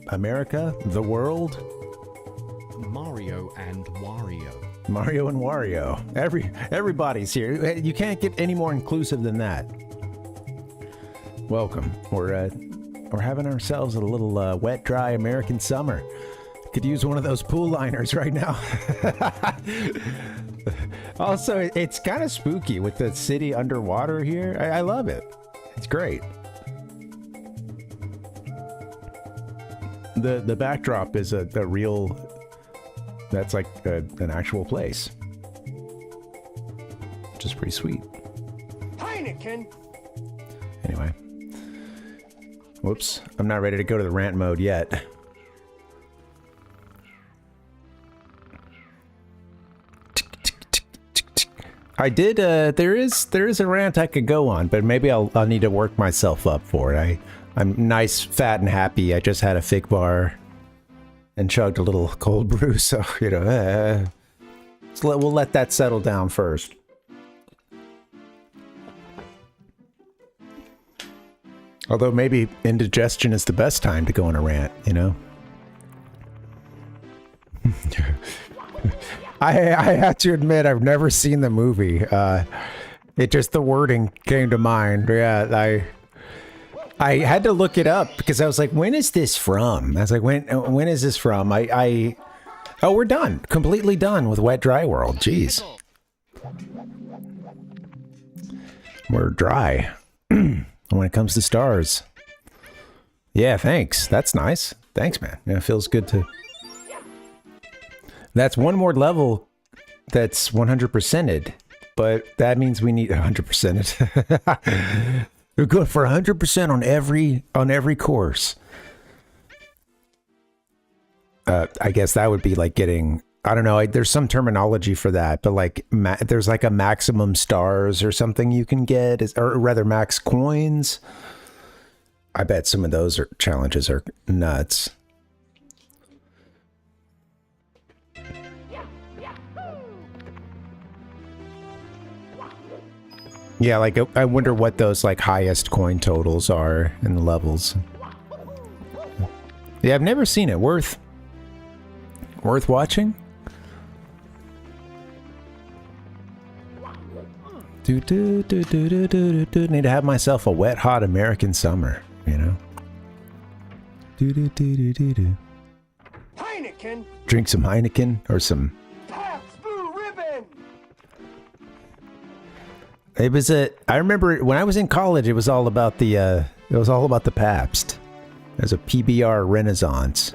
America, the world, Mario and Wario. Mario and Wario. Everybody's here. You can't get any more inclusive than that. Welcome. We're having ourselves a little wet, dry American summer. Could use one of those pool liners right now. Also, it's kind of spooky with the city underwater here. I love it. It's great. The backdrop is a real, that's like an actual place, which is pretty sweet. Heineken. Anyway, whoops, I'm not ready to go to the rant mode yet. I did. There is a rant I could go on, but maybe I'll need to work myself up for it. I'm nice, fat, and happy. I just had a fig bar and chugged a little cold brew, so you know, so we'll let that settle down first. Although maybe indigestion is the best time to go on a rant, you know. I have to admit, I've never seen the movie. It just, the wording came to mind. Yeah, I had to look it up because I was like, when is this from? I was like, when is this from? Oh, we're done. Completely done with Wet Dry World. Jeez. We're dry when it comes to stars. Yeah, thanks. That's nice. Thanks, man. Yeah, it feels good to... That's one more level that's 100%ed, but that means we need 100%ed. We're good for 100% on every course. I guess that would be like getting, I don't know, there's some terminology for that, but like there's like a maximum stars or something you can get, or rather max coins. I bet some of those challenges are nuts. Yeah, like I wonder what those like highest coin totals are in the levels. Yeah, I've never seen it. Worth watching? Need to have myself a wet, hot American summer, you know? Heineken. Drink some Heineken or some... It was I remember when I was in college, it was all about the Pabst. There's a PBR renaissance.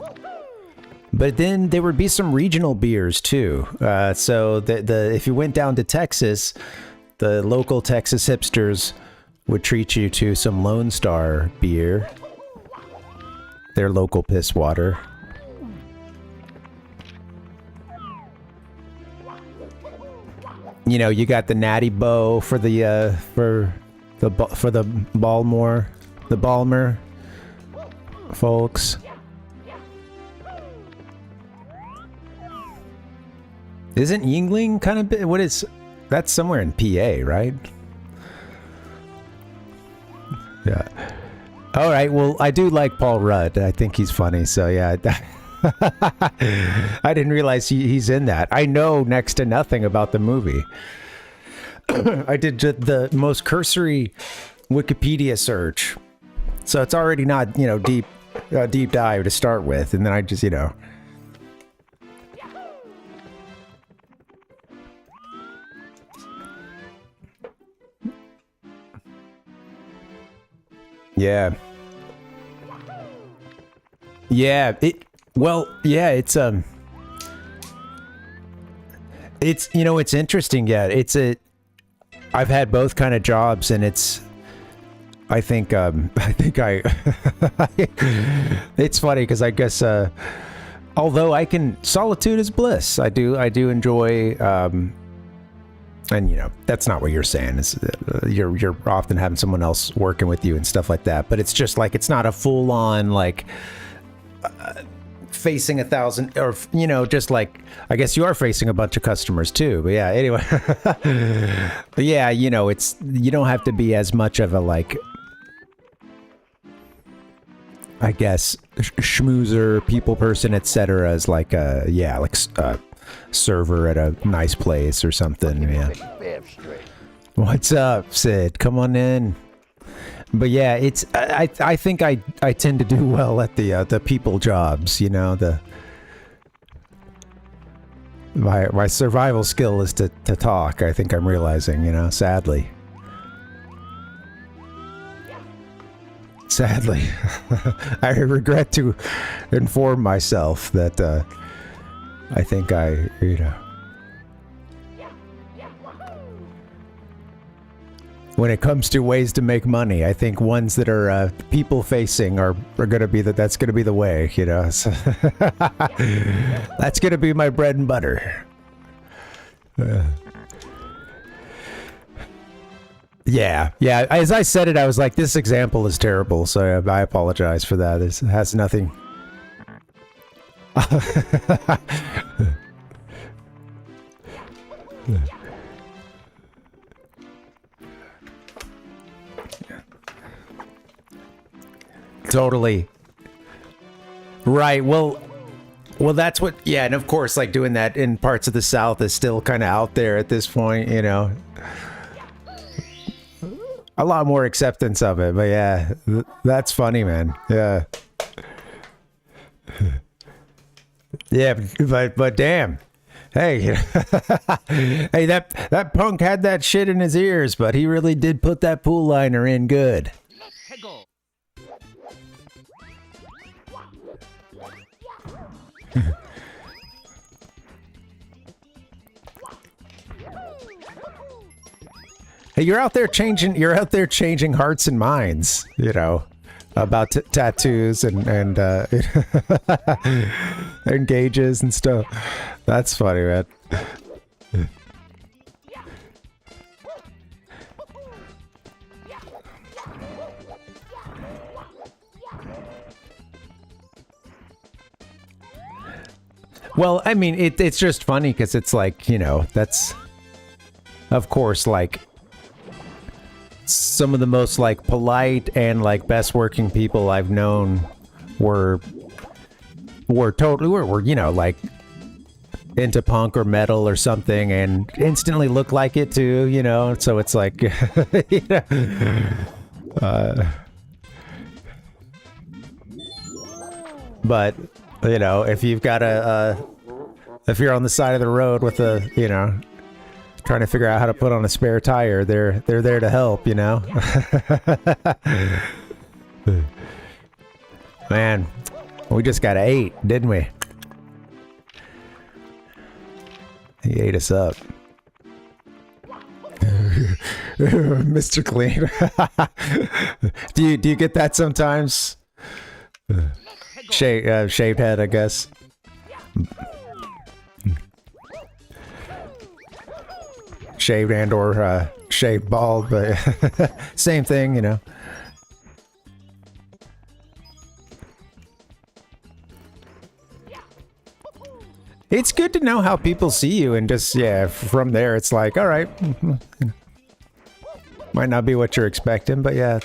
But then there would be some regional beers too. So if you went down to Texas, the local Texas hipsters would treat you to some Lone Star beer. Their local piss water. You know, you got the Natty Bow for the Balmer folks. Isn't Yingling kind of what is that's somewhere in PA, right? Yeah. All right. Well, I do like Paul Rudd. I think he's funny. So yeah. I didn't realize he's in that. I know next to nothing about the movie. I did the most cursory Wikipedia search, so it's already not, you know, deep dive to start with, and then I just, you know. Yeah. Yeah, it's you know, it's interesting. Yeah, I've had both kind of jobs, and it's it's funny because I guess although solitude is bliss. I do enjoy and you know, that's not what you're saying. Is you're often having someone else working with you and stuff like that, but it's just like it's not a full on like facing 1,000, or you know, just like I guess you are facing a bunch of customers too. But yeah, anyway. But yeah, you know, you don't have to be as much of a like I guess schmoozer, people person, etc. is like a server at a nice place or something. Yeah. What's up, Sid? Come on in. But yeah, it's I think I tend to do well at the people jobs. You know, my survival skill is to talk. I think I'm realizing. You know, sadly. Sadly, I regret to inform myself that I think when it comes to ways to make money, I think ones that are people facing are going to be that's going to be the way, you know. So that's going to be my bread and butter. Yeah. As I said it, I was like, this example is terrible, so I apologize for that. It has nothing. Totally. Right. Well, that's what. Yeah, and of course, like doing that in parts of the South is still kind of out there at this point, you know. A lot more acceptance of it, but yeah, that's funny, man. Yeah. Yeah, but damn. Hey, hey, that punk had that shit in his ears, but he really did put that pool liner in good. Hey, you're out there changing hearts and minds, you know, about tattoos and engages and stuff. That's funny, man. Well, I mean, it's just funny because it's like, you know, that's, of course, like, some of the most like polite and like best working people I've known were you know, like into punk or metal or something and instantly look like it too, you know, so it's like you know, but you know, if you've got if you're on the side of the road with a, you know, trying to figure out how to put on a spare tire, they're there to help, you know. Man, we just got 8, didn't we? He ate us up. Mr. Clean. do you get that sometimes? Shaved head, I guess. Shaved and or shaved bald, but same thing, you know. It's good to know how people see you, and just, yeah, from there it's like, all right, might not be what you're expecting, but yeah,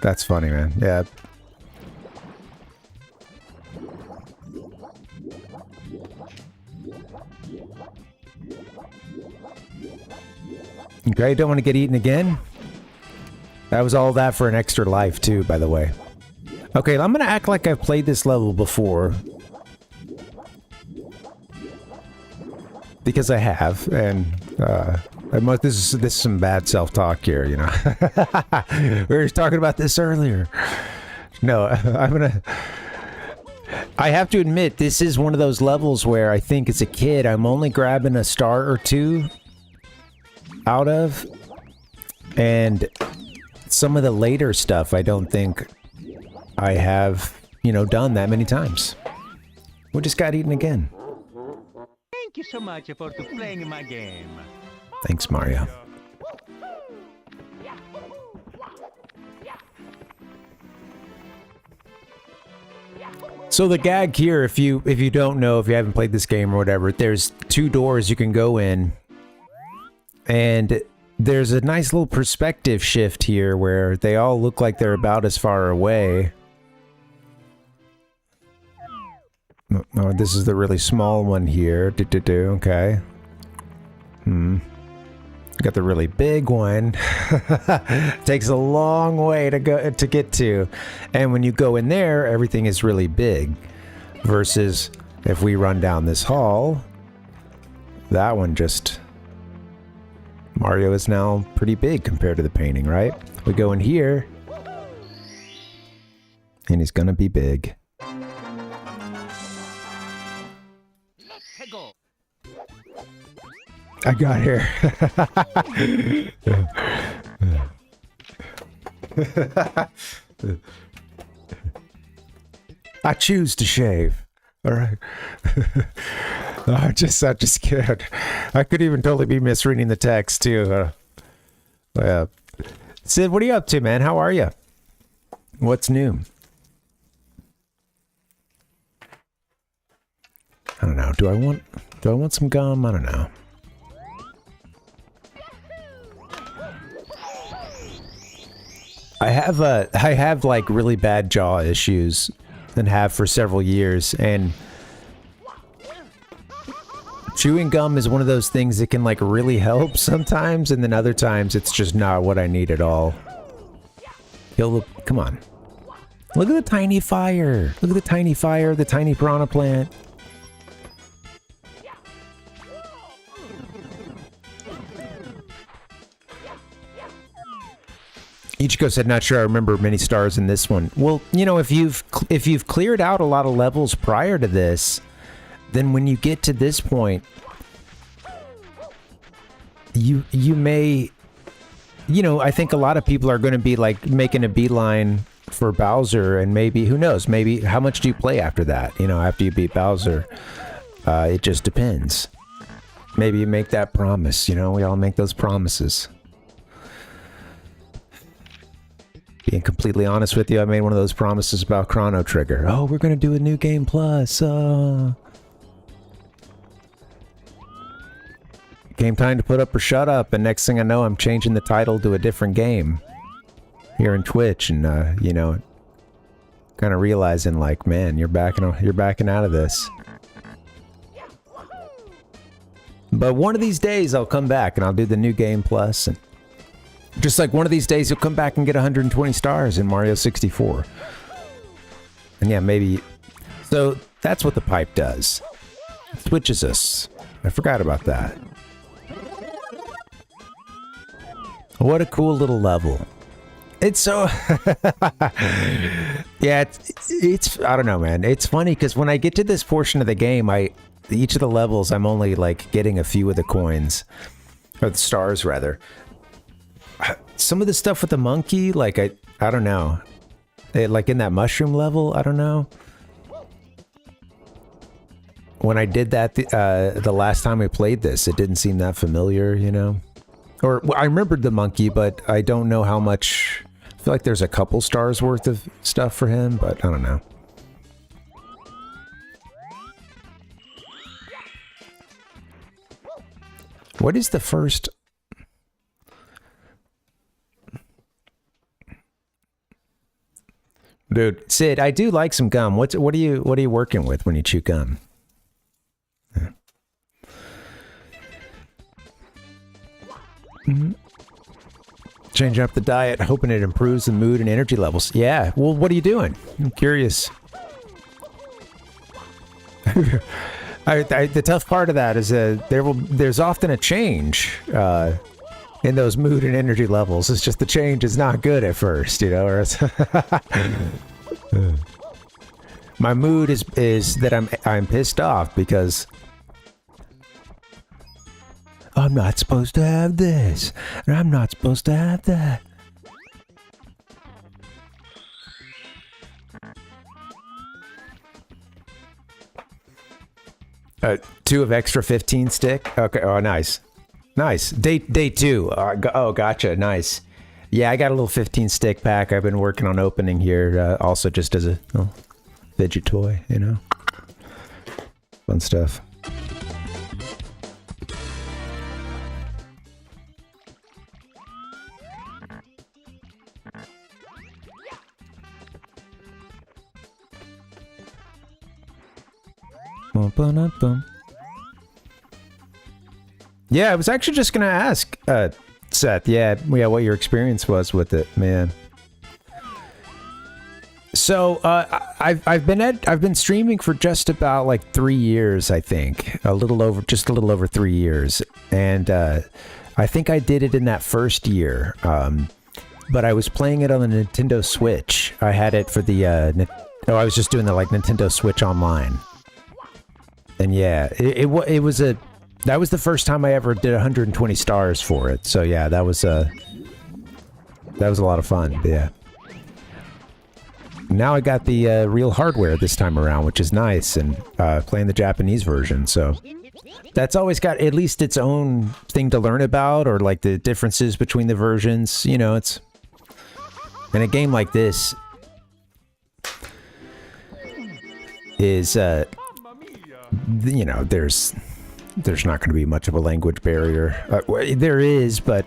that's funny, man. Yeah. Okay, don't want to get eaten again. That was all that for an extra life too, by the way. Okay, I'm gonna act like I've played this level before. Because I have, and this is some bad self-talk here, you know. We were talking about this earlier. No, I have to admit, this is one of those levels where I think as a kid, I'm only grabbing a star or two out of, and some of the later stuff I don't think I have, you know, done that many times. We just got eaten again. Thank you so much for playing my game. Thanks, Mario. So the gag here, if you don't know, if you haven't played this game or whatever, there's 2 doors you can go in, and there's a nice little perspective shift here where they all look like they're about as far away. Oh, this is the really small one here. Okay. Got the really big one. Takes a long way to get to. And when you go in there, everything is really big. Versus if we run down this hall, that one just... Mario is now pretty big compared to the painting, right? We go in here, and he's gonna be big. I got here. I choose to shave. All right. I'm just scared. I could even totally be misreading the text too. Sid, what are you up to, man? How are you? What's new? I don't know. Do I want some gum? I don't know. I have like really bad jaw issues and have for several years, and chewing gum is one of those things that can like really help sometimes, and then other times it's just not what I need at all. Yo, look, come on. Look at the tiny fire. Look at the tiny fire, the tiny piranha plant. Ichiko said, not sure I remember many stars in this one. Well, you know, if you've cleared out a lot of levels prior to this, then when you get to this point, you may, you know, I think a lot of people are going to be like making a beeline for Bowser, and maybe, who knows, maybe how much do you play after that? You know, after you beat Bowser, it just depends. Maybe you make that promise, you know, we all make those promises. Being completely honest with you, I made one of those promises about Chrono Trigger. Oh, we're going to do a new game plus. Game time to put up or shut up, and next thing I know, I'm changing the title to a different game here in Twitch, and you know, kind of realizing like, man, you're backing out of this. But one of these days, I'll come back and I'll do the new game plus, and just like one of these days, you'll come back and get 120 stars in Mario 64. And yeah, maybe... So, that's what the pipe does. It switches us. I forgot about that. What a cool little level. It's so... Yeah, it's... I don't know, man. It's funny, because when I get to this portion of the game, each of the levels, I'm only, like, getting a few of the coins. Or the stars, rather. Some of the stuff with the monkey, like, I don't know. Like in that mushroom level, I don't know. When I did that the last time I played this, it didn't seem that familiar, you know? Or, well, I remembered the monkey, but I don't know how much... I feel like there's a couple stars worth of stuff for him, but I don't know. What is the first... Dude, Sid, I do like some gum. What are you working with when you chew gum? Yeah. Change up the diet, hoping it improves the mood and energy levels. Yeah. Well, what are you doing? I'm curious. The tough part of that is there's often a change in those mood and energy levels. It's just the change is not good at first, you know. Or it's my mood is that I'm pissed off because I'm not supposed to have this, and I'm not supposed to have that. Two of extra 15 stick. Okay. Oh, nice. Nice. Day 2. Oh, gotcha. Nice. Yeah, I got a little 15 stick pack I've been working on opening here, also just as a fidget toy, you know. Fun stuff. Yeah, I was actually just gonna ask, Seth. Yeah, what your experience was with it, man. So I've been streaming for just about like 3 years, I think, just a little over 3 years, and I think I did it in that first year. But I was playing it on the Nintendo Switch. I had it for the I was just doing the like Nintendo Switch Online, and yeah, that was the first time I ever did 120 stars for it. So yeah, that was a lot of fun. Yeah. Now I got the real hardware this time around, which is nice, and playing the Japanese version, so that's always got at least its own thing to learn about, or like the differences between the versions. You know, it's in a game like this is you know, there's not going to be much of a language barrier. There is, but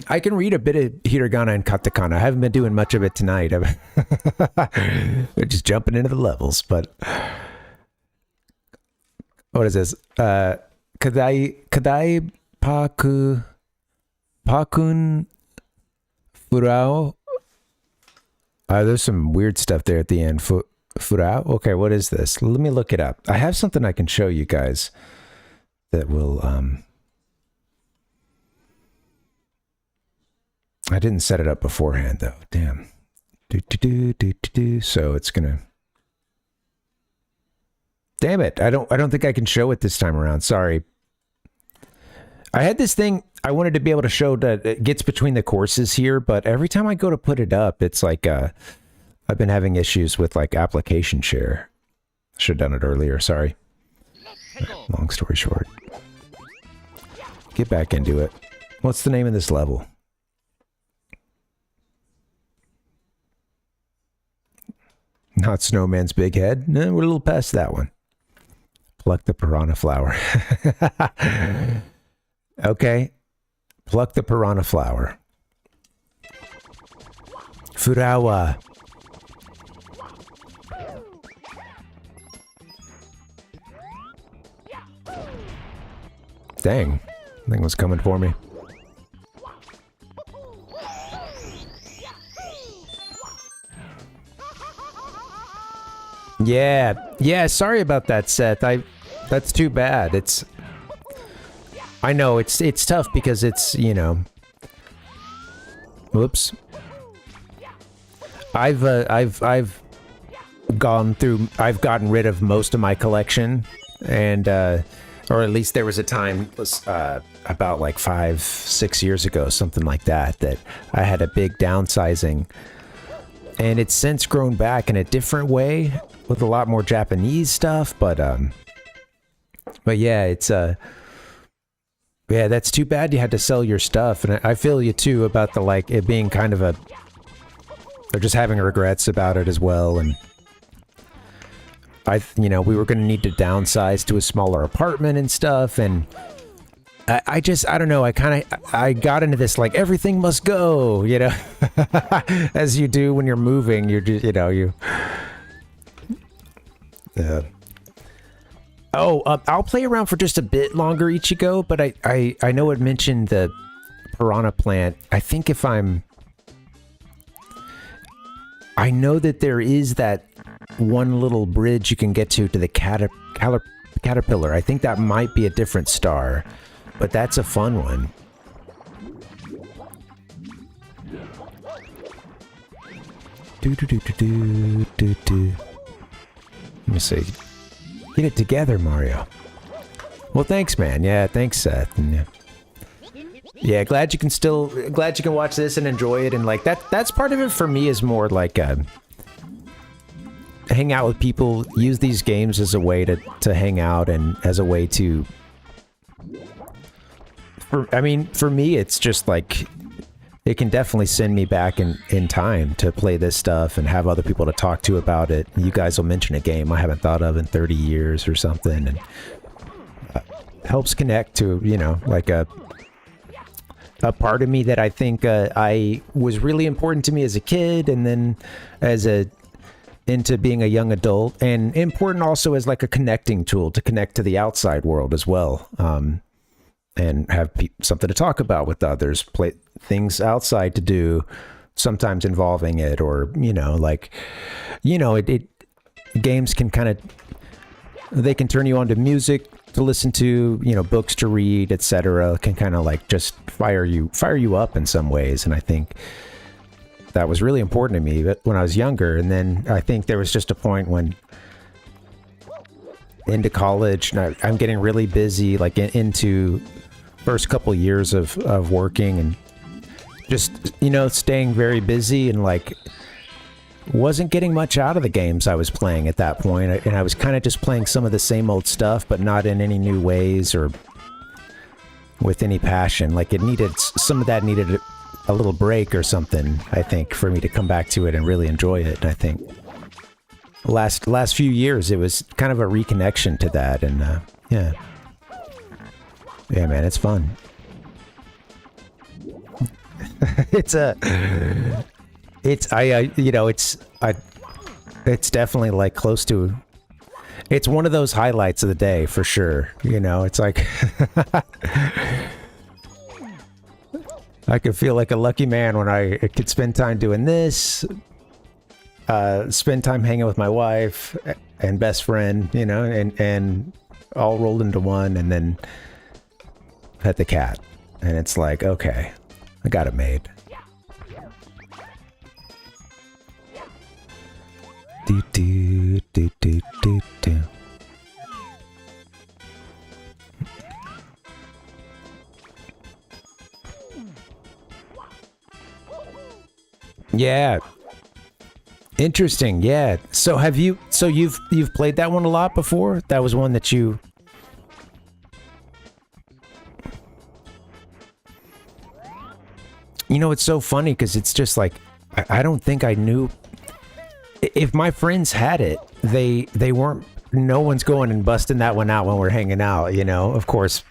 I can read a bit of hiragana and katakana. I haven't been doing much of it tonight. We're just jumping into the levels, but what is this? Kadai pakun furao. There's some weird stuff there at the end. Furao? Okay, what is this? Let me look it up. I have something I can show you guys that will I didn't set it up beforehand though. Damn. So it's gonna. Damn it! I don't think I can show it this time around. Sorry. I had this thing I wanted to be able to show that it gets between the courses here, but every time I go to put it up, it's like I've been having issues with like application share. Should have done it earlier. Sorry. Long story short. Get back into it. What's the name of this level? Not Snowman's big head. No, we're a little past that one. Pluck the piranha flower. Okay. Pluck the piranha flower. Furawa. Dang. Thing was coming for me. Yeah, sorry about that, Seth. That's too bad. I know it's tough because it's, you know. Whoops. I've gotten rid of most of my collection, and or at least there was a time about like 5-6 years ago, something like that I had a big downsizing, and it's since grown back in a different way with a lot more Japanese stuff, but yeah, it's yeah, that's too bad you had to sell your stuff, and I feel you too about the like it being kind of they're just having regrets about it as well, and you know, we were going to need to downsize to a smaller apartment and stuff, and I don't know, I got into this like everything must go, you know, as you do when you're moving, you're just, you know, I'll play around for just a bit longer, Ichigo, but I know it mentioned the piranha plant. I think I know that there is that one little bridge you can get to the caterpillar. I think that might be a different star, but that's a fun one. Let me see. Get it together, Mario. Well, thanks, man. Yeah, thanks, Seth. And, yeah, glad you can watch this and enjoy it, and like that's part of it for me is more like hang out with people, use these games as a way to hang out and as a way to for me it's just like it can definitely send me back in time to play this stuff and have other people to talk to about it. You guys will mention a game I haven't thought of in 30 years or something, and helps connect to, you know, like a part of me that I think I was really important to me as a kid, and then into being a young adult, and important also as like a connecting tool to connect to the outside world as well, and have something to talk about with others, play things outside to do, sometimes involving it, or games can kind of, they can turn you on to music to listen to, books to read, etc. Can kind of like just fire you up in some ways. And I think that was really important to me when I was younger. And then I think there was just a point when into college, and I'm getting really busy, like into first couple years of working and just, staying very busy, and like wasn't getting much out of the games I was playing at that point. And I was kind of just playing some of the same old stuff, but not in any new ways or with any passion. Like some of that needed a little break or something, I think, for me to come back to it and really enjoy it. And I think last few years, it was kind of a reconnection to that. And yeah, man, it's fun. It's definitely like close to, it's one of those highlights of the day for sure. It's like, I could feel like a lucky man when I could spend time doing this, spend time hanging with my wife and best friend, and all rolled into one, and then pet the cat. And it's like, okay, I got it made. Do. Yeah. Interesting. Yeah. So you've played that one a lot before? That was one that you... It's so funny because it's just like, I don't think I knew... If my friends had it, they weren't... No one's going and busting that one out when we're hanging out, Of course,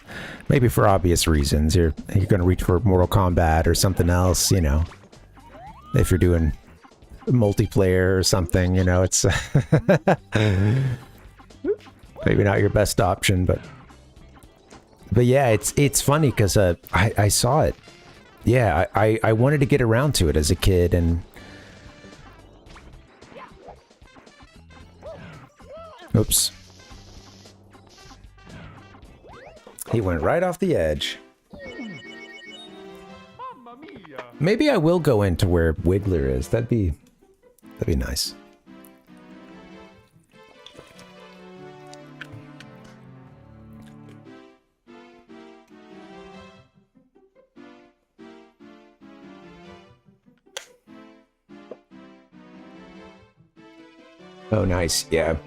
maybe for obvious reasons. You're going to reach for Mortal Kombat or something else, If you're doing multiplayer or something, it's maybe not your best option, but yeah, it's funny because I saw it. Yeah, I wanted to get around to it as a kid, and oops. He went right off the edge. Maybe I will go into where Wiggler is. That'd be nice. Oh, nice. Yeah.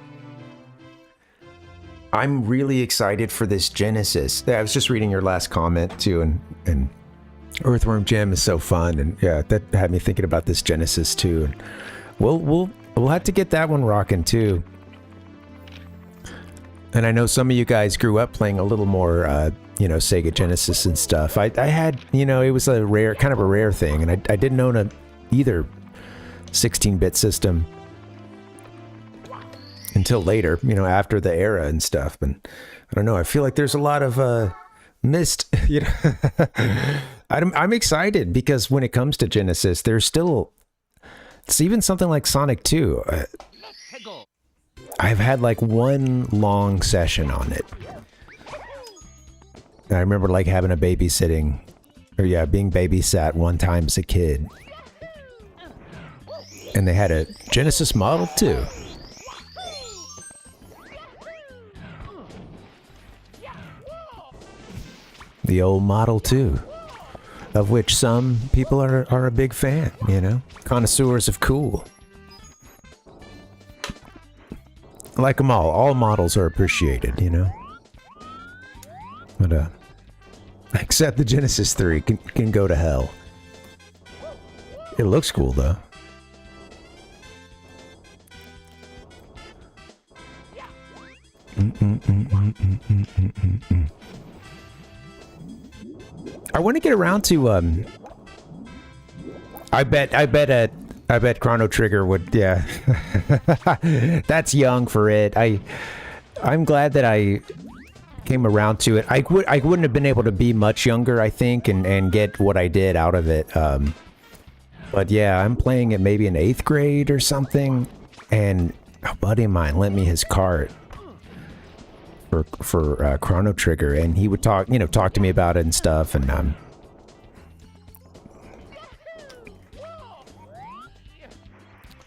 I'm really excited for this Genesis. I was just reading your last comment too, and Earthworm Jim is so fun, and yeah, that had me thinking about this Genesis too. And we'll have to get that one rocking too. And I know some of you guys grew up playing a little more, Sega Genesis and stuff. I had, it was a rare thing, and I didn't own either 16-bit system until later, after the era and stuff. But I don't know. I feel like there's a lot of missed. I'm excited because when it comes to Genesis, there's still. It's even something like Sonic 2. I've had like one long session on it. And I remember like having a being babysat one time as a kid. And they had a Genesis Model 2. The old Model 2, of which some people are a big fan, connoisseurs of cool. Like them all. All models are appreciated, But, except the Genesis 3 can go to hell. It looks cool, though. I want to get around to I bet Chrono Trigger would, yeah. That's young for it. I'm glad that I came around to it. I wouldn't have been able to be much younger, I think, and get what I did out of it. But yeah, I'm playing it maybe in 8th grade or something, and a buddy of mine lent me his cart for Chrono Trigger, and he would talk to me about it and stuff, and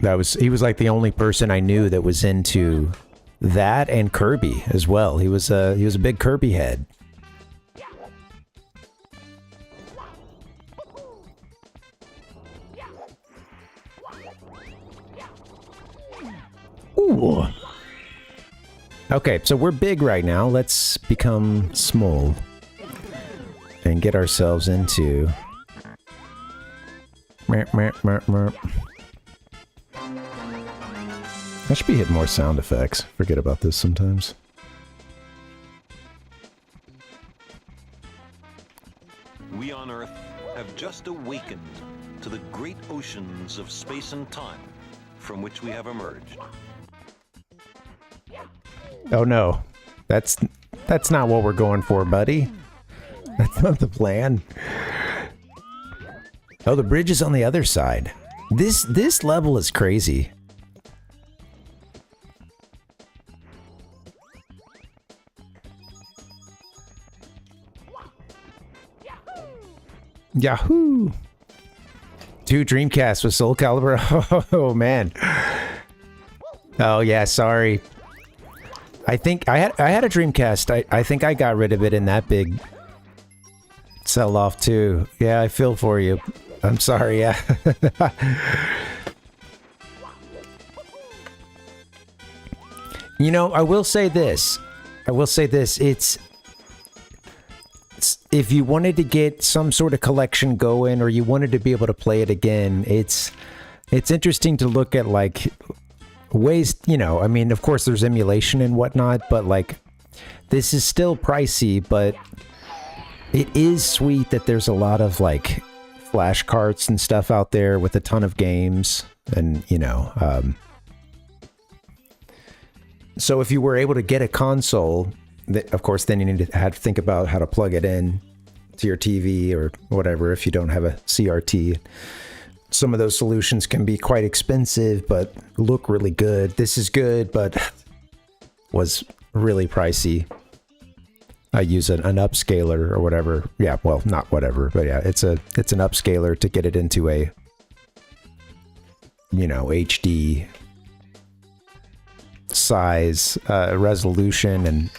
he was like the only person I knew that was into that and Kirby as well. He was a big Kirby head. Ooh. Okay, so we're big right now. Let's become small and get ourselves into I should be hitting more sound effects. Forget about this sometimes. We on Earth have just awakened to the great oceans of space and time from which we have emerged. Oh no. That's not what we're going for, buddy. That's not the plan. Oh, the bridge is on the other side. This level is crazy. Yahoo! 2 Dreamcast with Soul Calibur. Oh man. Oh yeah, sorry. I think I had a Dreamcast. I think I got rid of it in that big sell-off too. Yeah, I feel for you. I'm sorry, yeah. You know, I will say this. It's if you wanted to get some sort of collection going, or you wanted to be able to play it again, it's interesting to look at, like, ways, you know, I mean, of course there's emulation and whatnot, but like, this is still pricey, but it is sweet that there's a lot of, like, flash carts and stuff out there with a ton of games, and, you know, so if you were able to get a console, of course, then you need to have to think about how to plug it in to your TV or whatever if you don't have a CRT. Some of those solutions can be quite expensive, but look really good. This is good, but was really pricey. I use an upscaler or whatever. Yeah, well, not whatever, but yeah, it's an upscaler to get it into a, you know, HD size, resolution, and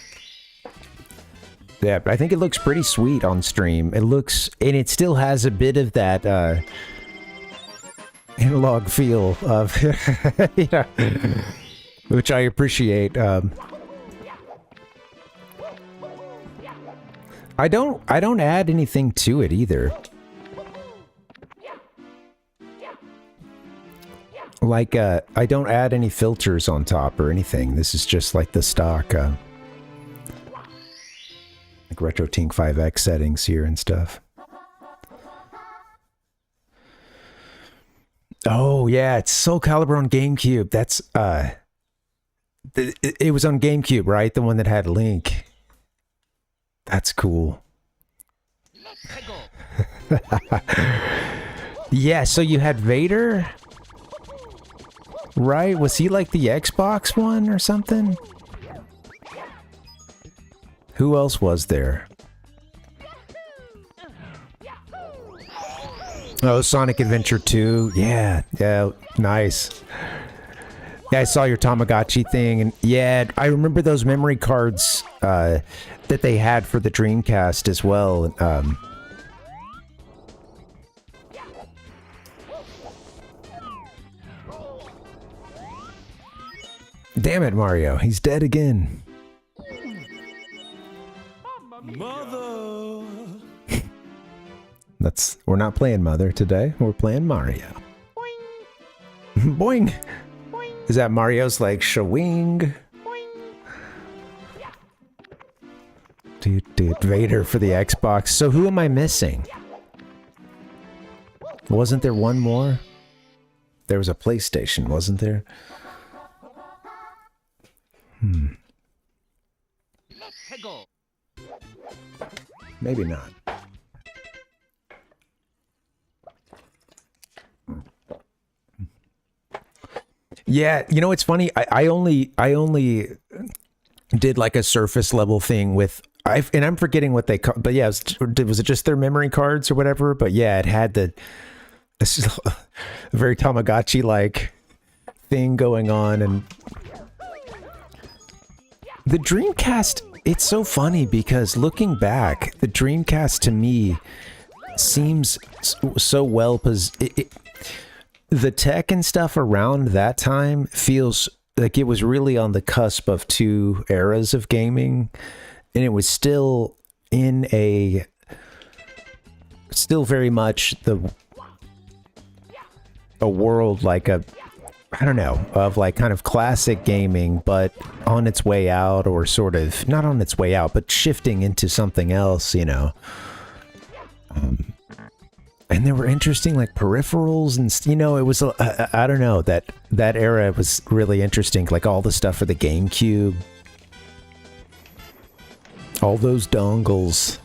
yeah, I think it looks pretty sweet on stream. It looks, and it still has a bit of that analog feel of, you know, which I appreciate. I don't add anything to it either. Like, I don't add any filters on top or anything. This is just like the stock, like RetroTink 5X settings here and stuff. Oh yeah, it's Soul Calibur on GameCube. That's it was on GameCube, right? The one that had Link. That's cool. Yeah, so you had Vader, right? Was he like the Xbox one or something? Who else was there? Oh, Sonic Adventure 2. Yeah, nice. Yeah, I saw your Tamagotchi thing, and yeah, I remember those memory cards that they had for the Dreamcast as well. Damn it, Mario, he's dead again. Mother. We're not playing Mother today. We're playing Mario. Boing. Boing. Boing. Is that Mario's like shawing? Vader for the Xbox. So who am I missing? Wasn't there one more? There was a PlayStation, wasn't there? Maybe not. Yeah, you know, it's funny. I only did like a surface level thing with, and I'm forgetting what they call, but yeah, was it just their memory cards or whatever? But yeah, it had the very Tamagotchi like thing going on, and the Dreamcast. It's so funny because looking back, the Dreamcast to me seems so well the tech and stuff around that time feels like it was really on the cusp of two eras of gaming, and it was still still very much a world like I don't know, of like kind of classic gaming, but on its way out, or sort of not on its way out, but shifting into something else, you know. And there were interesting like peripherals, and you know, it was I don't know, that era was really interesting, like all the stuff for the GameCube, all those dongles.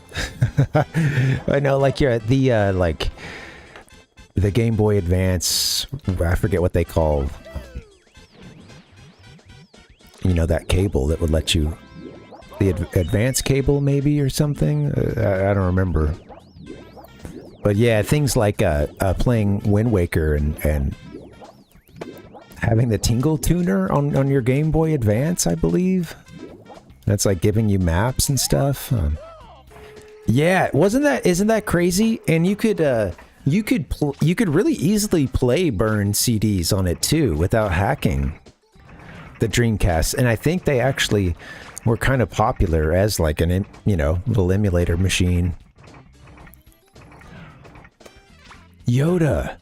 I know, like the Game Boy Advance, I forget what they call, you know, that cable that would let you, the advance cable maybe or something, I don't remember. But yeah, things like playing Wind Waker and having the Tingle Tuner on your Game Boy Advance, I believe. That's like giving you maps and stuff. Yeah, isn't that crazy? And you could really easily play burned CDs on it too without hacking the Dreamcast. And I think they actually were kind of popular as like an, you know, little emulator machine. Yoda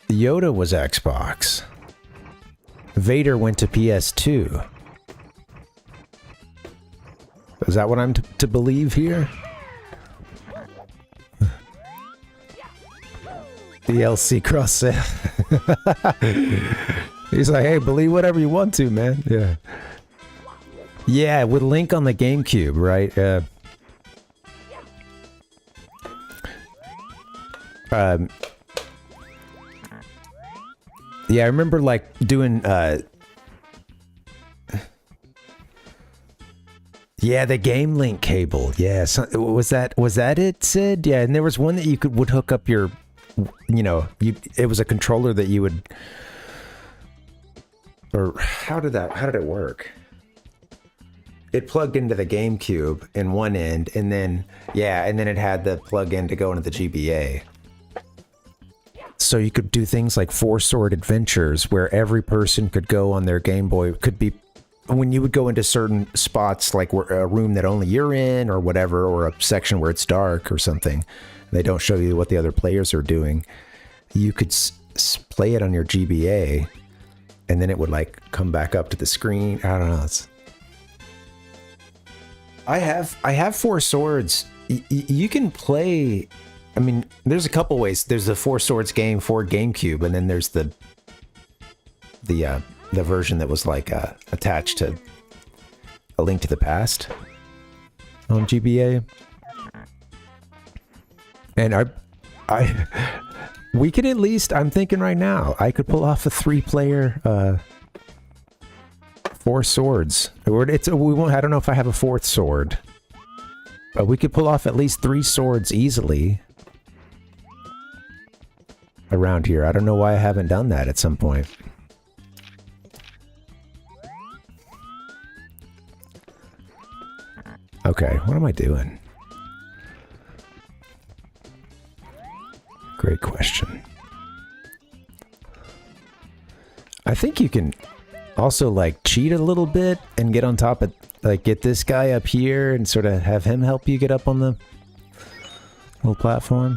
was Xbox. Vader went to PS2. Is that what I'm to believe here? DLC cross sale. He's like, hey, believe whatever you want to, man. Yeah. Yeah, with Link on the GameCube, right? Yeah, I remember like doing yeah, the Game Link cable. Yeah, so, was that it, Sid? Yeah, and there was one that you would hook up your, you know, it was a controller that you would, or how did it work? It plugged into the GameCube in one end, and then it had the plug-in to go into the GBA. So you could do things like Four Sword Adventures, where every person could go on their Game Boy. Could be when you would go into certain spots, like a room that only you're in, or whatever, or a section where it's dark or something. They don't show you what the other players are doing. You could play it on your GBA, and then it would like come back up to the screen. I don't know. I have Four Swords. You can play. I mean, there's a couple ways. There's the Four Swords game for GameCube, and then there's the version that was like attached to A Link to the Past on GBA. And we could at least, I'm thinking right now, I could pull off a 3-player Four Swords. We won't. I don't know if I have a 4th sword, but we could pull off at least 3 swords easily around here. I don't know why I haven't done that at some point. Okay, what am I doing? Great question. I think you can also like cheat a little bit and get on top of, like, get this guy up here and sort of have him help you get up on the little platform.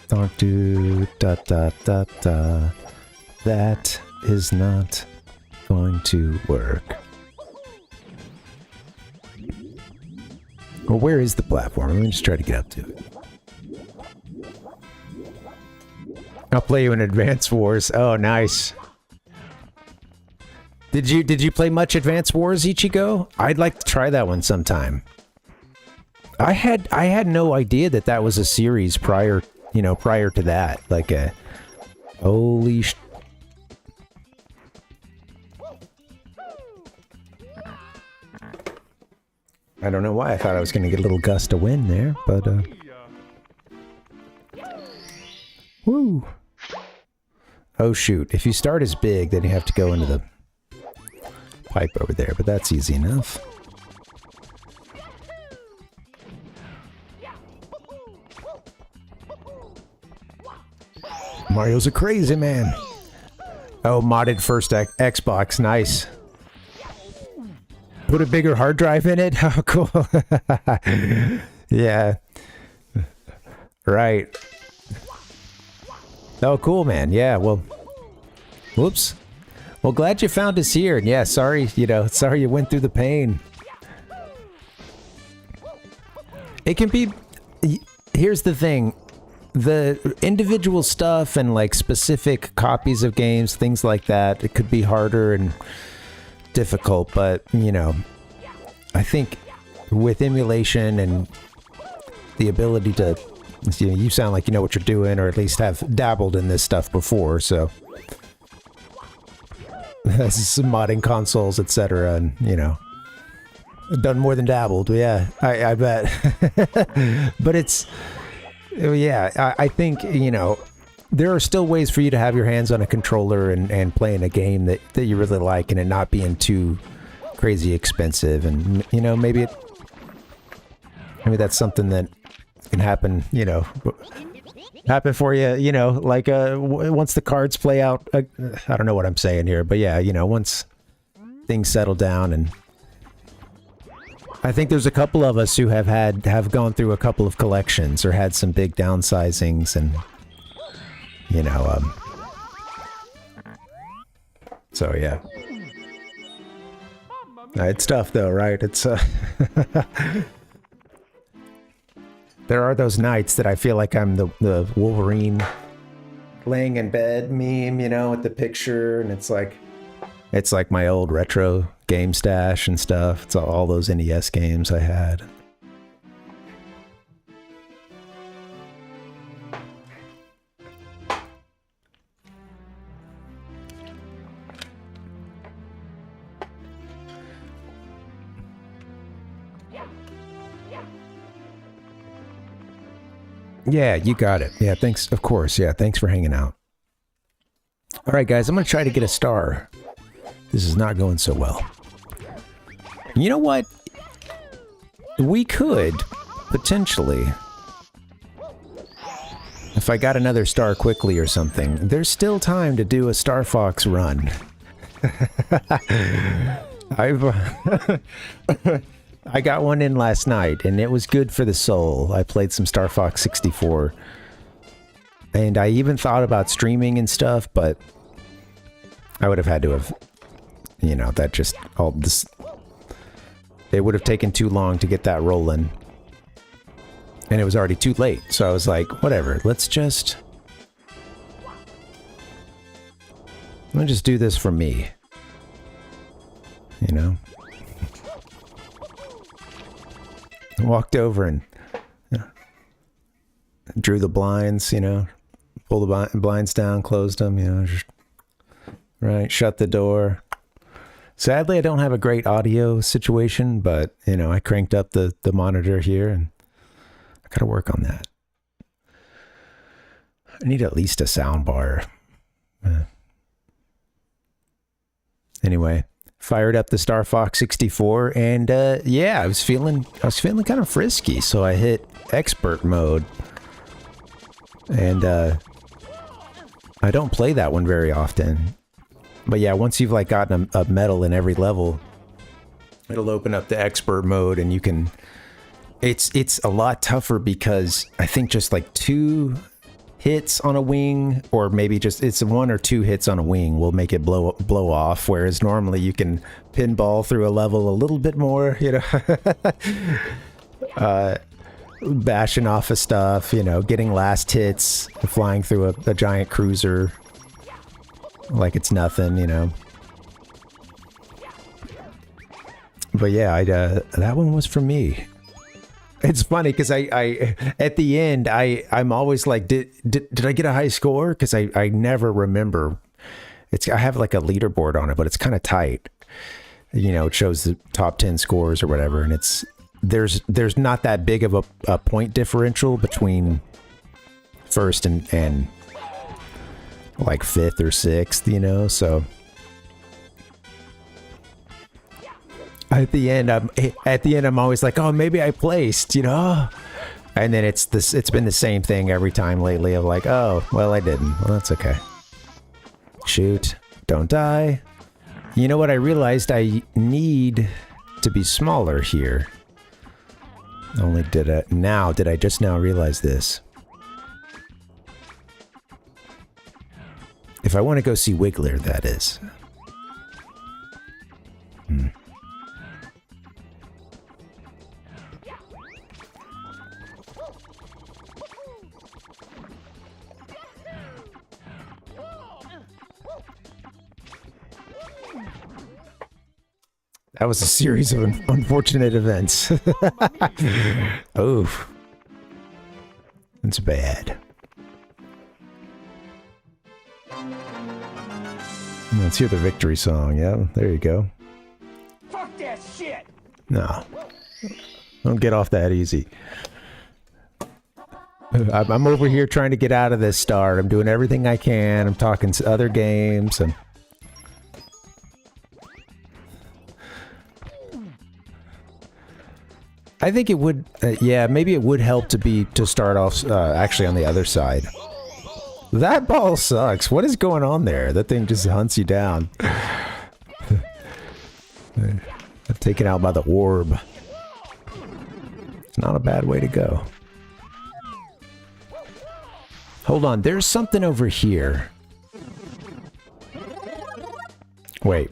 Don't do da da da da. That is not going to work. Well, where is the platform? Let me just try to get up to it. I'll play you in Advance Wars. Oh, nice. Did you play much Advance Wars, Ichigo? I'd like to try that one sometime. I had no idea that that was a series prior to that. Like a holy sh... I don't know why I thought I was going to get a little gust of wind there, but woo. Oh shoot, if you start as big, then you have to go into the pipe over there, but that's easy enough. Mario's a crazy man. Oh, modded first Xbox, nice. Put a bigger hard drive in it? Oh, cool. Yeah. Right. Oh, cool, man. Yeah, well... Whoops. Well, glad you found us here. And yeah, sorry, sorry you went through the pain. It can be... Here's the thing. The individual stuff and, like, specific copies of games, things like that, it could be harder and difficult, but, I think with emulation and the ability to... You sound like you know what you're doing, or at least have dabbled in this stuff before, so... Some modding consoles, etc., and, done more than dabbled, yeah, I bet. But it's... Yeah, I think, there are still ways for you to have your hands on a controller and play in a game that you really like, and it not being too crazy expensive, and, maybe that's something that can happen, happen for you, like, once the cards play out, I don't know what I'm saying here, but yeah, once things settle down. And I think there's a couple of us who have gone through a couple of collections or had some big downsizings, and, so yeah. It's tough though, right? It's, there are those nights that I feel like I'm the Wolverine laying in bed meme, with the picture, and it's like my old retro game stash and stuff. It's all those NES games I had. Yeah, you got it. Yeah, thanks. Of course. Yeah, thanks for hanging out. All right, guys, I'm going to try to get a star. This is not going so well. You know what? We could, potentially, if I got another star quickly or something, there's still time to do a Star Fox run. I got one in last night, and it was good for the soul. I played some Star Fox 64. And I even thought about streaming and stuff, but I would have had to have, that just all this... It would have taken too long to get that rolling. And it was already too late, so I was like, whatever, let's just do this for me. Walked over and drew the blinds, pulled the blinds down, closed them, just, right, shut the door. Sadly, I don't have a great audio situation, but, I cranked up the monitor here, and I gotta work on that. I need at least a sound bar. Anyway, fired up the Star Fox 64, and yeah, I was feeling kind of frisky, so I hit expert mode. And I don't play that one very often. But yeah, once you've like gotten a medal in every level, it'll open up the expert mode, and you can... It's a lot tougher because I think just like 2 hits on a wing, or maybe just it's 1 or 2 hits on a wing will make it blow off, whereas normally you can pinball through a level a little bit more, bashing off of stuff, you know, getting last hits, flying through a giant cruiser like it's nothing, you know. But yeah, that one was for me. It's funny because I at the end I'm always like, did I get a high score? Because I never remember. I have like a leaderboard on it, but it's kind of tight. You know, it shows the top 10 scores or whatever, and there's not that big of a point differential between first and like 5th or 6th, you know, so at the end I'm always like, oh, maybe I placed, you know, and then it's been the same thing every time lately of like, oh, well, I didn't. Well, that's okay. Shoot, don't die. You know what? I realized I need to be smaller here. Only did I just now realize this? If I want to go see Wiggler, that is. That was a series of unfortunate events. Oof. That's bad. Let's hear the victory song. Yeah, there you go. Fuck that shit! No. Don't get off that easy. I'm over here trying to get out of this start. I'm doing everything I can. I'm talking to other games and... I think it would, yeah, maybe it would help to start off actually on the other side. That ball sucks. What is going on there? That thing just hunts you down. Taken out by the orb. It's not a bad way to go. Hold on, there's something over here. Wait.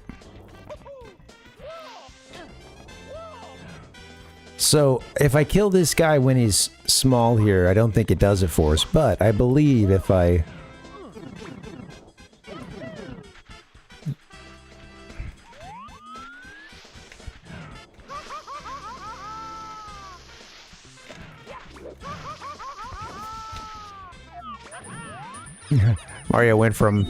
So, if I kill this guy when he's small here, I don't think it does it for us, but I believe if I... Mario went from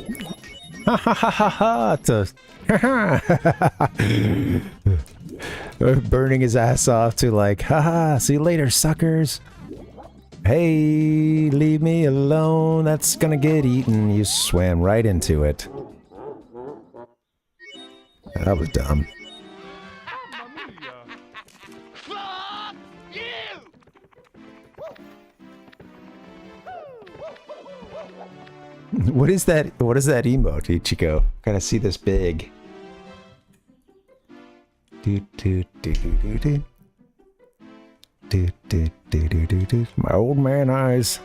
ha ha ha ha ha to ha ha. Burning his ass off to like, haha, see you later, suckers. Hey, leave me alone. That's gonna get eaten. You swam right into it. That was dumb. What is that? What is that emote, Ichigo? Gotta see this big. My old man eyes.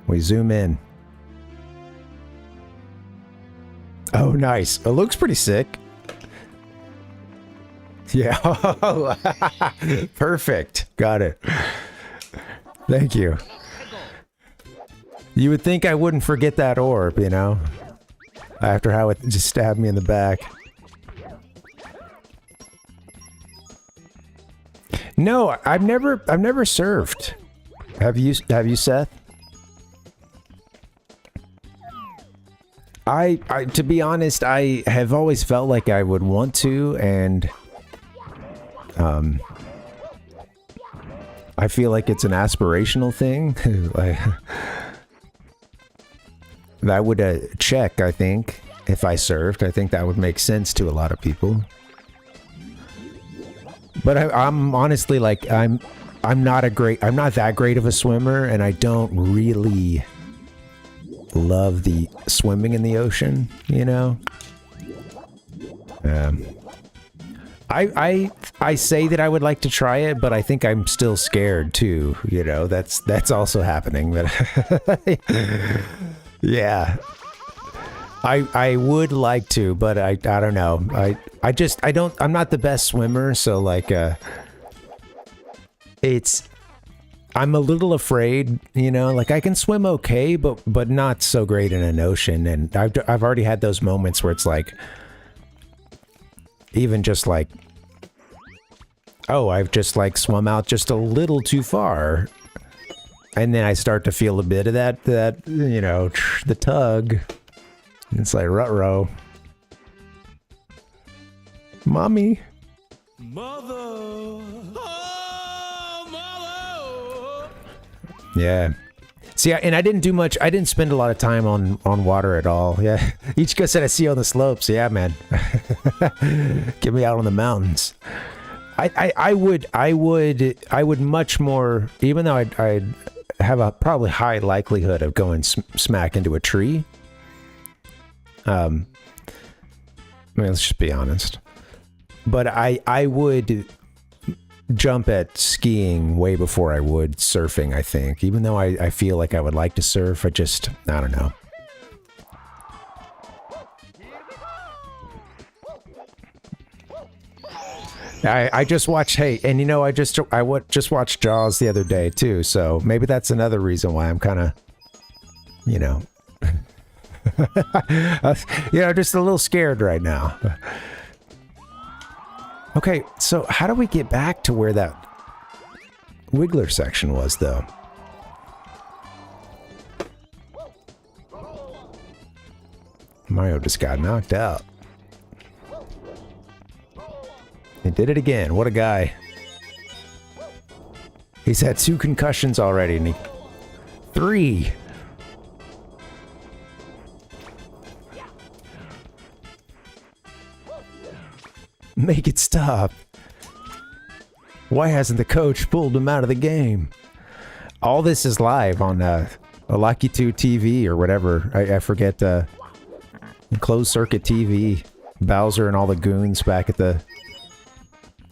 We zoom in. Oh, nice. It looks pretty sick. Yeah. Perfect. Got it. Thank you. You would think I wouldn't forget that orb, you know? After how it just stabbed me in the back. No, I've never served. Have you, Seth? I to be honest, I have always felt like I would want to, and I feel like it's an aspirational thing. Like, that would check, I think, if I served. I think that would make sense to a lot of people. But I'm honestly like, I'm not that great of a swimmer, and I don't really love the swimming in the ocean, you know? I say that I would like to try it, but I think I'm still scared too, you know? That's also happening, but yeah. I would like to, but I don't know. I'm not the best swimmer, so like I'm a little afraid, you know, like I can swim okay, but not so great in an ocean. And I've already had those moments where it's like, even just like, oh, I've just like swum out just a little too far. And then I start to feel a bit of that, you know, the tug. It's like, ruh-roh. Mommy. Mother. Oh, mother. Yeah. See, and I didn't do much. I didn't spend a lot of time on water at all. Yeah. Each guy said I see on the slopes. Yeah, man. Get me out on the mountains. I would much more, even though I'd have a probably high likelihood of going smack into a tree. I mean, let's just be honest. But I would jump at skiing way before I would surfing, I think. Even though I feel like I would like to surf, I don't know. I just watched, hey, and you know, I just watched Jaws the other day too, so maybe that's another reason why I'm kind of, you know, just a little scared right now. Okay, so how do we get back to where that Wiggler section was, though? Mario just got knocked out. He did it again. What a guy. He's had 2 concussions already, and 3. Make it stop. Why hasn't the coach pulled him out of the game? All this is live on Lucky2 TV or whatever. I forget. Closed circuit TV. Bowser and all the goons back at the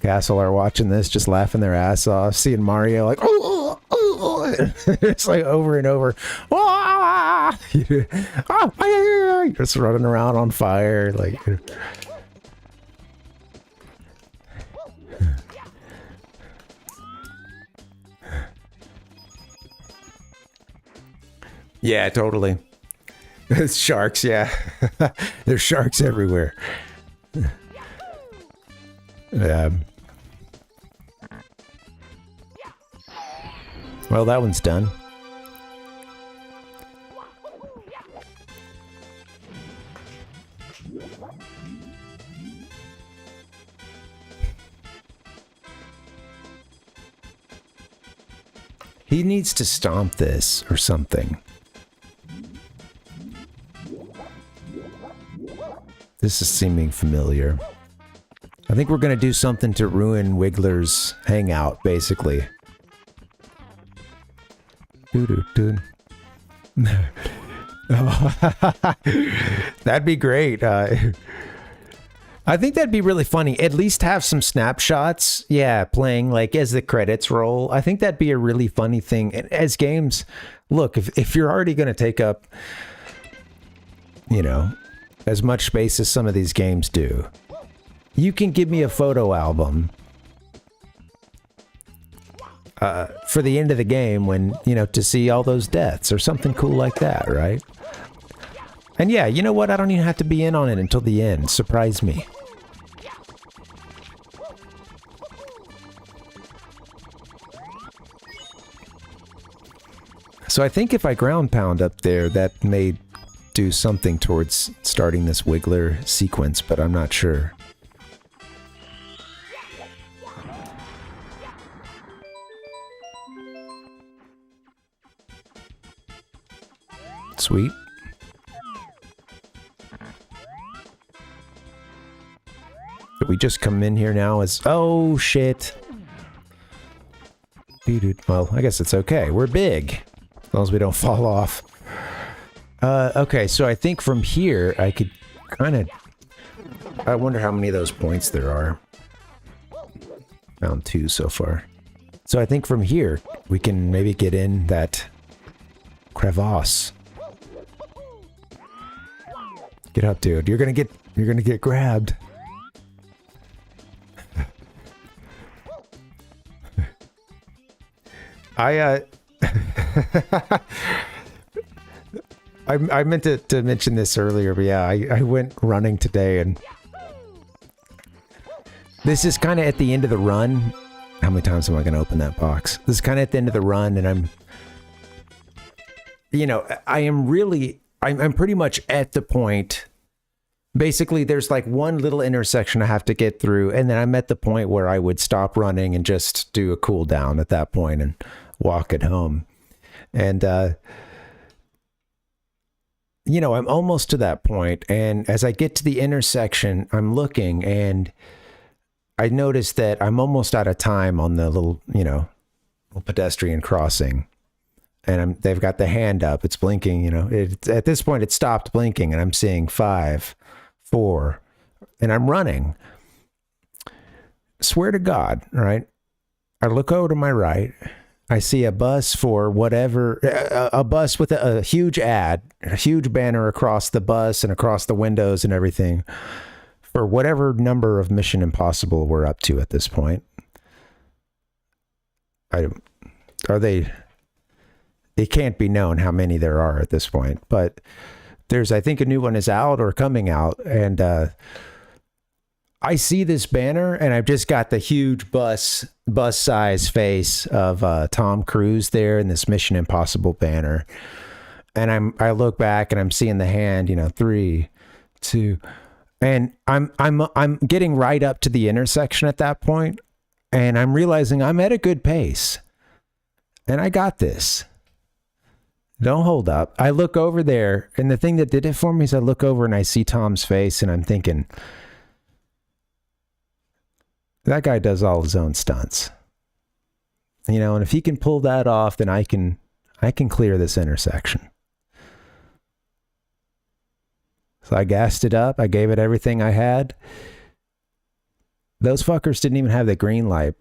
castle are watching this, just laughing their ass off, seeing Mario like, it's like over and over. Just running around on fire, like. Yeah, totally. It's sharks, yeah. There's sharks everywhere. Well, that one's done. He needs to stomp this or something. This is seeming familiar. I think we're going to do something to ruin Wiggler's hangout, basically. That'd be great. I think that'd be really funny. At least have some snapshots, yeah, playing like as the credits roll. I think that'd be a really funny thing. And as games, look, if you're already going to take up, you know, as much space as some of these games do, you can give me a photo album for the end of the game when, you know, to see all those deaths or something cool like that, right? And yeah, you know what? I don't even have to be in on it until the end. Surprise me. So I think if I ground pound up there, that may do something towards starting this Wiggler sequence, but I'm not sure. Sweet. Did we just come in here now as... Oh, shit. Well, I guess it's okay. We're big. As long as we don't fall off. Okay, so I think from here, I could kind of... I wonder how many of those points there are. Found 2 so far. So I think from here, we can maybe get in that crevasse. Get up, dude. You're gonna get grabbed. I meant to mention this earlier, but yeah, I went running today, and this is kind of at the end of the run. How many times am I going to open that box? This is kind of at the end of the run, and I'm pretty much at the point. Basically, there's like one little intersection I have to get through, and then I'm at the point where I would stop running and just do a cool down at that point and walk it home. And, I'm almost to that point, and as I get to the intersection, I'm looking, and I notice that I'm almost out of time on the little pedestrian crossing. And they've got the hand up. It's blinking, at this point, it stopped blinking, and I'm seeing 5, 4, and I'm running. Swear to God, right? I look over to my right. I see a bus for whatever, a bus with a huge ad, a huge banner across the bus and across the windows and everything for whatever number of Mission Impossible we're up to at this point. It can't be known how many there are at this point, but I think a new one is out or coming out, and I see this banner, and I've just got the huge bus size face of Tom Cruise there in this Mission Impossible banner, and I look back and I'm seeing the hand, 3, 2, and I'm getting right up to the intersection at that point, and I'm realizing I'm at a good pace, and I got this. Don't hold up. I look over there, and the thing that did it for me is I look over and I see Tom's face, and I'm thinking, that guy does all his own stunts. And if he can pull that off, then I can clear this intersection. So I gassed it up. I gave it everything I had. Those fuckers didn't even have the green light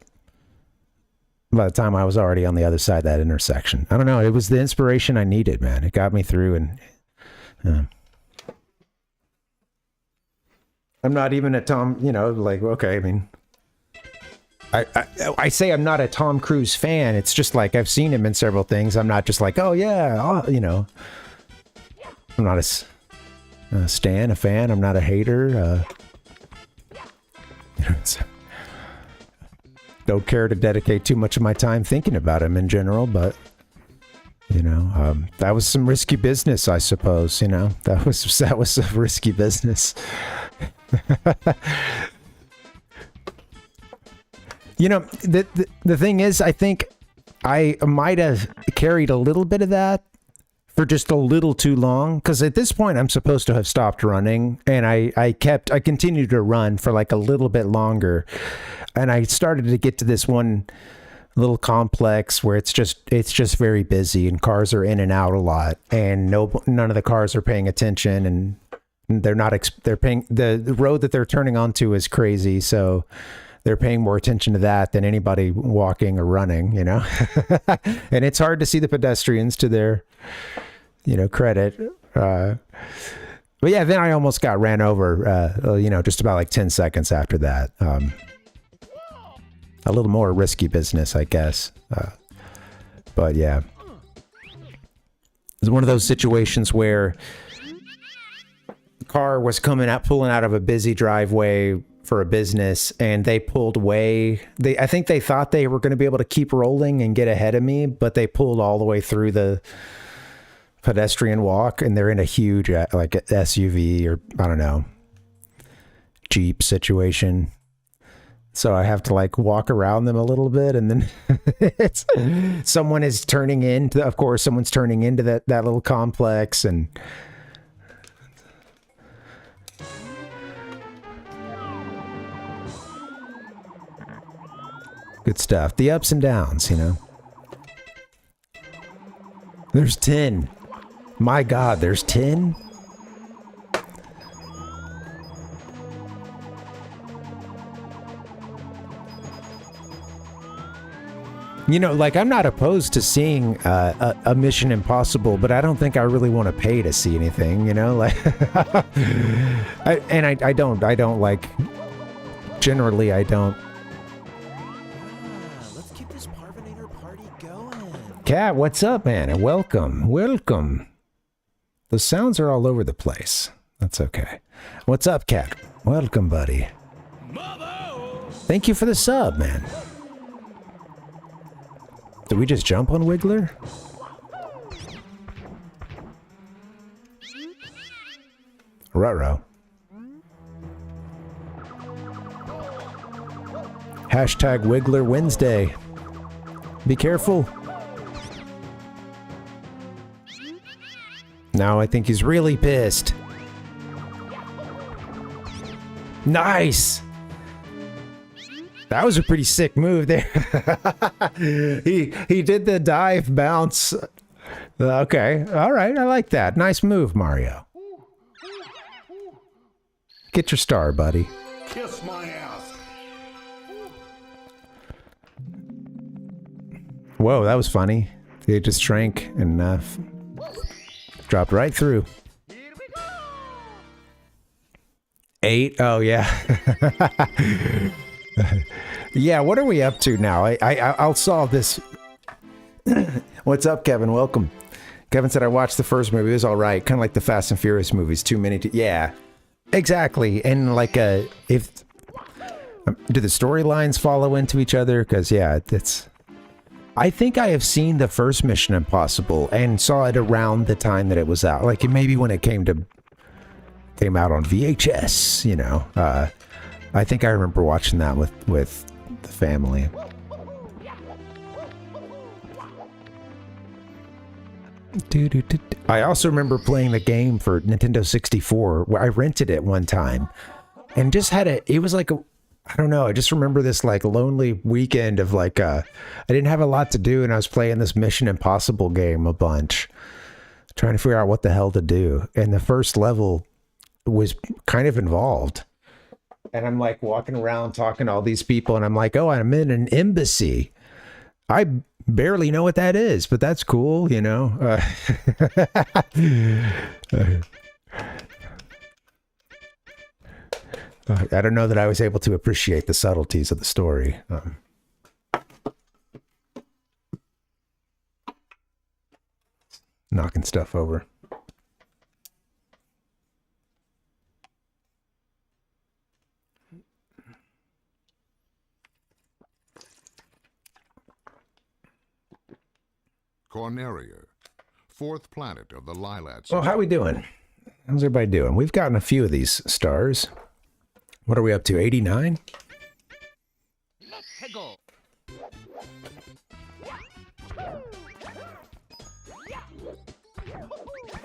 by the time I was already on the other side of that intersection. I don't know. It was the inspiration I needed, man. It got me through, and I'm not even a Tom, okay, I mean, I say I'm not a Tom Cruise fan. It's just like I've seen him in several things. I'm not just like, oh yeah, I'm not a stan, a fan. I'm not a hater. Don't care to dedicate too much of my time thinking about him in general, but that was some risky business, I suppose. That was a risky business. The thing is, I think I might have carried a little bit of that for just a little too long, because at this point I'm supposed to have stopped running, and I continued to run for like a little bit longer, and I started to get to this one little complex where it's just very busy, and cars are in and out a lot, and none of the cars are paying attention, and they're paying, the road that they're turning onto is crazy, so they're paying more attention to that than anybody walking or running, and it's hard to see the pedestrians to their credit. But yeah, then I almost got ran over, just about like 10 seconds after that. A little more risky business, I guess. But yeah, it's one of those situations where the car was pulling out of a busy driveway for a business, and they pulled away. I think they thought they were going to be able to keep rolling and get ahead of me, but they pulled all the way through the pedestrian walk, and they're in a huge like SUV or I don't know, Jeep situation. So I have to like walk around them a little bit, and then someone's turning into that little complex, and good stuff. The ups and downs, There's 10. My God, there's 10? You know, like, I'm not opposed to seeing a Mission Impossible, but I don't think I really want to pay to see anything, you know? Like, I don't like, generally, I don't. Let's keep this Parvinator party going. Cat, what's up, man? And welcome. The sounds are all over the place. That's okay. What's up, Cat? Welcome, buddy. Thank you for the sub, man. Did we just jump on Wiggler? Ruh-roh. Hashtag Wiggler Wednesday. Be careful. Now I think he's really pissed. Nice! That was a pretty sick move there. he did the dive bounce. Okay, all right, I like that. Nice move, Mario. Get your star, buddy. Kiss my ass. Whoa, that was funny. It just shrank and dropped right through. 8? Oh, yeah. Yeah, what are we up to now? I'll solve this. What's up, Kevin? Welcome. Kevin said I watched the first movie. It was all right. Kind of like the Fast and Furious movies. Too many to... Yeah, exactly. And like, if... do the storylines follow into each other? Because, yeah, it's... I think I have seen the first Mission Impossible and saw it around the time that it was out. Like, maybe when it came out on VHS, you know. I think I remember watching that with the family. I also remember playing the game for Nintendo 64, where I rented it one time and just had it was like I don't know, I just remember this like lonely weekend of like I didn't have a lot to do and I was playing this Mission Impossible game a bunch, trying to figure out what the hell to do. And the first level was kind of involved. And I'm like walking around talking to all these people and I'm like, oh, I'm in an embassy. I barely know what that is, but that's cool, you know. I don't know that I was able to appreciate the subtleties of the story. Knocking stuff over. Corneria, fourth planet of the Lilat. Well, how we doing? How's everybody doing? We've gotten a few of these stars. What are we up to? 89?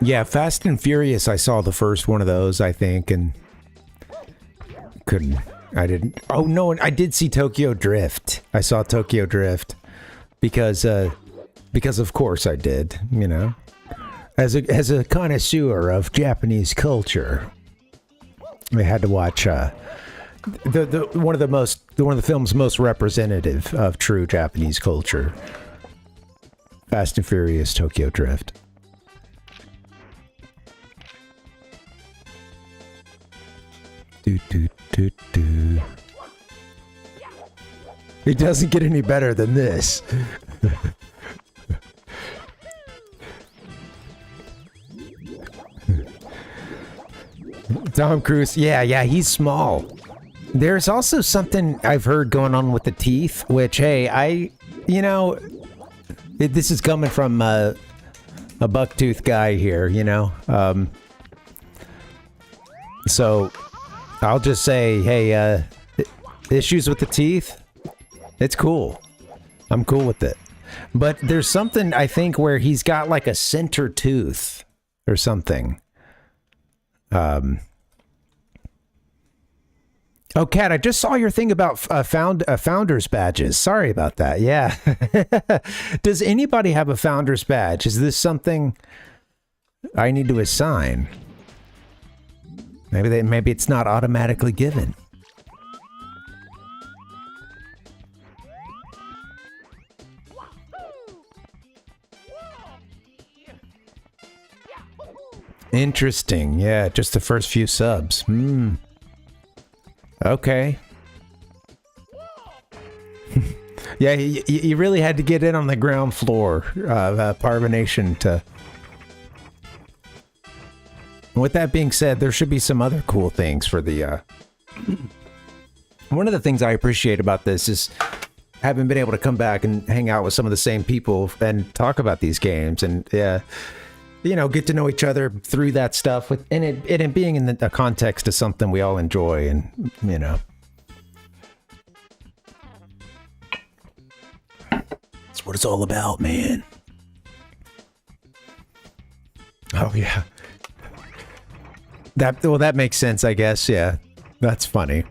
Yeah, Fast and Furious, I saw the first one of those, I think, and I didn't. Oh, no, I did see Tokyo Drift. I saw Tokyo Drift because of course I did, you know. As a connoisseur of Japanese culture, I had to watch one of the films most representative of true Japanese culture, Fast and Furious Tokyo Drift. Do, do, do, do. It doesn't get any better than this. Tom Cruise, yeah, he's small. There's also something I've heard going on with the teeth, which, hey, this is coming from a bucktooth guy here, you know. So I'll just say, hey, issues with the teeth, it's cool. I'm cool with it. But there's something, I think, where he's got like a center tooth or something. Oh, Kat, I just saw your thing about founders badges. Sorry about that. Yeah. Does anybody have a founders badge? Is this something I need to assign? Maybe it's not automatically given. Interesting. Yeah, just the first few subs. Okay. Yeah, you really had to get in on the ground floor of Parvination to... With that being said, there should be some other cool things for the... One of the things I appreciate about this is having been able to come back and hang out with some of the same people and talk about these games and, you know, get to know each other through that stuff, and it being in the context of something we all enjoy, and, you know. That's what it's all about, man. Oh, yeah. That makes sense, I guess, yeah. That's funny.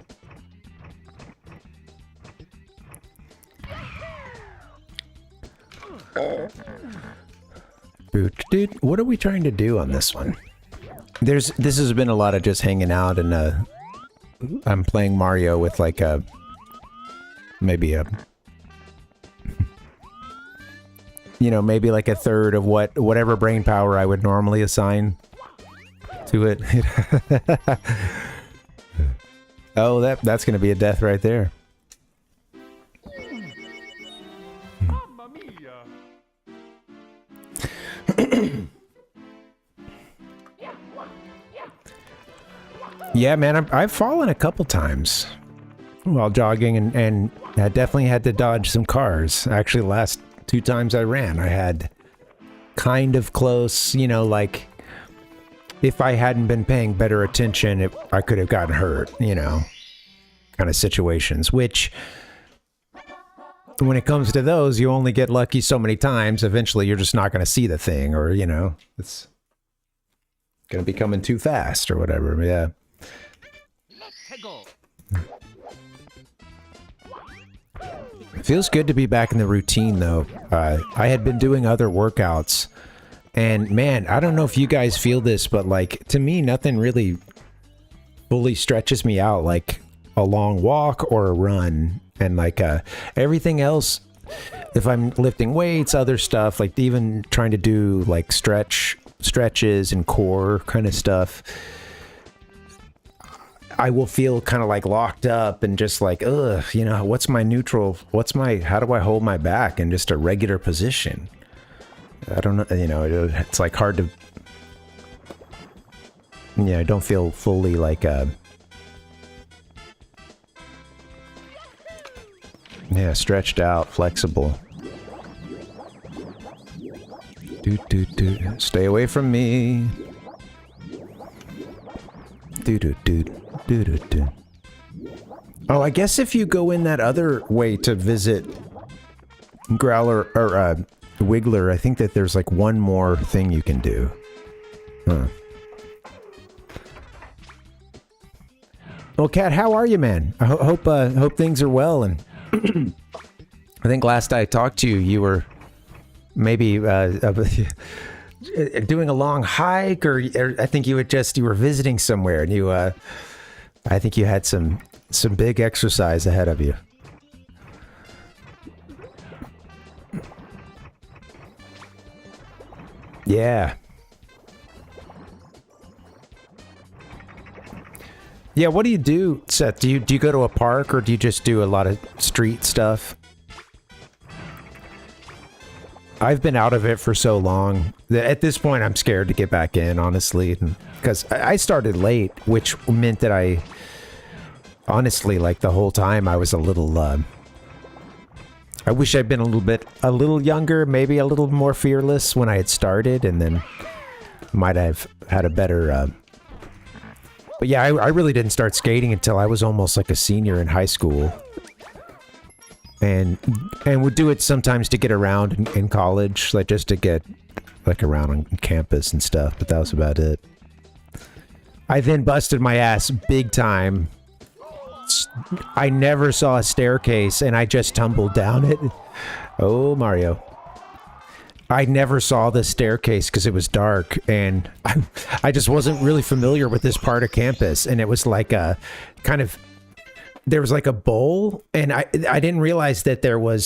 Dude, what are we trying to do on this one? This has been a lot of just hanging out, and I'm playing Mario with like maybe you know, maybe like a third of whatever brain power I would normally assign to it. Oh, that's gonna be a death right there. Yeah, man, I've fallen a couple times while jogging, and I definitely had to dodge some cars. Actually, the last 2 times I ran, I had kind of close, you know, like if I hadn't been paying better attention, I could have gotten hurt, you know, kind of situations, which when it comes to those, you only get lucky so many times. Eventually, you're just not going to see the thing, or, you know, it's going to be coming too fast or whatever. Yeah. It feels good to be back in the routine, though. I had been doing other workouts, and man, I don't know if you guys feel this, but like, to me, nothing really fully stretches me out like a long walk or a run. And like everything else, if I'm lifting weights, other stuff, like even trying to do like stretches and core kind of stuff, I will feel kind of like locked up and just like, ugh, you know, what's my neutral? How do I hold my back in just a regular position? I don't know, you know, it's like hard to, yeah, I don't feel fully like yeah, stretched out, flexible. Stay away from me. Oh, I guess if you go in that other way to visit Growler or Wiggler, I think that there's like one more thing you can do. Huh. Well, Kat, how are you, man? I hope things are well. And I think last I talked to you, you were maybe doing a long hike, or I think you were visiting somewhere, and you I think you had some big exercise ahead of you. Yeah. Yeah, what do you do, Seth? Do you go to a park, or do you just do a lot of street stuff? I've been out of it for so long that at this point I'm scared to get back in, honestly, because I started late, which meant that I honestly, like, the whole time I was a little I wish I'd been a little younger, maybe a little more fearless when I had started, and then might have had a better but yeah, I really didn't start skating until I was almost like a senior in high school. And would do it sometimes to get around in college, like just to get like around on campus and stuff, but that was about it. I then busted my ass big time. I never saw a staircase, and I just tumbled down it. Oh, Mario. I never saw the staircase because it was dark, and I just wasn't really familiar with this part of campus, and it was like a kind of, there was like a bowl, and I didn't realize that there were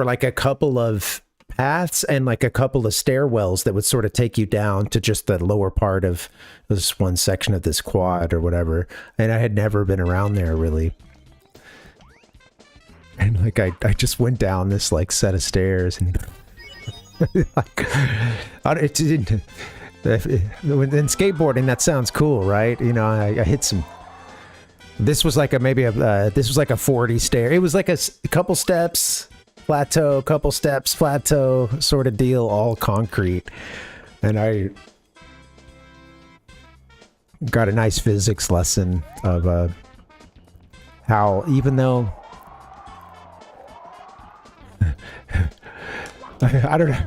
like a couple of paths and like a couple of stairwells that would sort of take you down to just the lower part of this one section of this quad or whatever. And I had never been around there really. And like I just went down this like set of stairs and like, it didn't. In skateboarding, that sounds cool, right? You know, I hit some. This was like this was like a 40 stair. It was like a couple steps, plateau, couple steps, plateau sort of deal, all concrete. And I got a nice physics lesson of how even though I don't know.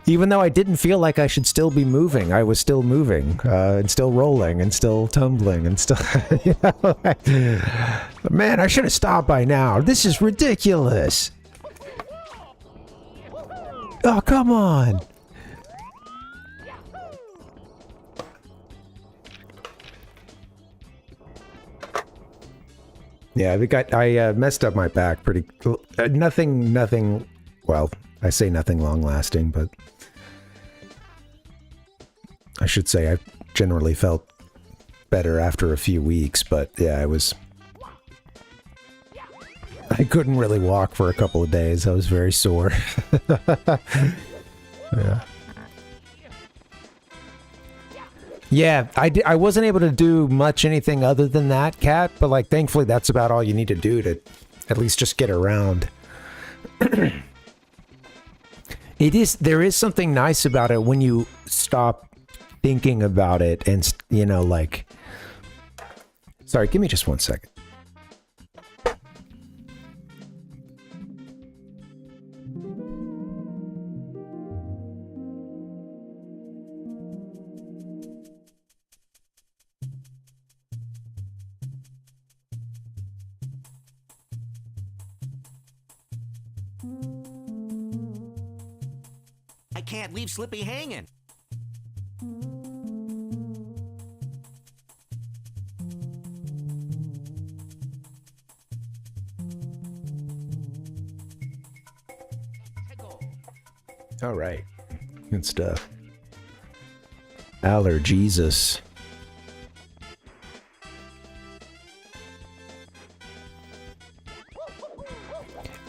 Even though I didn't feel like I should still be moving, I was still moving, and still rolling, and still tumbling, and still, you know, man, I should have stopped by now. This is ridiculous. Oh, come on. Yeah, I messed up my back pretty. Nothing. Well, I say nothing long-lasting, but I should say I generally felt better after a few weeks. But yeah, I couldn't really walk for a couple of days. I was very sore. Yeah. Yeah, I wasn't able to do much anything other than that, Cat, but like thankfully that's about all you need to do to at least just get around. There is something nice about it when you stop thinking about it and, you know, like... Sorry, give me just 1 second. I can't leave Slippy hanging. All right. Good stuff. Allergesus.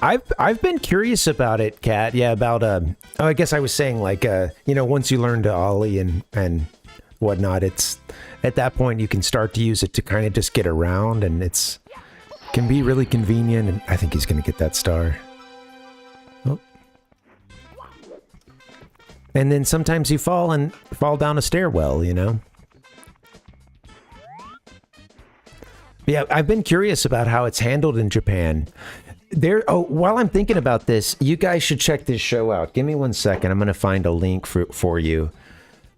I've been curious about it, Kat. Yeah, about I guess I was saying like you know, once you learn to ollie and whatnot, it's at that point you can start to use it to kind of just get around, and can be really convenient. And I think he's gonna get that star. Oh. And then sometimes you fall down a stairwell, you know. Yeah, I've been curious about how it's handled in Japan. While I'm thinking about this, you guys should check this show out. Give me 1 second. I'm going to find a link for you.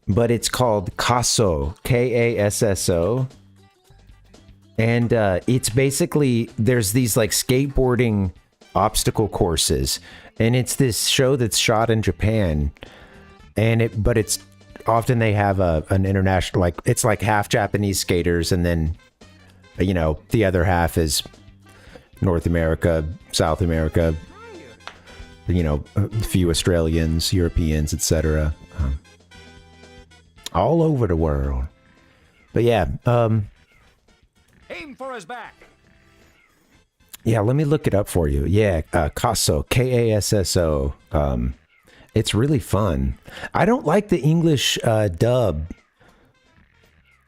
But it's called Kasso, Kasso. And it's basically, there's these like skateboarding obstacle courses. And it's this show that's shot in Japan. But it's often they have an international, like, it's like half Japanese skaters. And then, you know, the other half is North America, South America, you know, a few Australians, Europeans, etc. All over the world. But yeah, aim for his back. Yeah, let me look it up for you. Yeah, Kasso, Kasso. It's really fun. I don't like the English dub.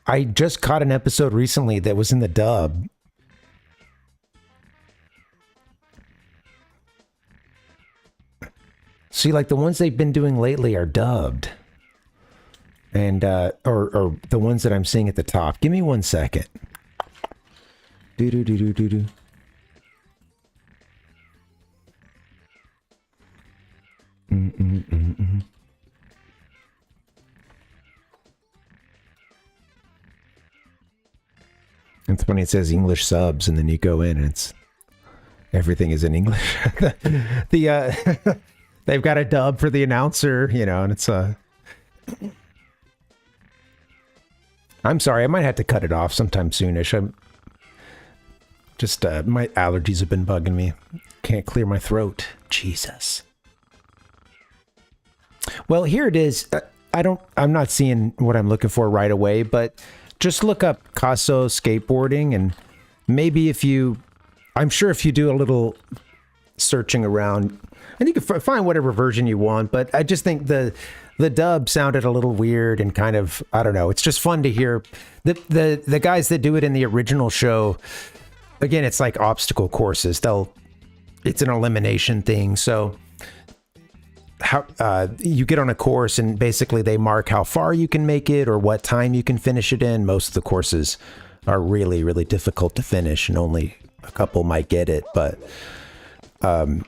I just caught an episode recently that was in the dub. See, like the ones they've been doing lately are dubbed. And, or the ones that I'm seeing at the top. Give me 1 second. Do-do-do-do-do-do. It's funny, it says English subs, and then you go in and everything is in English. They've got a dub for the announcer, you know, and it's I'm sorry, I might have to cut it off sometime soonish. I'm just my allergies have been bugging me. Can't clear my throat. Jesus. Well, here it is. I'm not seeing what I'm looking for right away, but just look up Caso skateboarding, and maybe I'm sure if you do a little searching around, and you can find whatever version you want, but I just think the dub sounded a little weird and kind of, I don't know. It's just fun to hear the guys that do it in the original show. Again, it's like obstacle courses. It's an elimination thing. So how you get on a course and basically they mark how far you can make it or what time you can finish it in. Most of the courses are really, really difficult to finish and only a couple might get it. But, and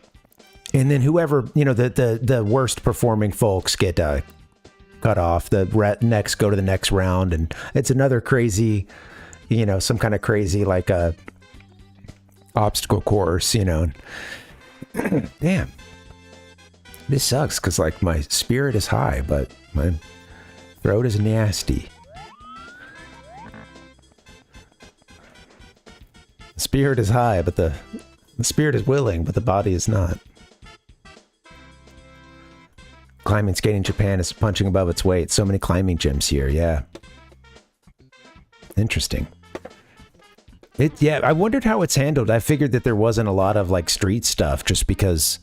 then whoever, the worst performing folks get cut off. The go to the next round. And it's another crazy, some kind of crazy like a obstacle course, Damn. This sucks because like my spirit is high, but my throat is nasty. The spirit is high, but the spirit is willing, but the body is not. Climbing skating in Japan is punching above its weight. So many climbing gyms here, yeah. Interesting. I wondered how it's handled. I figured that there wasn't a lot of like street stuff just because,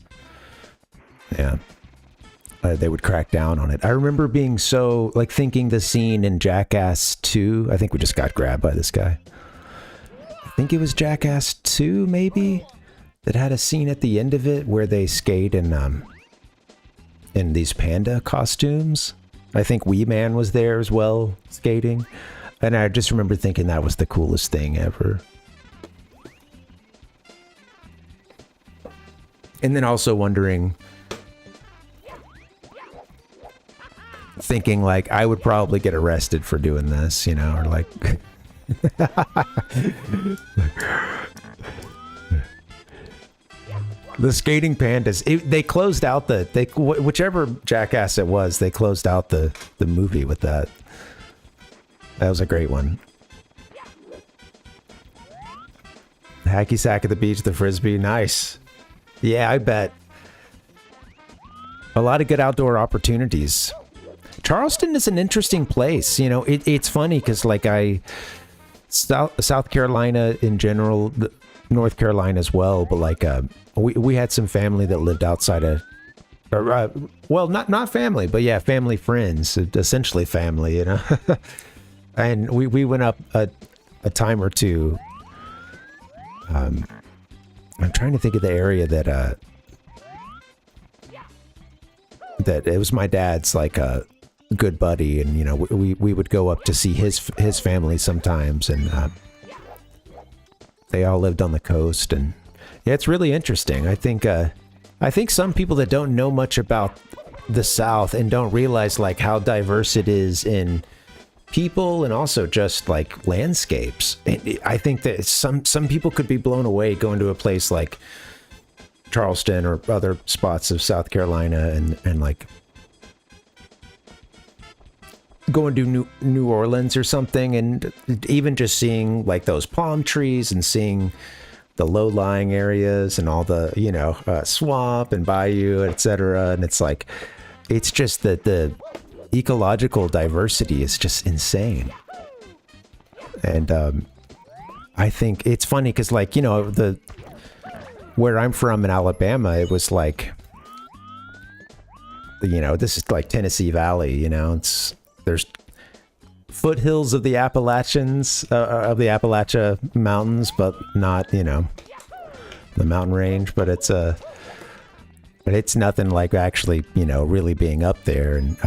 they would crack down on it. I remember being so like thinking the scene in Jackass 2. I think we just got grabbed by this guy. I think it was Jackass 2 maybe that had a scene at the end of it where they skate in these panda costumes. I think Wee Man was there as well skating. And I just remember thinking that was the coolest thing ever. And then also thinking like I would probably get arrested for doing this, or like... The skating pandas, they closed out whichever Jackass it was, they closed out the movie with that. That was a great one. The hacky sack at the beach, the frisbee, nice. Yeah, I bet. A lot of good outdoor opportunities. Charleston is an interesting place. It's funny because like South Carolina in general, North Carolina as well, but like we had some family that lived outside of, well, not family, but yeah, family friends, essentially family, And we went up a time or two. I'm trying to think of the area that it was my dad's like a good buddy, and we would go up to see his family sometimes, and they all lived on the coast, and yeah, it's really interesting. I think some people that don't know much about the South and don't realize like how diverse it is in people and also just like landscapes. I think that some people could be blown away going to a place like Charleston or other spots of South Carolina and like going to New Orleans or something, and even just seeing like those palm trees and seeing the low-lying areas and all the swamp and bayou, etc. And it's like it's just that the ecological diversity is just insane. And I think it's funny because like where I'm from in Alabama, it was like this is like Tennessee Valley, there's foothills of the Appalachians of the Appalachia Mountains, but not the mountain range, but it's nothing like actually really being up there. And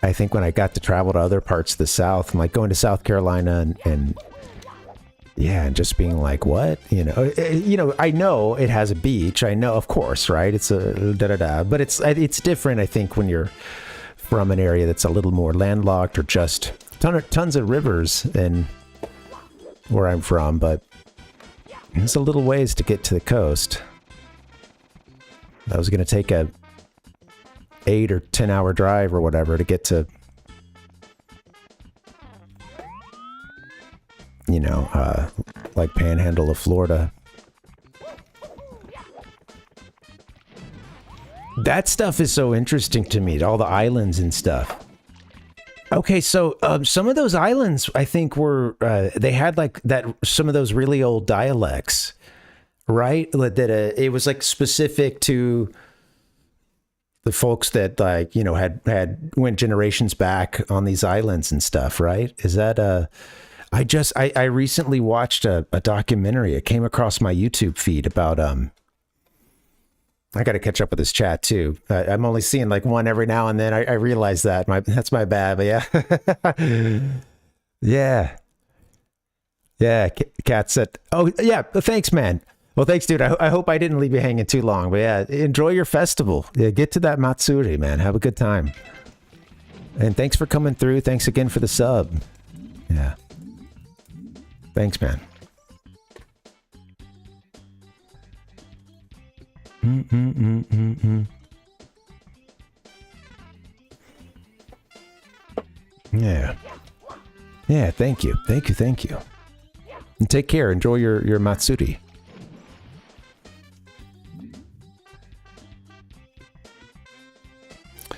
I think when I got to travel to other parts of the South, and like going to South Carolina and just being like, what? I know it has a beach. I know, of course, right? It's a but it's different, I think, when you're from an area that's a little more landlocked or just tons of rivers in where I'm from, but it's a little ways to get to the coast. I was going to take a 8 or 10 hour drive or whatever to get to like Panhandle of Florida. That stuff is so interesting to me, all the islands and stuff. Okay, so some of those islands, I think, were they had like that. Some of those really old dialects, right? That it was like specific to the folks that like had went generations back on these islands and stuff, right? Is that I recently watched a documentary. It came across my YouTube feed about I got to catch up with this chat too. I'm only seeing like one every now and then. I realize that that's my bad, but yeah, yeah. Kat said, "Oh yeah, thanks, man." Well, thanks, dude. I hope I didn't leave you hanging too long, but yeah, enjoy your festival. Yeah, get to that Matsuri, man. Have a good time. And thanks for coming through. Thanks again for the sub. Yeah. Thanks, man. Yeah. Yeah, thank you. Thank you. And take care. Enjoy your Matsuri.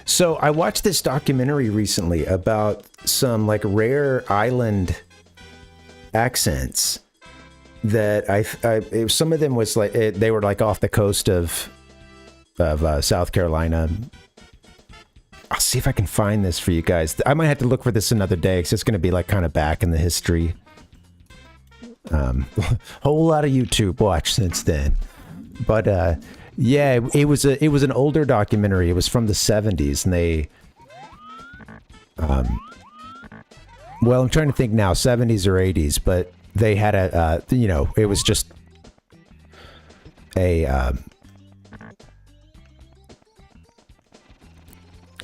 So I watched this documentary recently about some like rare island accents that some of them was like they were like off the coast of South Carolina. I'll see if I can find this for you guys. I might have to look for this another day because it's going to be like kind of back in the history. Whole lot of YouTube watch since then, but yeah, it was an older documentary. It was from the 70s, and they well, I'm trying to think now, 70s or 80s, but they had it was just a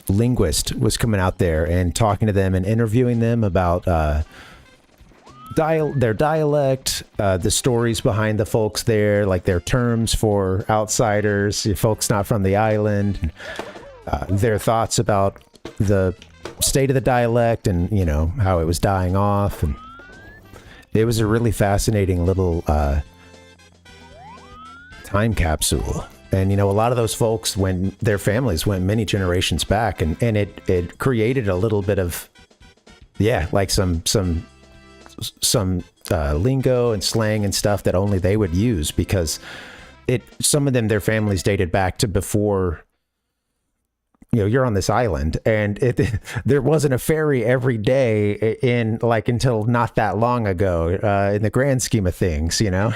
linguist was coming out there and talking to them and interviewing them about their dialect, the stories behind the folks there, like their terms for outsiders, folks not from the island, their thoughts about the state of the dialect and how it was dying off. And it was a really fascinating little time capsule. And a lot of those folks, when their families went many generations back, and it created a little bit of like some lingo and slang and stuff that only they would use, because some of them, their families dated back to before you're on this island, and there wasn't a ferry every day until not that long ago, in the grand scheme of things. There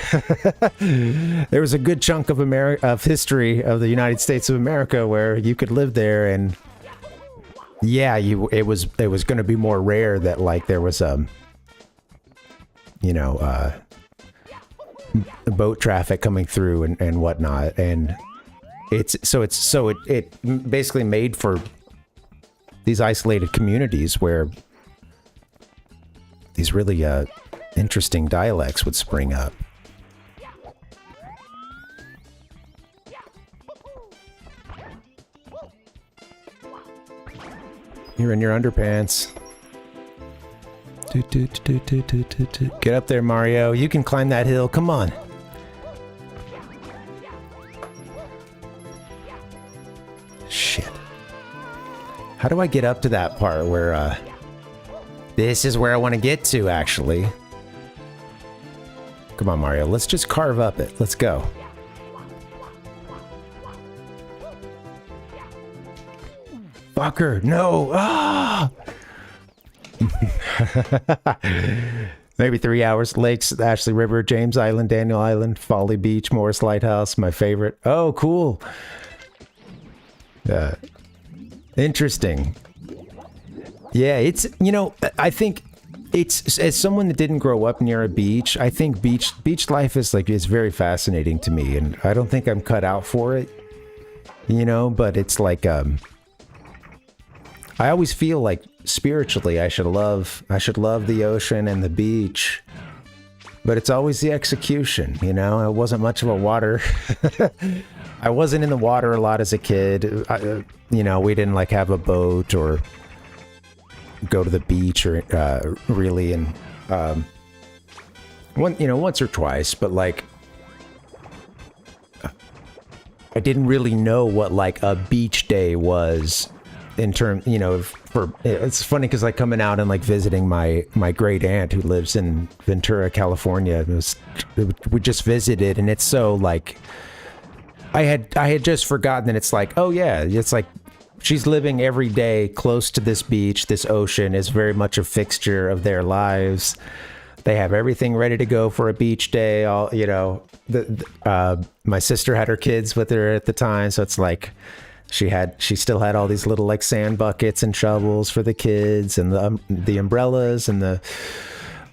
was a good chunk of history of the United States of America where you could live there, and it was going to be more rare that like there was boat traffic coming through and whatnot, and it basically made for these isolated communities where these really interesting dialects would spring up. You're in your underpants. Get up there, Mario. You can climb that hill. Come on. Shit. How do I get up to that part where, this is where I want to get to, actually. Come on, Mario. Let's just carve up it. Let's go. Fucker. No. Ah! Maybe 3 hours. Lakes, Ashley River, James Island, Daniel Island, Folly Beach, Morris Lighthouse, my favorite. Oh, cool. Interesting. Yeah, it's, I think it's, as someone that didn't grow up near a beach, I think beach life is very fascinating to me, and I don't think I'm cut out for it, but it's like, I always feel like spiritually I should love the ocean and the beach, but it's always the execution. I wasn't much of a water I wasn't in the water a lot as a kid. We didn't have a boat or go to the beach or really, and once or twice, but I didn't really know what like a beach day was in terms, you know, for it's funny because like coming out and like visiting my great aunt who lives in Ventura, California. We just visited, and it's so like I had just forgotten that it's like, oh yeah, it's like she's living every day close to this beach. This ocean is very much a fixture of their lives. They have everything ready to go for a beach day. All, you know, my sister had her kids with her at the time, so it's like she still had all these little like sand buckets and shovels for the kids, and the umbrellas and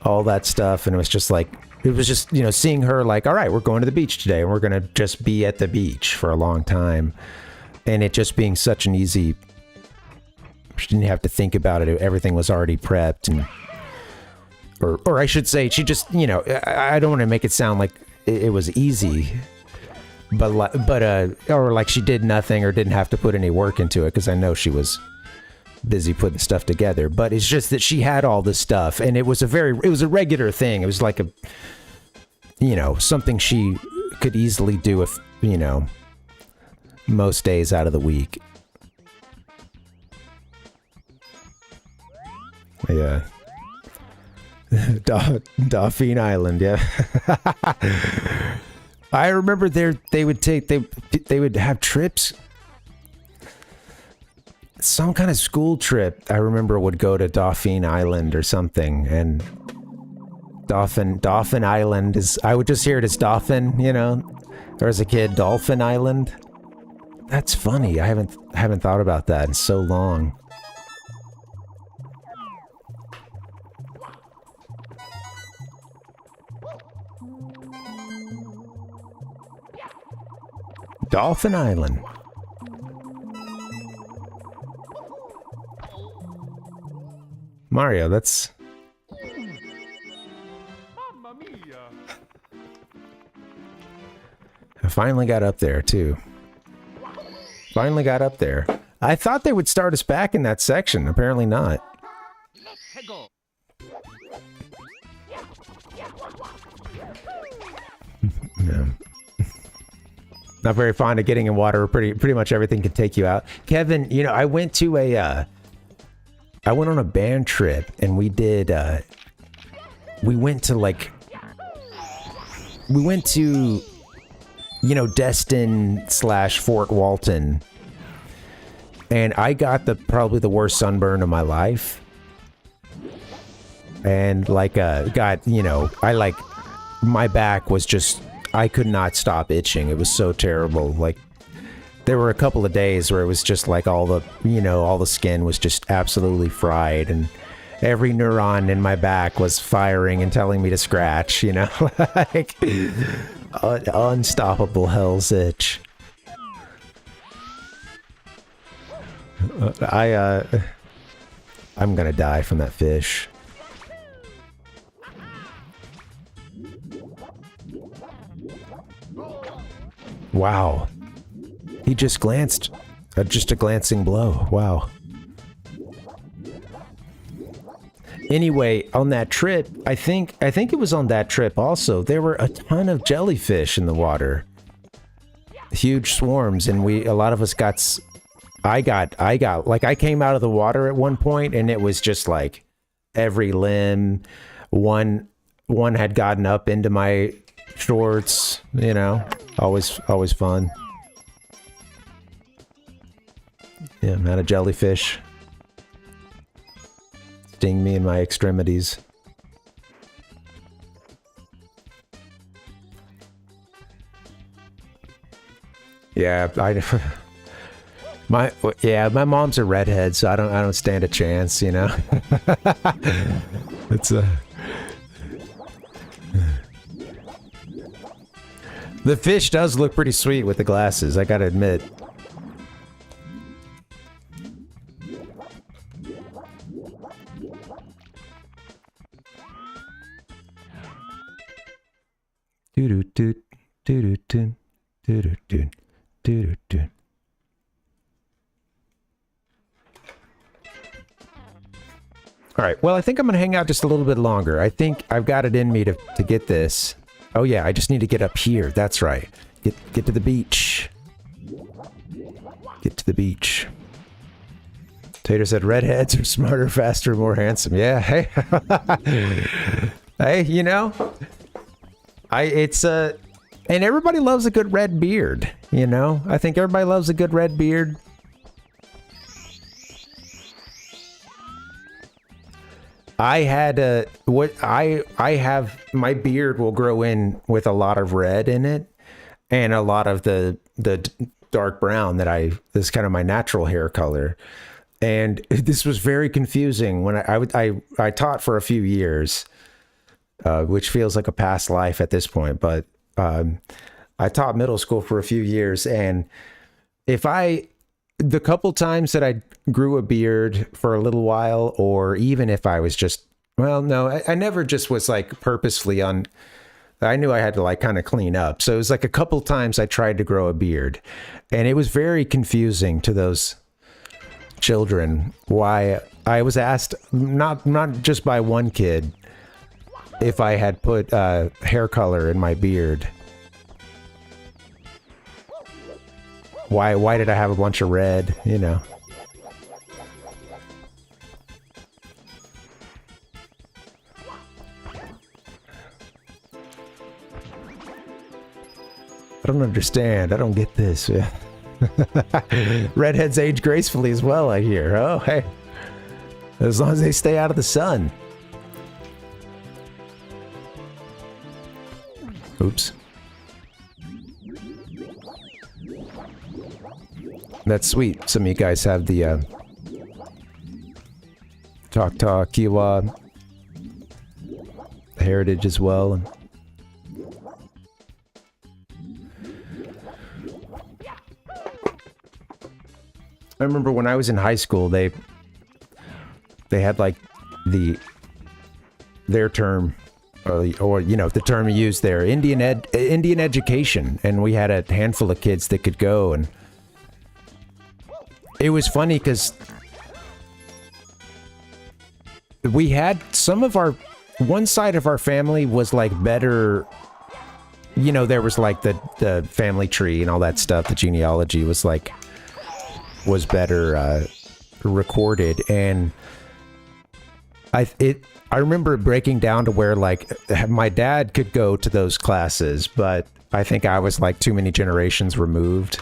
all that stuff. And it was just, you know, seeing her like, all right, we're going to the beach today, and we're gonna just be at the beach for a long time, and it just being such an easy. She didn't have to think about it. Everything was already prepped, and. Or I should say, she just, you know, I don't want to make it sound like it was easy, but or like she did nothing or didn't have to put any work into it, because I know she was busy putting stuff together. But it's just that she had all this stuff, and it was a regular thing. It was like you know, something she could easily do if, you know, most days out of the week. Yeah. Dauphine Island, yeah. I remember they would have trips. Some kind of school trip, I remember, would go to Dauphine Island or something, and Dolphin Island is, I would just hear it as Dolphin, you know, or as a kid, Dolphin Island. That's funny. I haven't thought about that in so long. Dolphin Island. Mario, that's... Mamma mia. I finally got up there, too. Finally got up there. I thought they would start us back in that section. Apparently not. Let's go. Yeah. Not very fond of getting in water. Pretty much everything can take you out. Kevin, you know, I went on a band trip, and we went to, you know, Destin / Fort Walton, and I got probably the worst sunburn of my life. And like, you know, my back was just, I could not stop itching. It was so terrible. Like, there were a couple of days where it was just like all the skin was just absolutely fried, and every neuron in my back was firing and telling me to scratch, you know, like unstoppable hell's itch. I'm gonna die from that fish. Wow. He just glanced. Just a glancing blow. Wow. Anyway, on that trip, I think it was on that trip also, there were a ton of jellyfish in the water. Huge swarms, and a lot of us got, I came out of the water at one point, and it was just like every limb. One had gotten up into my shorts, you know. Always fun. Yeah, I'm out of jellyfish. Sting me in my extremities. Yeah, my mom's a redhead, so I don't stand a chance, you know. It's the fish does look pretty sweet with the glasses, I gotta admit. All right, well, I think I'm gonna hang out just a little bit longer. I think I've got it in me to get this. Oh yeah, I just need to get up here. That's right. Get to the beach. Get to the beach. Tater said redheads are smarter, faster, more handsome. Yeah, hey. Hey, you know, and everybody loves a good red beard, you know? I think everybody loves a good red beard. I have my beard will grow in with a lot of red in it and a lot of the dark brown this is kind of my natural hair color. And this was very confusing when I taught for a few years, which feels like a past life at this point, but I taught middle school for a few years, and the couple times that I grew a beard for a little while, or even if I was just, well, no, I never just was like purposefully I knew I had to like kind of clean up. So it was like a couple times I tried to grow a beard, and it was very confusing to those children why I was asked, not just by one kid, if I had put hair color in my beard. Why did I have a bunch of red, you know? I don't understand. I don't get this. Yeah. Redheads age gracefully as well, I hear. Oh, hey. As long as they stay out of the sun. Oops. That's sweet. Some of you guys have the Choctaw, Kiowa heritage as well. I remember when I was in high school, they had like their term, or you know, the term you used there, Indian education, and we had a handful of kids that could go, and it was funny because we had some of one side of our family was like better, you know, there was like the family tree and all that stuff, the genealogy was better recorded, and I remember it breaking down to where like my dad could go to those classes, but I think I was like too many generations removed.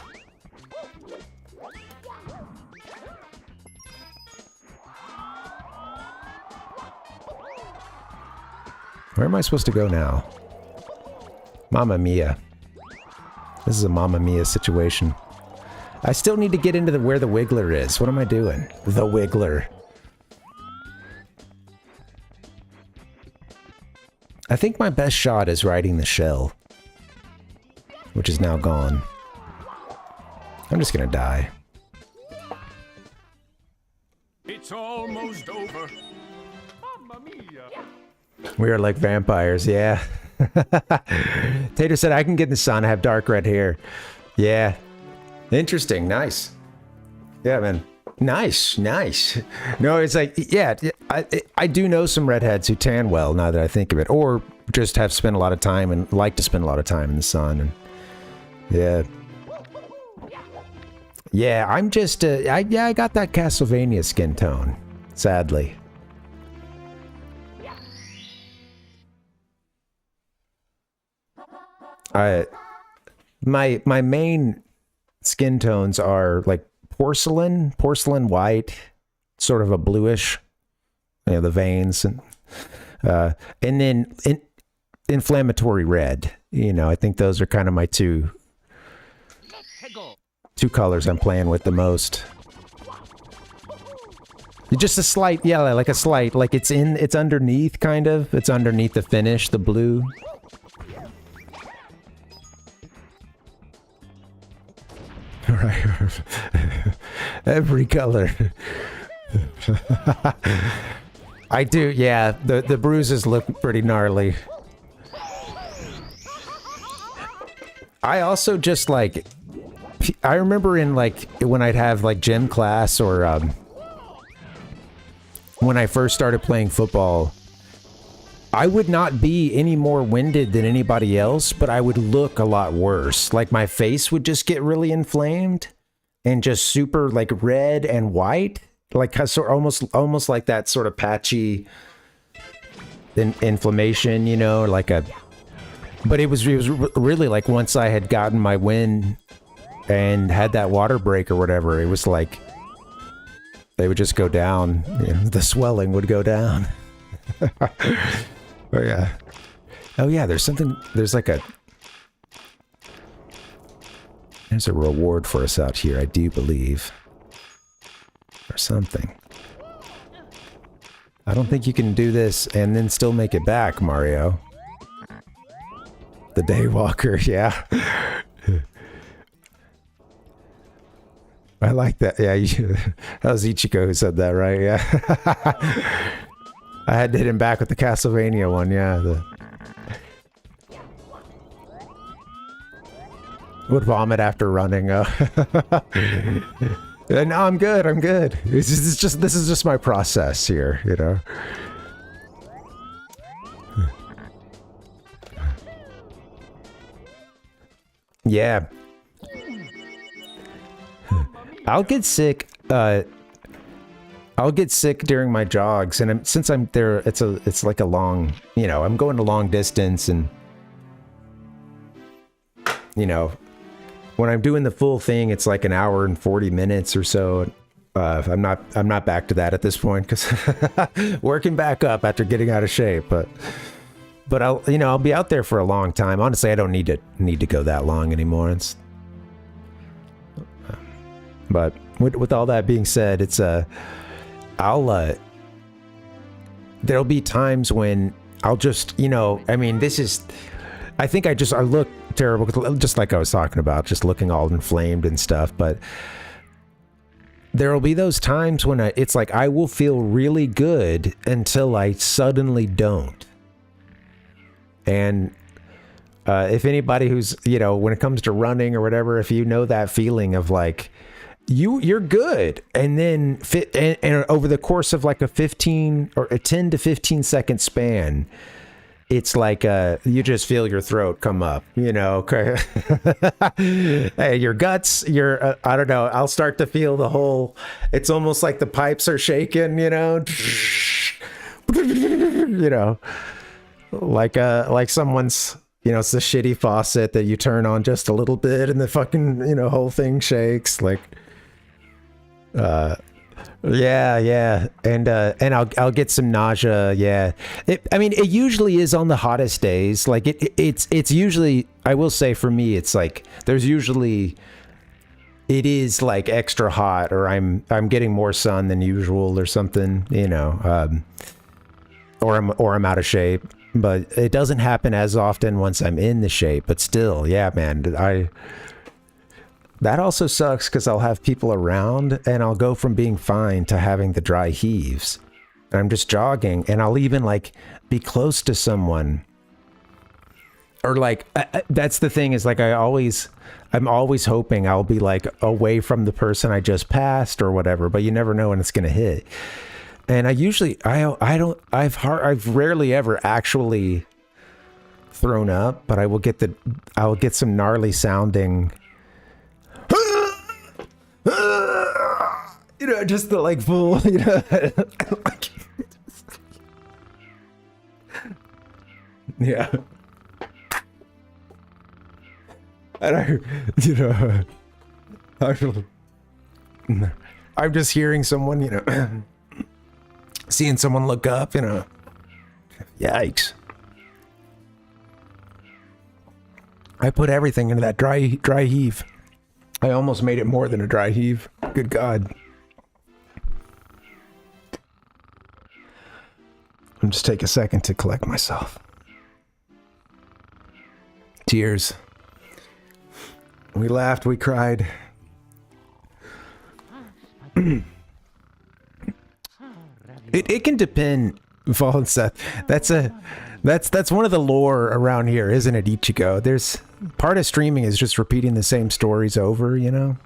Where am I supposed to go now? Mamma Mia. This is a Mamma Mia situation. I still need to get into where the Wiggler is. What am I doing? The Wiggler. I think my best shot is riding the shell, which is now gone. I'm just gonna die. It's almost over. Mamma mia. We are like vampires, yeah. Tater said, I can get in the sun, I have dark red hair. Yeah. Interesting, nice. Yeah, man. Nice. No, it's like, yeah, I do know some redheads who tan well, now that I think of it. Or just have spent a lot of time and like to spend a lot of time in the sun. And yeah. Yeah, I'm just, I got that Castlevania skin tone, sadly. My main skin tones are like porcelain white, sort of a bluish, you know, the veins, and then inflammatory red. You know, I think those are kind of my two colors I'm playing with the most. Just a slight, yeah, like a slight, like it's underneath, kind of. It's underneath the finish, the blue. Right. Every color. I do, yeah. The bruises look pretty gnarly. I also just like, I remember in like when I'd have like gym class, or when I first started playing football, I would not be any more winded than anybody else, but I would look a lot worse. Like my face would just get really inflamed, and just super like red and white, like sort almost like that sort of patchy inflammation, you know, like a. But it was really like once I had gotten my win and had that water break or whatever, it was like they would just go down. You know, the swelling would go down. Oh yeah. Oh yeah, there's a reward for us out here, I do believe. Or something. I don't think you can do this and then still make it back, Mario. The Daywalker, yeah. I like that. Yeah, that was Ichigo who said that, right? Yeah. I had to hit him back with the Castlevania one, yeah. Would vomit after running. No, I'm good. I'm good. This is just my process here, you know. Yeah. I'll get sick. I'll get sick during my jogs, and since I'm there, it's like a long, you know, I'm going a long distance, and you know, when I'm doing the full thing, it's like an hour and 40 minutes or so. I'm not back to that at this point because working back up after getting out of shape, but I'll be out there for a long time. Honestly, I don't need to go that long anymore. But with all that being said, it's there'll be times when I'll just, you know, I mean, I think I look terrible, just like I was talking about, just looking all inflamed and stuff, but there'll be those times when it's like I will feel really good until I suddenly don't. And if anybody who's, you know, when it comes to running or whatever, if you know that feeling of like, you're good, and then and over the course of like a 10 to 15 second span, it's like you just feel your throat come up, you know. Hey, your guts, I don't know, I'll start to feel the whole, it's almost like the pipes are shaking, you know. You know, like someone's, you know, it's the shitty faucet that you turn on just a little bit and the fucking, you know, whole thing shakes, like yeah, and I'll get some nausea. Yeah, I mean, it usually is on the hottest days. Like it's usually, I will say for me, it's like it is like extra hot, or I'm getting more sun than usual or something, you know, or I'm out of shape. But it doesn't happen as often once I'm in the shape. But still, yeah, man, that also sucks because I'll have people around and I'll go from being fine to having the dry heaves. And I'm just jogging, and I'll even like be close to someone. Or like, that's the thing, is like I'm always hoping I'll be like away from the person I just passed or whatever, but you never know when it's going to hit. And I've rarely ever actually thrown up, but I'll get some gnarly sounding, you know, just the like full, you know. Yeah. And I'm just hearing someone, you know, seeing someone look up, you know. Yikes. I put everything into that dry heave. I almost made it more than a dry heave. Good God. I'll just take a second to collect myself. Tears. We laughed, we cried. It can depend, Fall and Seth. That's one of the lore around here, isn't it, Ichigo? There's part of streaming is just repeating the same stories over, you know?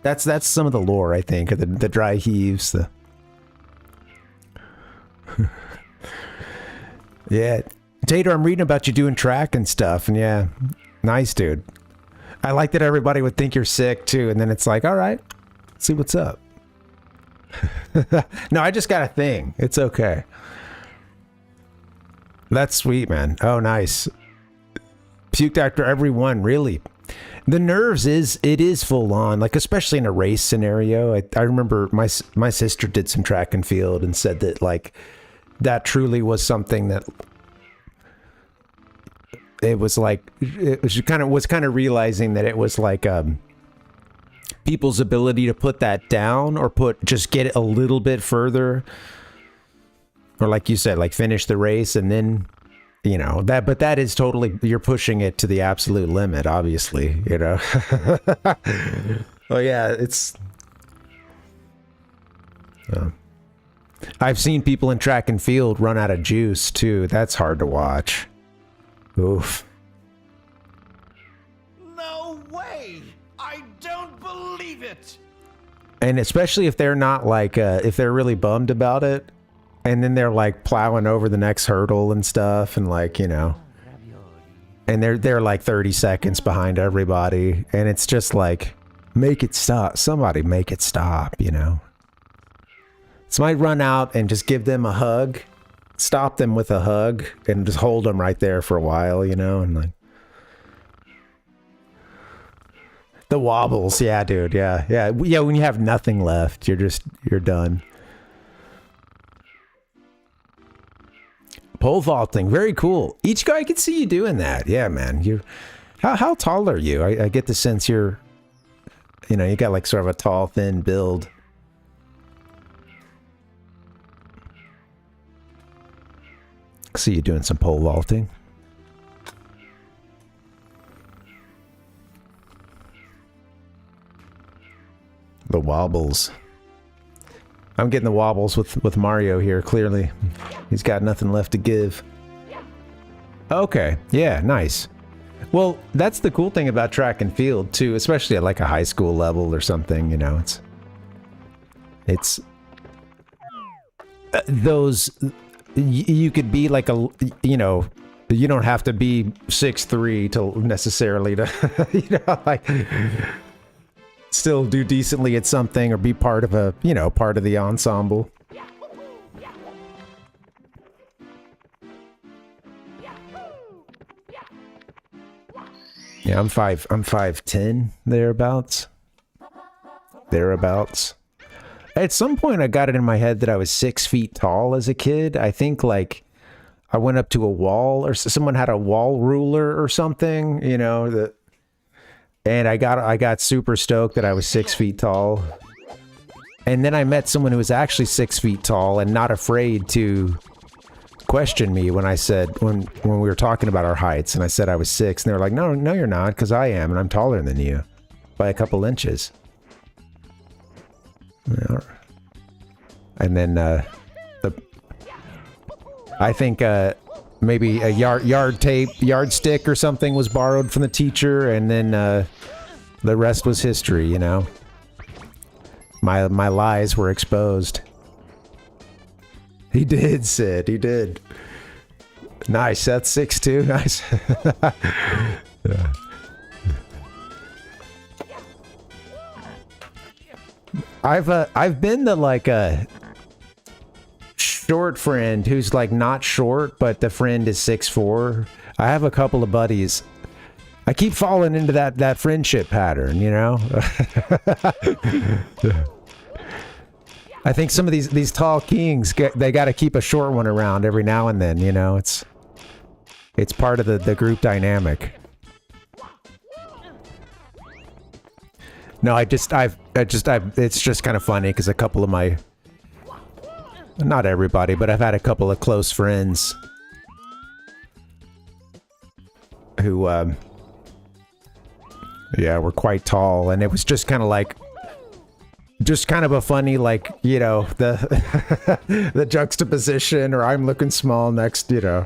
That's some of the lore, I think. The dry heaves, Yeah. Tater, I'm reading about you doing track and stuff, and yeah. Nice, dude. I like that everybody would think you're sick too, and then it's like, all right, see what's up. No, I just got a thing. It's okay. That's sweet, man. Oh, nice. Puked after every one, really. The nerves it is full on, like especially in a race scenario. I remember my sister did some track and field and said that like that truly was something that it was like it was kind of realizing that it was like people's ability to put that down or just get it a little bit further, or like you said, like finish the race and then. You know, but that is totally, you're pushing it to the absolute limit, obviously, you know. Oh, yeah, it's... I've seen people in track and field run out of juice, too. That's hard to watch. Oof. No way! I don't believe it! And especially if they're not like, if they're really bummed about it. And then they're like plowing over the next hurdle and stuff, and like, you know, and they're like 30 seconds behind everybody, and it's just like, make it stop. Somebody make it stop, you know. So I run out and just give them a hug, stop them with a hug, and just hold them right there for a while, you know, and like the wobbles, yeah, dude, yeah. When you have nothing left, you're done. Pole vaulting, very cool. Each guy can see you doing that. Yeah, man. How tall are you? I get the sense you got like sort of a tall, thin build. See you doing some pole vaulting. The wobbles. I'm getting the wobbles with Mario here, clearly. He's got nothing left to give. Okay, yeah, nice. Well, that's the cool thing about track and field, too, especially at like a high school level or something, you know, it's those, you could be like a, you know, you don't have to be 6'3" to necessarily to, you know, like... still do decently at something or be part of a, you know, part of the ensemble. Yeah, I'm 5'10", thereabouts. At some point I got it in my head that I was 6 feet tall as a kid. I think like I went up to a wall or someone had a wall ruler or something, you know, that. And I got super stoked that I was 6 feet tall. And then I met someone who was actually 6 feet tall and not afraid to question me when I said, when we were talking about our heights, and I said I was 6, and they were like, no, you're not, because I am, and I'm taller than you by a couple inches. And then I think maybe a yardstick or something was borrowed from the teacher, and then the rest was history, you know. My lies were exposed. He did, Sid. He did. Nice. That's 6'2". Nice. Yeah. I've been the like a short friend who's like not short, but the friend is 6'4". I have a couple of buddies. I keep falling into that friendship pattern, you know. I think some of these tall kings they got to keep a short one around every now and then, you know. It's part of the group dynamic. No, it's just kind of funny because a couple of my, not everybody, but I've had a couple of close friends who, yeah, were quite tall, and it was just kind of like, just kind of a funny, like, you know, the the juxtaposition, or I'm looking small next, you know,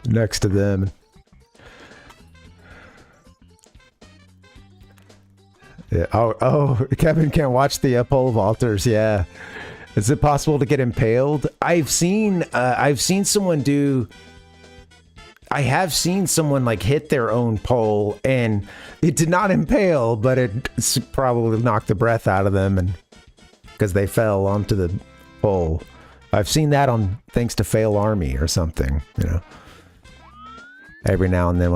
next to them. Yeah. Oh, Kevin can't watch the pole vaulters. Yeah. Is it possible to get impaled? I've seen someone do. I have seen someone like hit their own pole and it did not impale, but it probably knocked the breath out of them, and because they fell onto the pole. I've seen that on Thanks to Fail Army or something, you know. Every now and then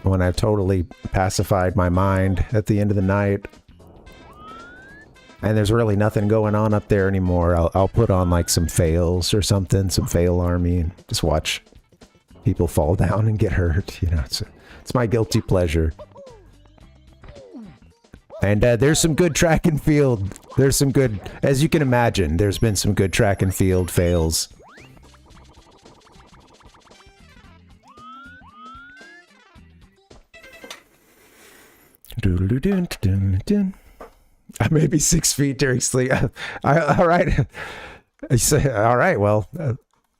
when I've totally pacified my mind at the end of the night and there's really nothing going on up there anymore, I'll put on like some fails or something, some Fail Army, and just watch people fall down and get hurt. You know, it's my guilty pleasure. And there's some good track and field. There's some good, as you can imagine, there's been some good track and field fails. I may be 6 feet during sleep. All right. I say, all right, well,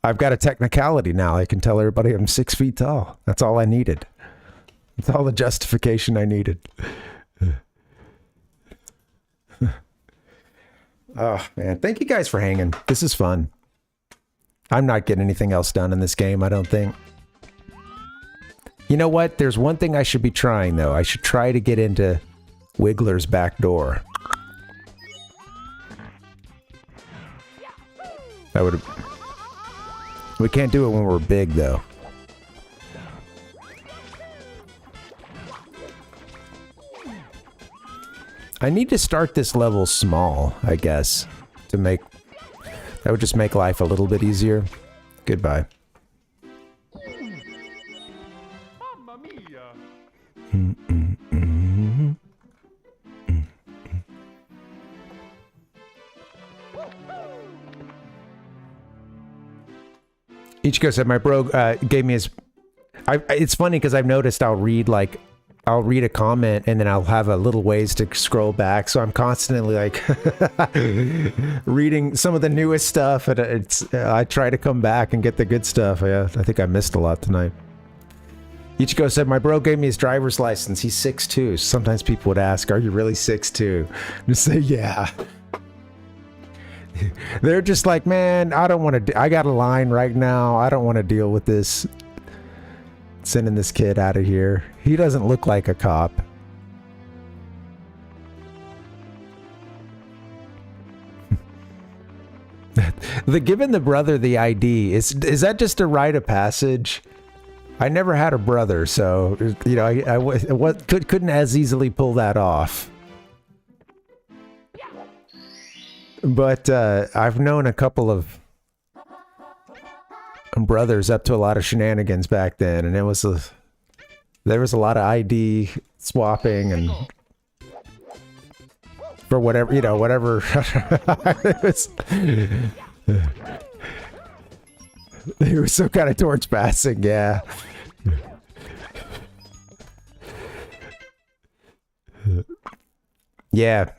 I've got a technicality now. I can tell everybody I'm 6 feet tall. That's all I needed. That's all the justification I needed. Oh, man. Thank you guys for hanging. This is fun. I'm not getting anything else done in this game, I don't think. You know what? There's one thing I should be trying, though. I should try to get into Wiggler's back door. That would. We can't do it when we're big, though. I need to start this level small, I guess, to make... That would just make life a little bit easier. Goodbye. Ichigo said, my bro gave me his... it's funny because I've noticed I'll read a comment and then I'll have a little ways to scroll back. So I'm constantly like reading some of the newest stuff, and I try to come back and get the good stuff. Yeah, I think I missed a lot tonight. Ichigo said, my bro gave me his driver's license. He's 6'2". Sometimes people would ask, are you really 6'2"? Just say, yeah. They're just like, man, I don't want to, I got a line right now. I don't want to deal with this. Sending this kid out of here. He doesn't look like a cop. Giving the brother the ID, is that just a rite of passage? I never had a brother, so, you know, I couldn't as easily pull that off. But I've known a couple of brothers up to a lot of shenanigans back then, and there was a lot of ID swapping and for whatever, you know, whatever. It was some kind of torch passing, yeah. Yeah.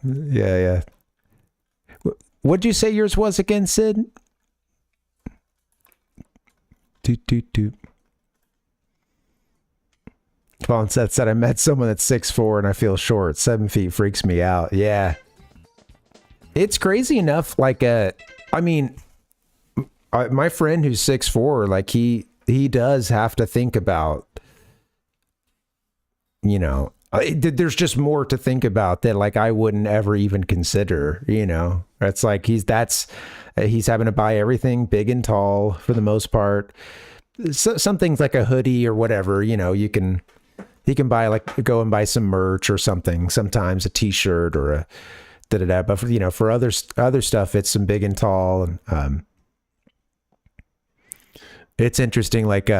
What'd you say yours was again, Sid? Doot. Fonset said, I met someone that's 6'4" and I feel short. 7 feet freaks me out. Yeah. It's crazy enough, like, I mean, my friend who's 6'4", like, he does have to think about, you know, there's just more to think about that, like, I wouldn't ever even consider, you know. It's like he's having to buy everything big and tall for the most part. Some things like a hoodie or whatever, you know, he can buy, like, go and buy some merch or something. Sometimes a t-shirt or a da-da-da. But for, you know, for other stuff, it's some big and tall. And it's interesting, like,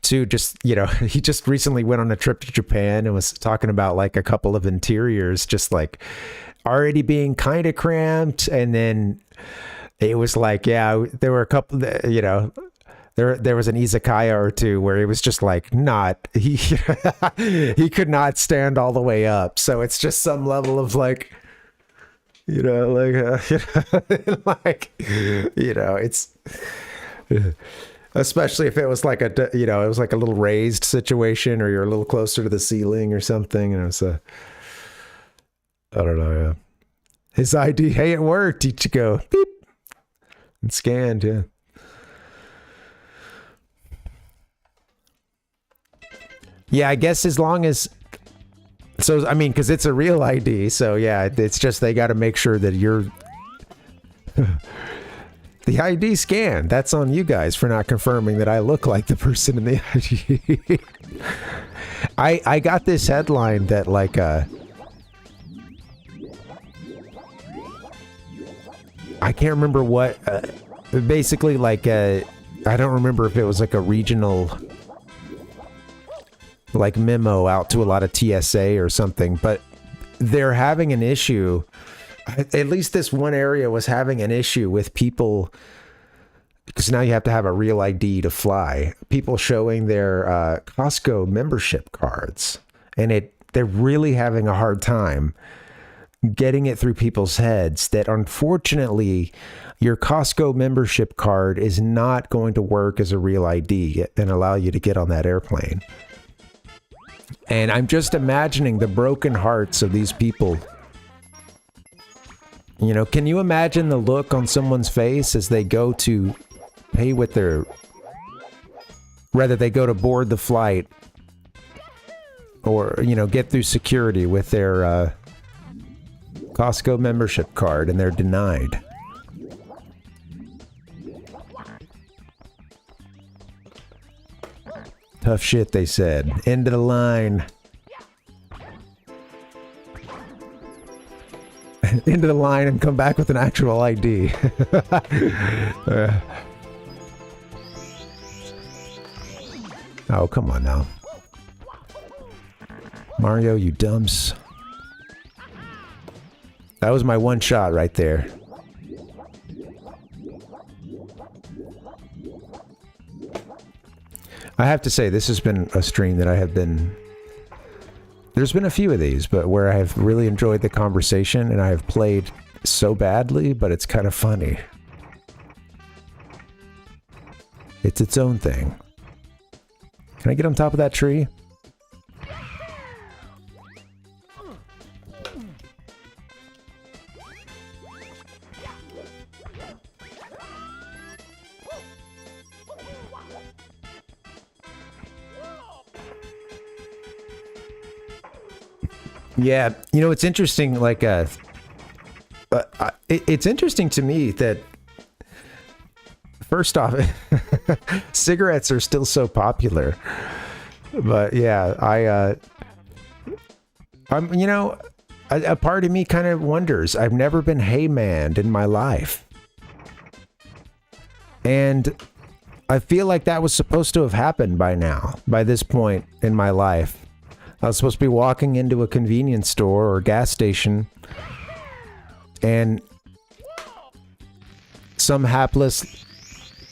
too, just, you know, he just recently went on a trip to Japan and was talking about, like, a couple of interiors just, like, already being kind of cramped. And then it was like, yeah, there were a couple that, you know, there was an izakaya or two where it was just like he could not stand all the way up. So it's just some level of, like, you know, like, like, you know, it's, especially if it was like you know, it was like a little raised situation or you're a little closer to the ceiling or something. And it was I don't know. Yeah. His ID. Hey, it worked. Ichigo. Beep. And scanned. Yeah. Yeah, I guess as long as... So, I mean, because it's a real ID, so yeah, it's just they got to make sure that you're... The ID scan, that's on you guys for not confirming that I look like the person in the ID. I got this headline that, like, I can't remember what, basically, like, I don't remember if it was, like, a regional... like memo out to a lot of TSA or something, but they're having an issue. At least this one area was having an issue with people, because now you have to have a real ID to fly. People showing their Costco membership cards, and they're really having a hard time getting it through people's heads that unfortunately your Costco membership card is not going to work as a real ID and allow you to get on that airplane. And I'm just imagining the broken hearts of these people. You know, can you imagine the look on someone's face as they go to pay with their... Rather, they go to board the flight or, you know, get through security with their Costco membership card and they're denied. Tough shit, they said. End of the line. Into the line and come back with an actual ID. Oh, come on now. Mario, you dumps. That was my one shot right there. I have to say, this has been a stream that I have been... There's been a few of these, but where I have really enjoyed the conversation and I have played so badly, but it's kind of funny. It's its own thing. Can I get on top of that tree? Yeah, you know, it's interesting, like, it's interesting to me that, first off, cigarettes are still so popular. But yeah, I'm, you know, a part of me kind of wonders. I've never been Hey-Manned in my life. And I feel like that was supposed to have happened by now, by this point in my life. I was supposed to be walking into a convenience store or gas station and some hapless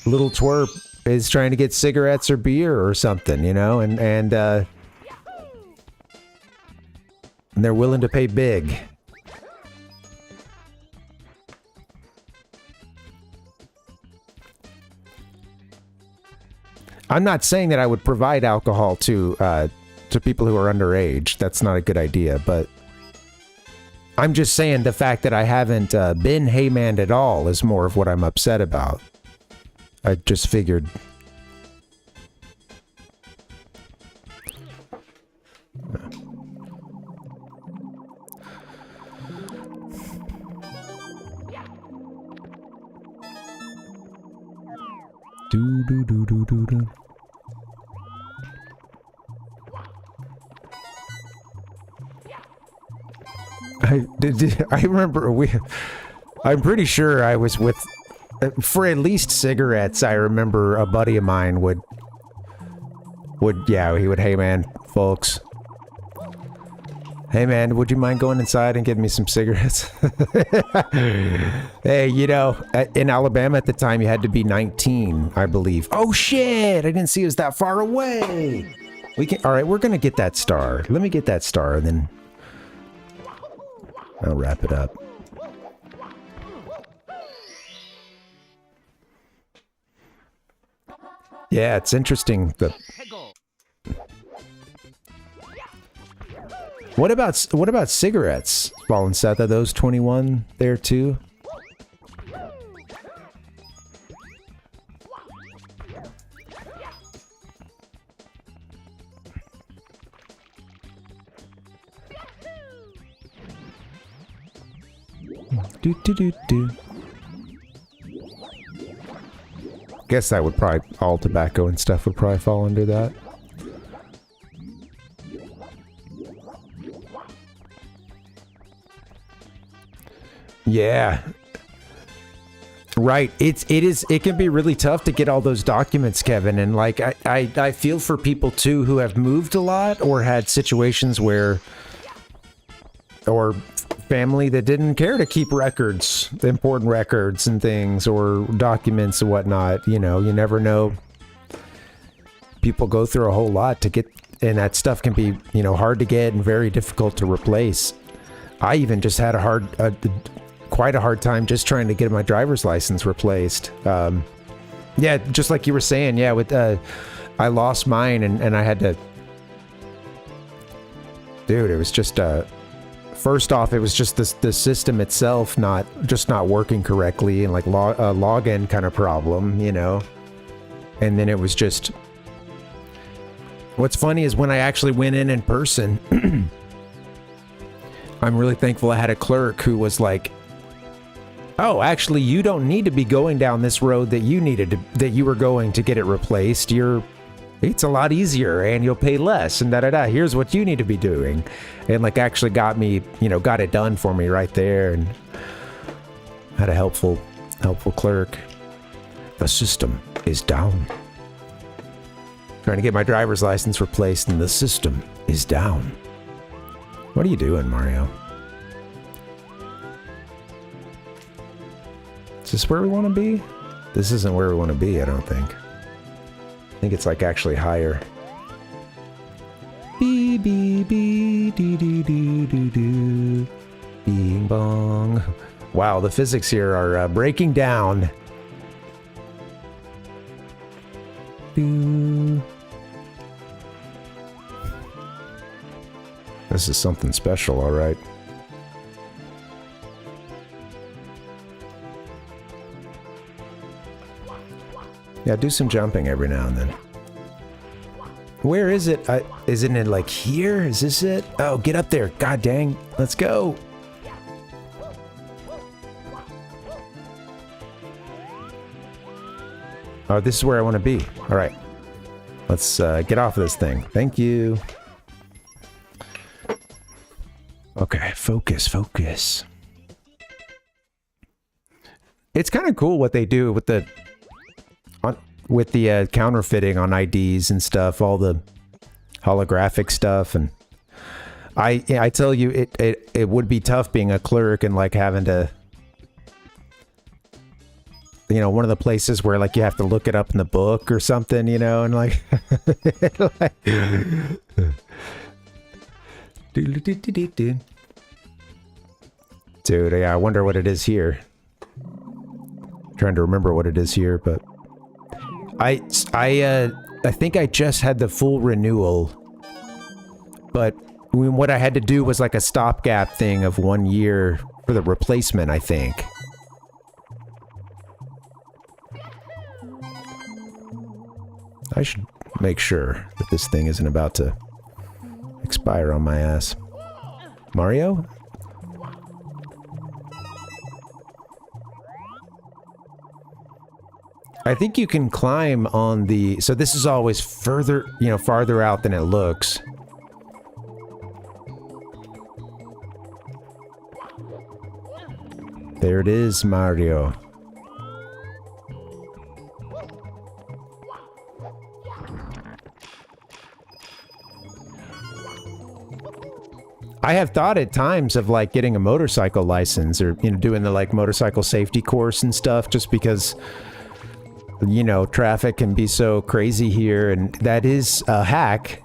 little twerp is trying to get cigarettes or beer or something, you know, and they're willing to pay big. I'm not saying that I would provide alcohol to people who are underage. That's not a good idea, but I'm just saying the fact that I haven't been Hey-Manned at all is more of what I'm upset about. I just figured... Do. I remember I'm pretty sure I was with, for at least cigarettes, I remember a buddy of mine would, yeah, he would, hey man, folks. Hey man, would you mind going inside and getting me some cigarettes? Hey, you know, in Alabama at the time, you had to be 19, I believe. Oh shit, I didn't see it was that far away. All right, we're gonna get that star. Let me get that star and then I'll wrap it up. Yeah, it's interesting. What about cigarettes, Fallen Seth? Are those 21 there too? Do do do do. Guess that would probably, all tobacco and stuff would probably fall under that. Yeah. Right. It can be really tough to get all those documents, Kevin. And like, I feel for people too who have moved a lot or had situations where, or family that didn't care to keep records, important records and things, or documents and whatnot. You know, you never know. People go through a whole lot to get, and that stuff can be, you know, hard to get and very difficult to replace. I even just had quite a hard time just trying to get my driver's license replaced. Yeah, just like you were saying, yeah, with I lost mine and I had to, dude, it was just first off, it was just the system itself not working correctly, and like login kind of problem, you know. And then it was just, what's funny is when I actually went in person, I'm really thankful I had a clerk who was like, oh, actually, you don't need to be going down this road that you were going to get it replaced. It's a lot easier and you'll pay less and da-da-da. Here's what you need to be doing. And like actually got me, you know, got it done for me right there, and had a helpful clerk. The system is down. Trying to get my driver's license replaced and the system is down. What are you doing, Mario? Is this where we want to be? This isn't where we want to be, I don't think. I think it's like actually higher. Bee bee bee doo doo doo doo doo. Bing bong. Wow, the physics here are breaking down. Doo. This is something special, all right. Yeah, do some jumping every now and then. Where is it? Isn't it like here? Is this it? Oh, get up there. God dang. Let's go. Oh, this is where I want to be. All right. Let's get off of this thing. Thank you. Okay, focus. It's kind of cool what they do with the counterfeiting on IDs and stuff, all the holographic stuff. And I tell you, it would be tough being a clerk and like having to, you know, one of the places where like you have to look it up in the book or something, you know, and like, dude, yeah, I wonder what it is here. Trying to remember what it is here, but I think I just had the full renewal, but what I had to do was like a stopgap thing of 1 year for the replacement, I think. I should make sure that this thing isn't about to expire on my ass. Mario? I think you can climb on the... So this is always further, you know, farther out than it looks. There it is, Mario. I have thought at times of like getting a motorcycle license, or, you know, doing the like motorcycle safety course and stuff, just because, you know, traffic can be so crazy here, and that is a hack.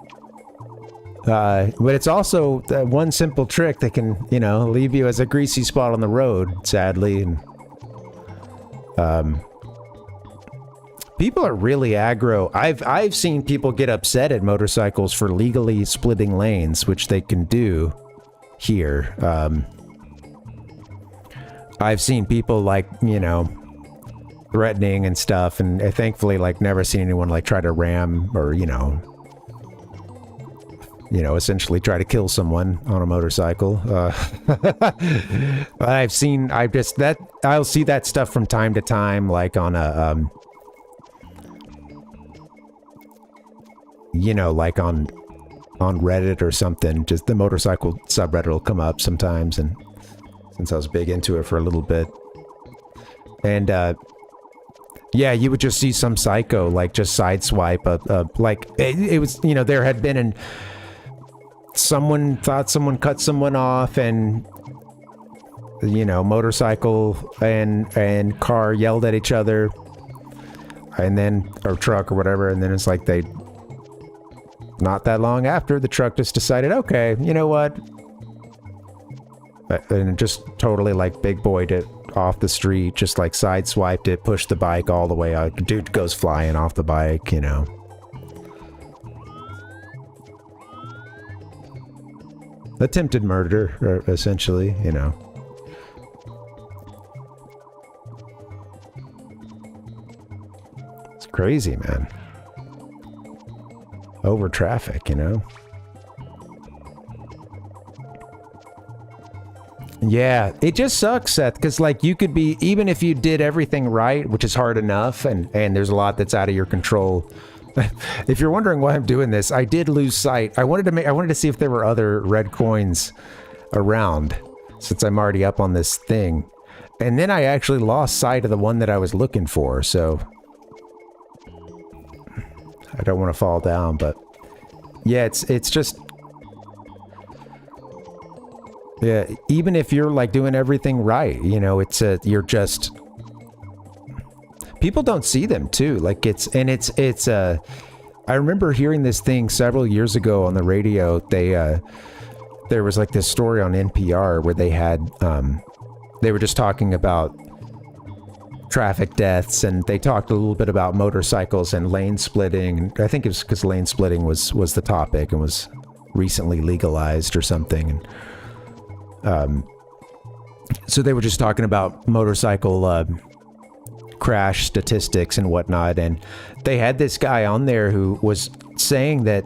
But it's also one simple trick that can, you know, leave you as a greasy spot on the road, sadly. And people are really aggro. I've seen people get upset at motorcycles for legally splitting lanes, which they can do here. I've seen people like, you know, threatening and stuff, and thankfully like never seen anyone like try to ram or, you know, you know, essentially try to kill someone on a motorcycle. I'll see that stuff from time to time, like on a, you know, like on Reddit or something. Just the motorcycle subreddit will come up sometimes, and since I was big into it for a little bit. And, yeah, you would just see some psycho, like, just sideswipe, like, it was, you know, there had been someone thought someone cut someone off, and, you know, motorcycle and car yelled at each other, and then, or truck or whatever, and then it's like not that long after, the truck just decided, okay, you know what? And just totally, like, big boyed it off the street, just like sideswiped it, pushed the bike all the way out. Dude goes flying off the bike, you know. Attempted murder, essentially, you know. It's crazy, man. Over traffic, you know. Yeah, it just sucks, Seth, because, like, you could be, even if you did everything right, which is hard enough, and there's a lot that's out of your control. If you're wondering why I'm doing this, I did lose sight. I wanted to see if there were other red coins around, since I'm already up on this thing. And then I actually lost sight of the one that I was looking for, so I don't want to fall down, but yeah, it's just, yeah, even if you're, like, doing everything right, you know, you're just, people don't see them too. Like, I remember hearing this thing several years ago on the radio. There was, like, this story on NPR where they were just talking about traffic deaths, and they talked a little bit about motorcycles and lane splitting. I think it was because lane splitting was the topic and was recently legalized or something. So they were just talking about motorcycle crash statistics and whatnot, and they had this guy on there who was saying that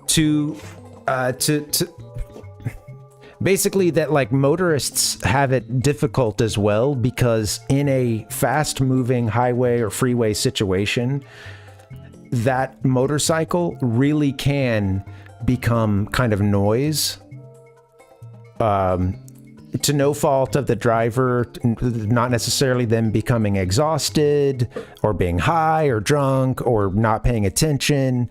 to basically that, like, motorists have it difficult as well, because in a fast-moving highway or freeway situation, that motorcycle really can become kind of noise. To no fault of the driver, not necessarily them becoming exhausted or being high or drunk or not paying attention.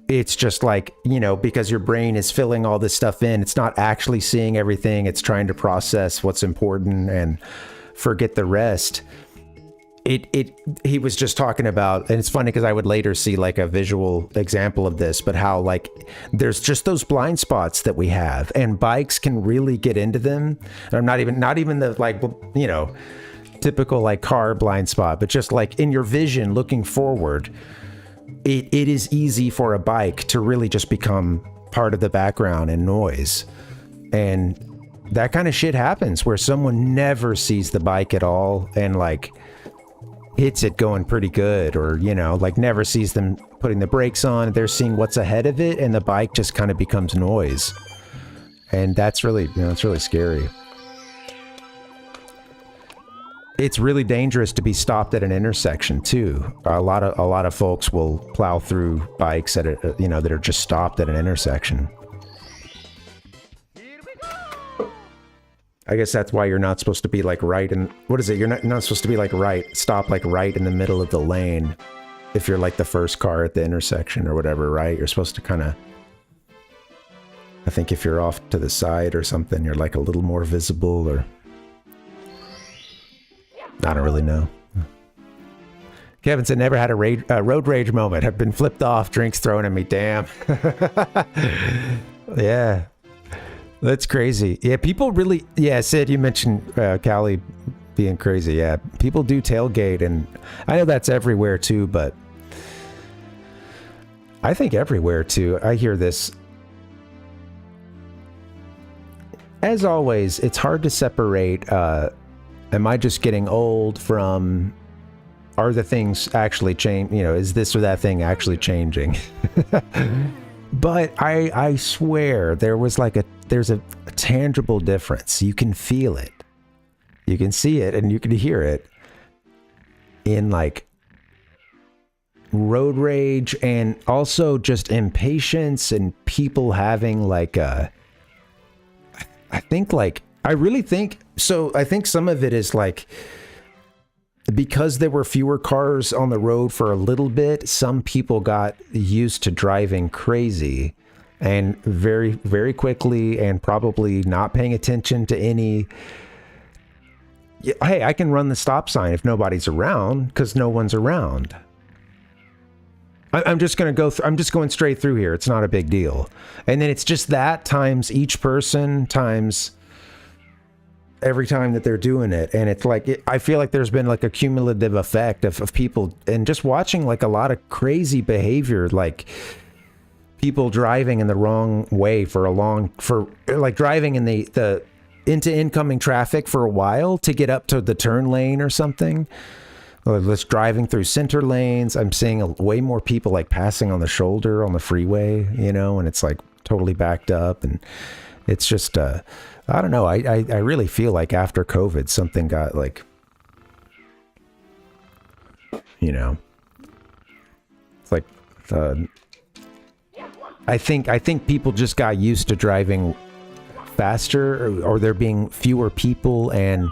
It's just like, you know, because your brain is filling all this stuff in, it's not actually seeing everything. It's trying to process what's important and forget the rest. He was just talking about, and it's funny because I would later see, like, a visual example of this, but how, like, there's just those blind spots that we have, and bikes can really get into them. And I'm not even the, like, you know, typical, like, car blind spot, but just, like, in your vision looking forward, it is easy for a bike to really just become part of the background and noise. And that kind of shit happens where someone never sees the bike at all and, like, hits it going pretty good, or, you know, like, never sees them putting the brakes on. They're seeing what's ahead of it, and the bike just kind of becomes noise. And that's really, you know, it's really scary. It's really dangerous to be stopped at an intersection too. A lot of folks will plow through bikes that are, you know, that are just stopped at an intersection. I guess that's why you're not supposed to be, like, right in, what is it? You're not supposed to be, like, stop, like, right in the middle of the lane if you're, like, the first car at the intersection or whatever, right? You're supposed to kind of, I think if you're off to the side or something, you're, like, a little more visible, or I don't really know. Kevin said, never had a road rage moment. Have been flipped off, drinks thrown at me. Damn. Yeah. That's crazy. Yeah, people really... Yeah, Sid, you mentioned Callie being crazy. Yeah, people do tailgate, and I know that's everywhere too, but I think everywhere too. I hear this. As always, it's hard to separate, am I just getting old from... Are the things actually change? You know, is this or that thing actually changing? But I swear there's a tangible difference. You can feel it. You can see it and you can hear it in like road rage and also just impatience and people having like I think some of it is like because there were fewer cars on the road for a little bit, some people got used to driving crazy and very, very quickly and probably not paying attention to any. Hey, I can run the stop sign if nobody's around because no one's around. I'm just going to go I'm just going straight through here. It's not a big deal. And then it's just that times each person times every time that they're doing it. And it's like, I feel like there's been like a cumulative effect of people and just watching like a lot of crazy behavior, like people driving in the wrong way for like driving in the into incoming traffic for a while to get up to the turn lane or something. Or just driving through center lanes. I'm seeing way more people like passing on the shoulder on the freeway, you know, and it's like totally backed up. And it's just, I don't know. I really feel like after COVID, something got like, you know, it's like, I think people just got used to driving faster or there being fewer people, and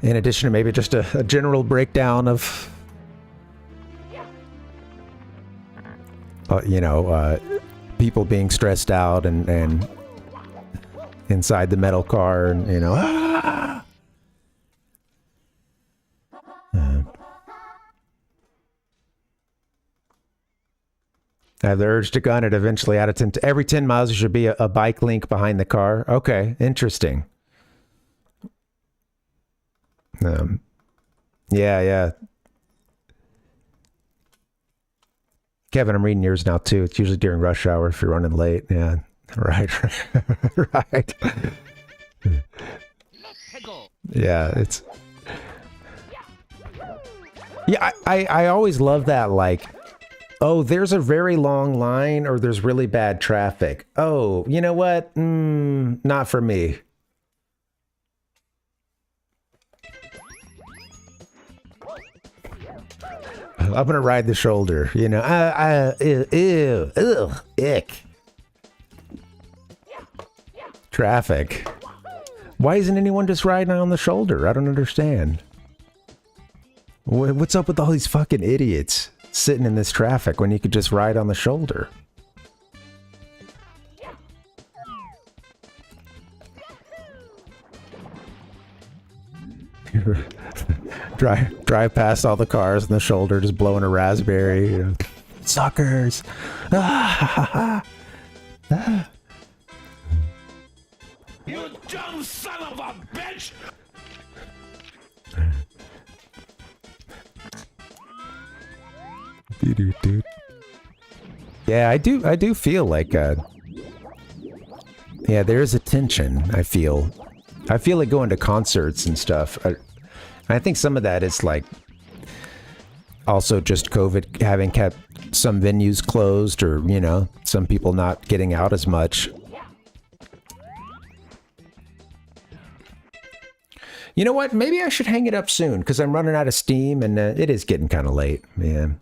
in addition to maybe just a general breakdown of, people being stressed out and inside the metal car and, you know, I have the urge to gun it eventually out of 10. Every 10 miles, there should be a bike link behind the car. Okay, interesting. Yeah. Kevin, I'm reading yours now too. It's usually during rush hour if you're running late. Yeah, right. Right. Yeah, it's... Yeah, I always love that, like, oh, there's a very long line or there's really bad traffic. Oh, you know what? Not for me. I'm gonna ride the shoulder, you know. Ick. Traffic. Why isn't anyone just riding on the shoulder? I don't understand. What's up with all these fucking idiots sitting in this traffic when you could just ride on the shoulder? drive past all the cars on the shoulder, just blowing a raspberry. You know. Suckers! You dumb son of a bitch! Yeah, I do feel like yeah, there's a tension. I feel like going to concerts and stuff. I think some of that is like also just COVID having kept some venues closed, or, you know, some people not getting out as much. You know what? Maybe I should hang it up soon because I'm running out of steam and it is getting kind of late, man.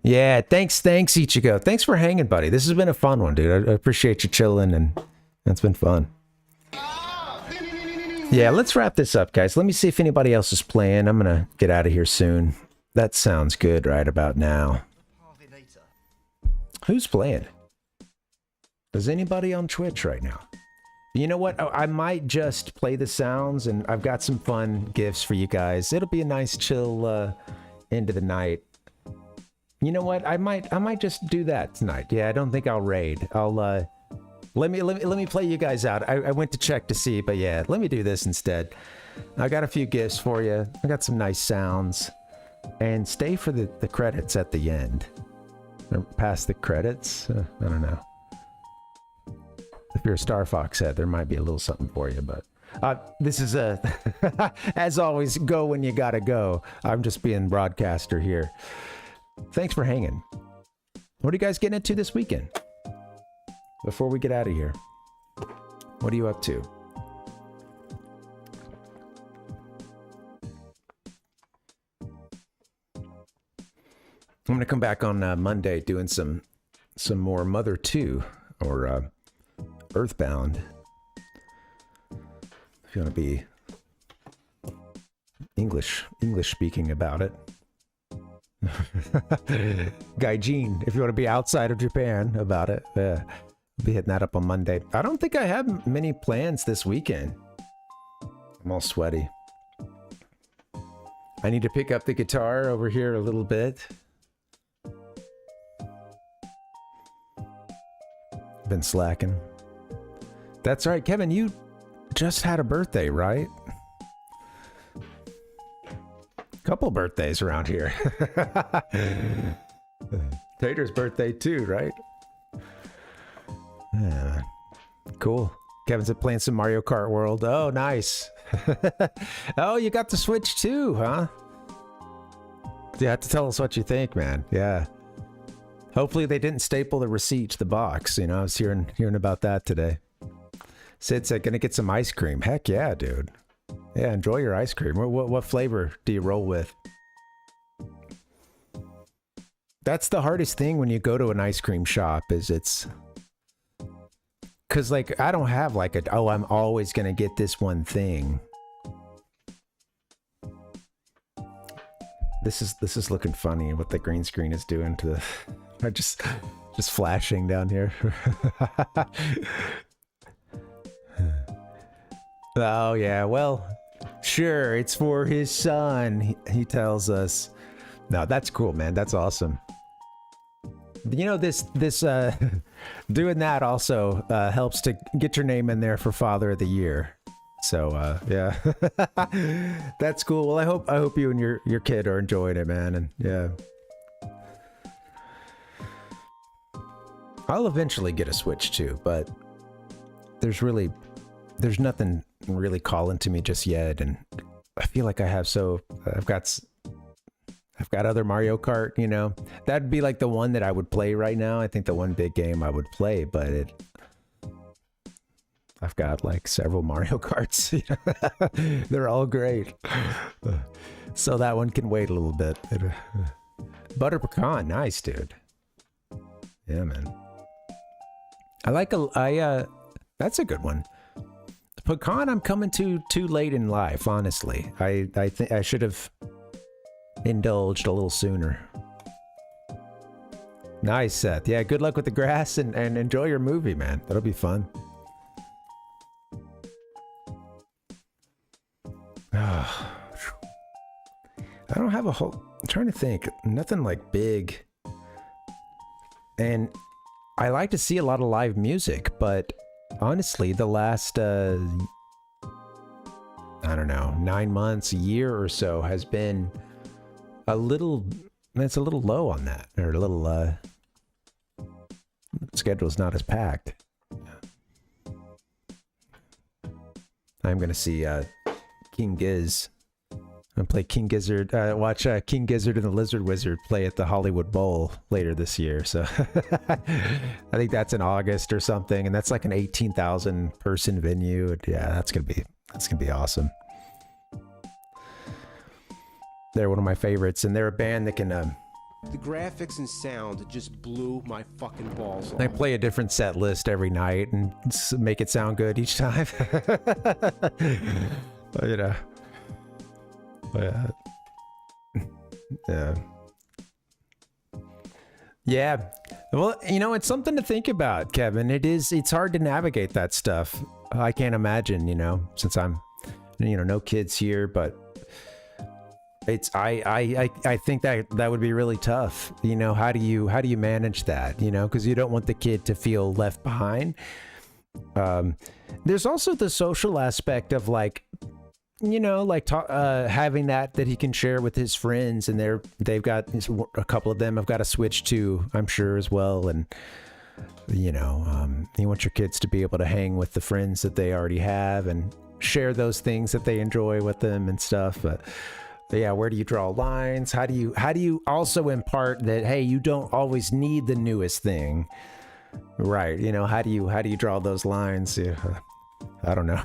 Yeah, thanks, Ichigo. Thanks for hanging, buddy. This has been a fun one, dude. I appreciate you chilling, and it's been fun. Yeah, let's wrap this up, guys. Let me see if anybody else is playing. I'm going to get out of here soon. That sounds good right about now. Who's playing? Is anybody on Twitch right now? You know what? I might just play the sounds, and I've got some fun gifts for you guys. It'll be a nice chill end of the night. You know what? I might just do that tonight. Yeah, I don't think I'll raid. I'll let me play you guys out. I went to check to see, but yeah, let me do this instead. I got a few gifts for you. I got some nice sounds. And stay for the credits at the end. Or past the credits? I don't know. If you're a Star Fox head, there might be a little something for you, but this is as always, go when you gotta go. I'm just being broadcaster here. Thanks for hanging. What are you guys getting into this weekend? Before we get out of here, what are you up to? I'm gonna come back on Monday doing some more Mother 2 or EarthBound. If you want to be English speaking about it. Gaijin, if you want to be outside of Japan about it. I'll be hitting that up on Monday. I don't think I have many plans this weekend. I'm all sweaty. I need to pick up the guitar over here a little bit. Been slacking. That's right, Kevin, you just had a birthday, right? Couple birthdays around here. Tater's birthday too, right? Yeah. Cool. Kevin's playing some Mario Kart World. Oh, nice. Oh, you got the Switch too, huh? You have to tell us what you think, man. Yeah. Hopefully they didn't staple the receipt to the box. You know, I was hearing about that today. Sid said, gonna get some ice cream. Heck yeah, dude. Yeah, enjoy your ice cream. What flavor do you roll with? That's the hardest thing when you go to an ice cream shop is it's... Because, like, I don't have, like, I'm always going to get this one thing. This is looking funny, what the green screen is doing to the... just flashing down here. Oh, yeah, well... Sure, it's for his son, he tells us. No, that's cool, man. That's awesome. You know, this doing that also helps to get your name in there for Father of the Year. So, yeah. That's cool. Well, I hope you and your kid are enjoying it, man. And yeah. I'll eventually get a Switch too, but there's nothing really calling to me just yet, and I feel like I've got other Mario Kart, you know. That'd be like the one that I would play right now. I think the one big game I would play, but I've got like several Mario Karts. They're all great. So that one can wait a little bit. Butter pecan, nice, dude. Yeah, man. That's a good one. Pecan, I'm coming to too late in life, honestly. I think I should have indulged a little sooner. Nice, Seth. Yeah, good luck with the grass and enjoy your movie, man. That'll be fun. I don't have I'm trying to think. Nothing like big. And I like to see a lot of live music, but honestly, the last, I don't know, 9 months, a year or so has been it's a little low on that, or a little, schedule's not as packed. I'm going to see, King Giz. I'm going to play King Gizzard, watch King Gizzard and the Lizard Wizard play at the Hollywood Bowl later this year. So I think that's in August or something. And that's like an 18,000 person venue. And yeah, that's going to be awesome. They're one of my favorites, and they're a band that can, the graphics and sound just blew my fucking balls off. They play a different set list every night and make it sound good each time. You know. Yeah. Well, you know, it's something to think about, Kevin. It's hard to navigate that stuff. I can't imagine, you know, since I'm, you know, no kids here, but I think that would be really tough. You know, how do you manage that, you know, because you don't want the kid to feel left behind. There's also the social aspect of, like, you know, like having that he can share with his friends, and they've got a couple of them have got a Switch too, I'm sure, as well. And you know, you want your kids to be able to hang with the friends that they already have and share those things that they enjoy with them and stuff. But Yeah, where do you draw lines? How do you also impart that, hey, you don't always need the newest thing, right? You know, how do you draw those lines? Yeah, I don't know.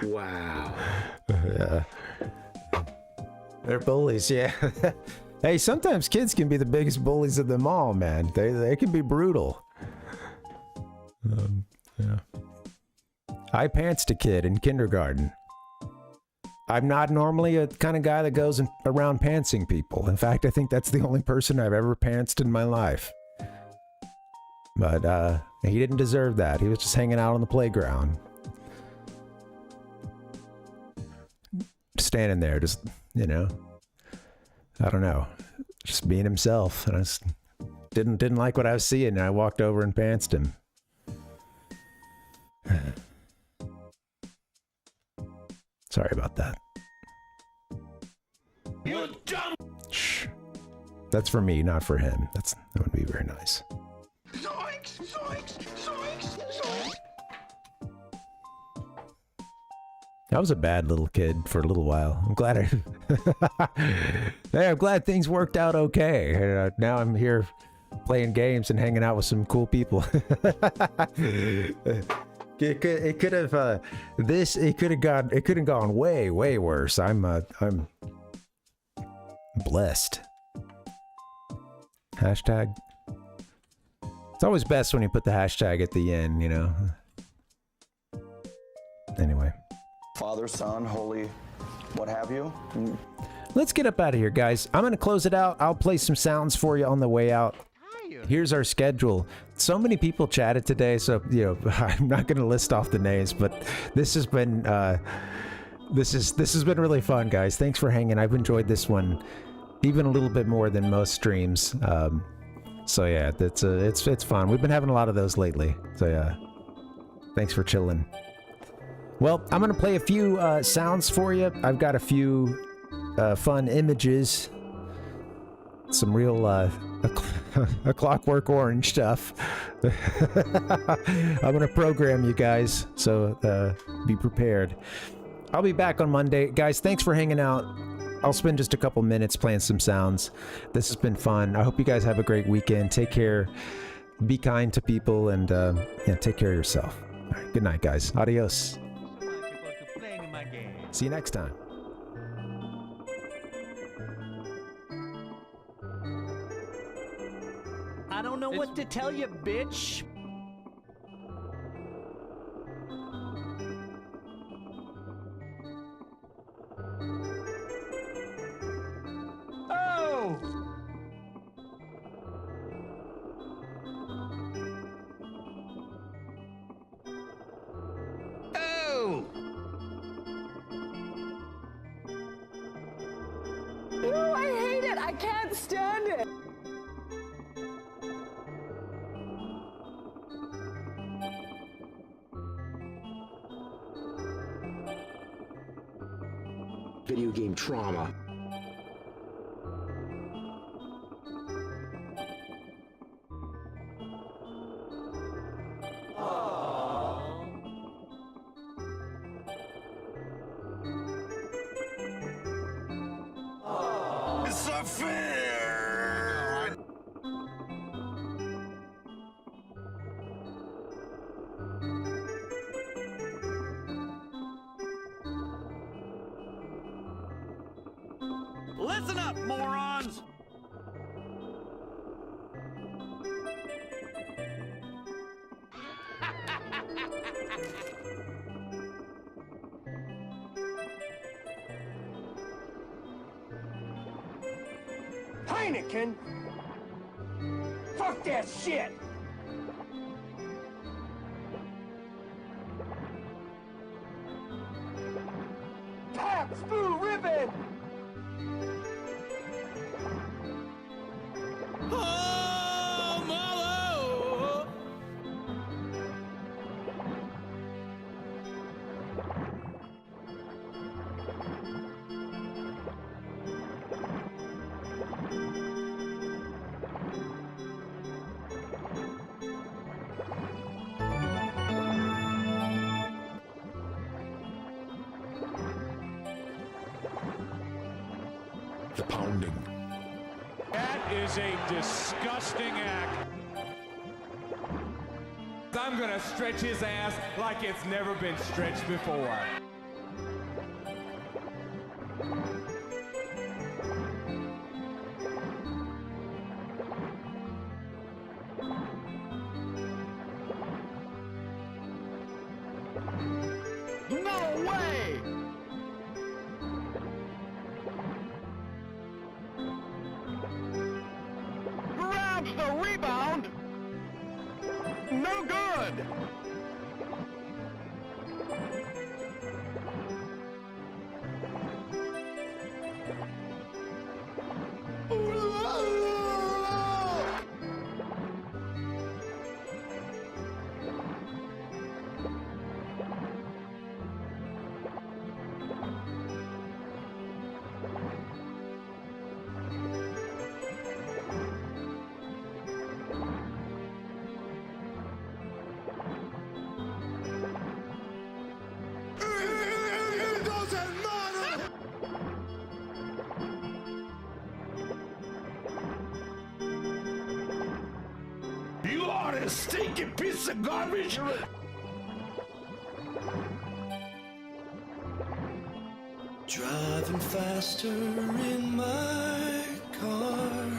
Wow. Yeah. They're bullies, yeah. Hey, sometimes kids can be the biggest bullies of them all, man. They can be brutal. Yeah. I pantsed a kid in kindergarten. I'm not normally a kind of guy that goes around pantsing people. In fact, I think that's the only person I've ever pantsed in my life. But he didn't deserve that. He was just hanging out on the playground. Standing there, just, you know, I don't know, just being himself. And I just didn't like what I was seeing, and I walked over and pantsed him. Sorry about that. You dumb. Shh. That's for me, not for him. That would be very nice. Zoinks! Zoinks! Zoinks! Zoinks! I was a bad little kid for a little while. I'm glad hey, I'm glad things worked out okay. Now I'm here playing games and hanging out with some cool people. It could have gone way worse. I'm blessed. Hashtag. It's always best when you put the hashtag at the end, you know. Anyway. Father, Son, Holy, what have you. Let's get up out of here, guys. I'm going to close it out. I'll play some sounds for you on the way out. Here's our schedule. So many people chatted today, so, you know, I'm not going to list off the names, but this has been this has been really fun, guys. Thanks for hanging. I've enjoyed this one even a little bit more than most streams. So yeah, it's fun. We've been having a lot of those lately. So yeah, thanks for chilling. Well, I'm going to play a few sounds for you. I've got a few fun images. Some real a Clockwork Orange stuff. I'm going to program you guys, so be prepared. I'll be back on Monday. Guys, thanks for hanging out. I'll spend just a couple minutes playing some sounds. This has been fun. I hope you guys have a great weekend. Take care. Be kind to people, and yeah, take care of yourself. All right, good night, guys. Adios. See you next time. I don't know what to tell you, bitch. Oh! Oh! No, I hate it. I can't stand it. Video game trauma. It's not fair! Listen up, morons! Heineken! Fuck that shit! Pabst Blue Ribbon! Oh, Marlo! pounding. That is a disgusting act. I'm gonna stretch his ass like it's never been stretched before. No way! Grabs the rebound! No good! You are a stinky piece of garbage! Driving faster in my car.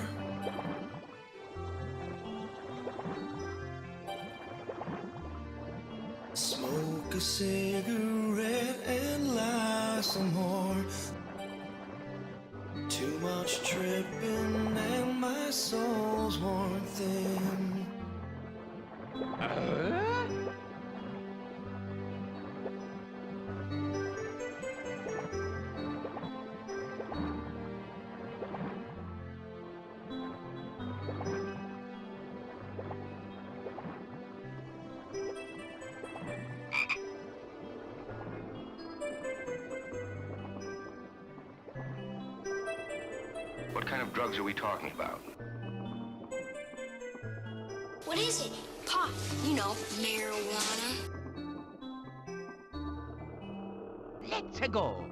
Smoke a cigarette and lie some more. Too much tripping and my soul's worn thin. What kind of drugs are we talking about? What is it? Pot. You know, marijuana. Let's go.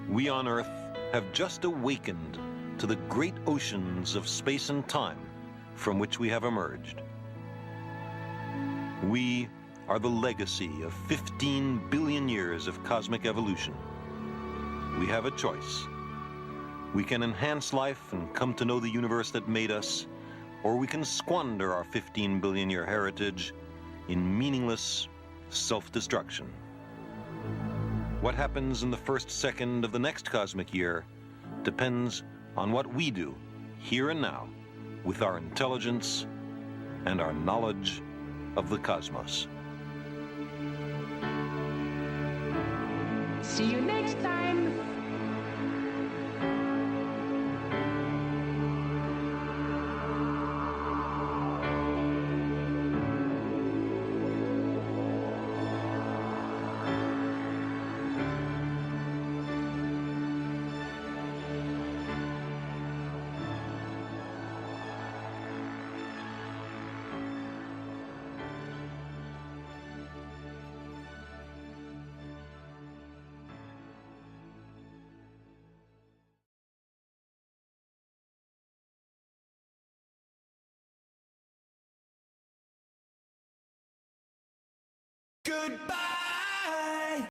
We on Earth have just awakened to the great oceans of space and time from which we have emerged. We are the legacy of 15 billion years of cosmic evolution. We have a choice. We can enhance life and come to know the universe that made us, or we can squander our 15 billion year heritage in meaningless self-destruction. What happens in the first second of the next cosmic year depends on what we do here and now with our intelligence and our knowledge of the cosmos. See you next time. Goodbye!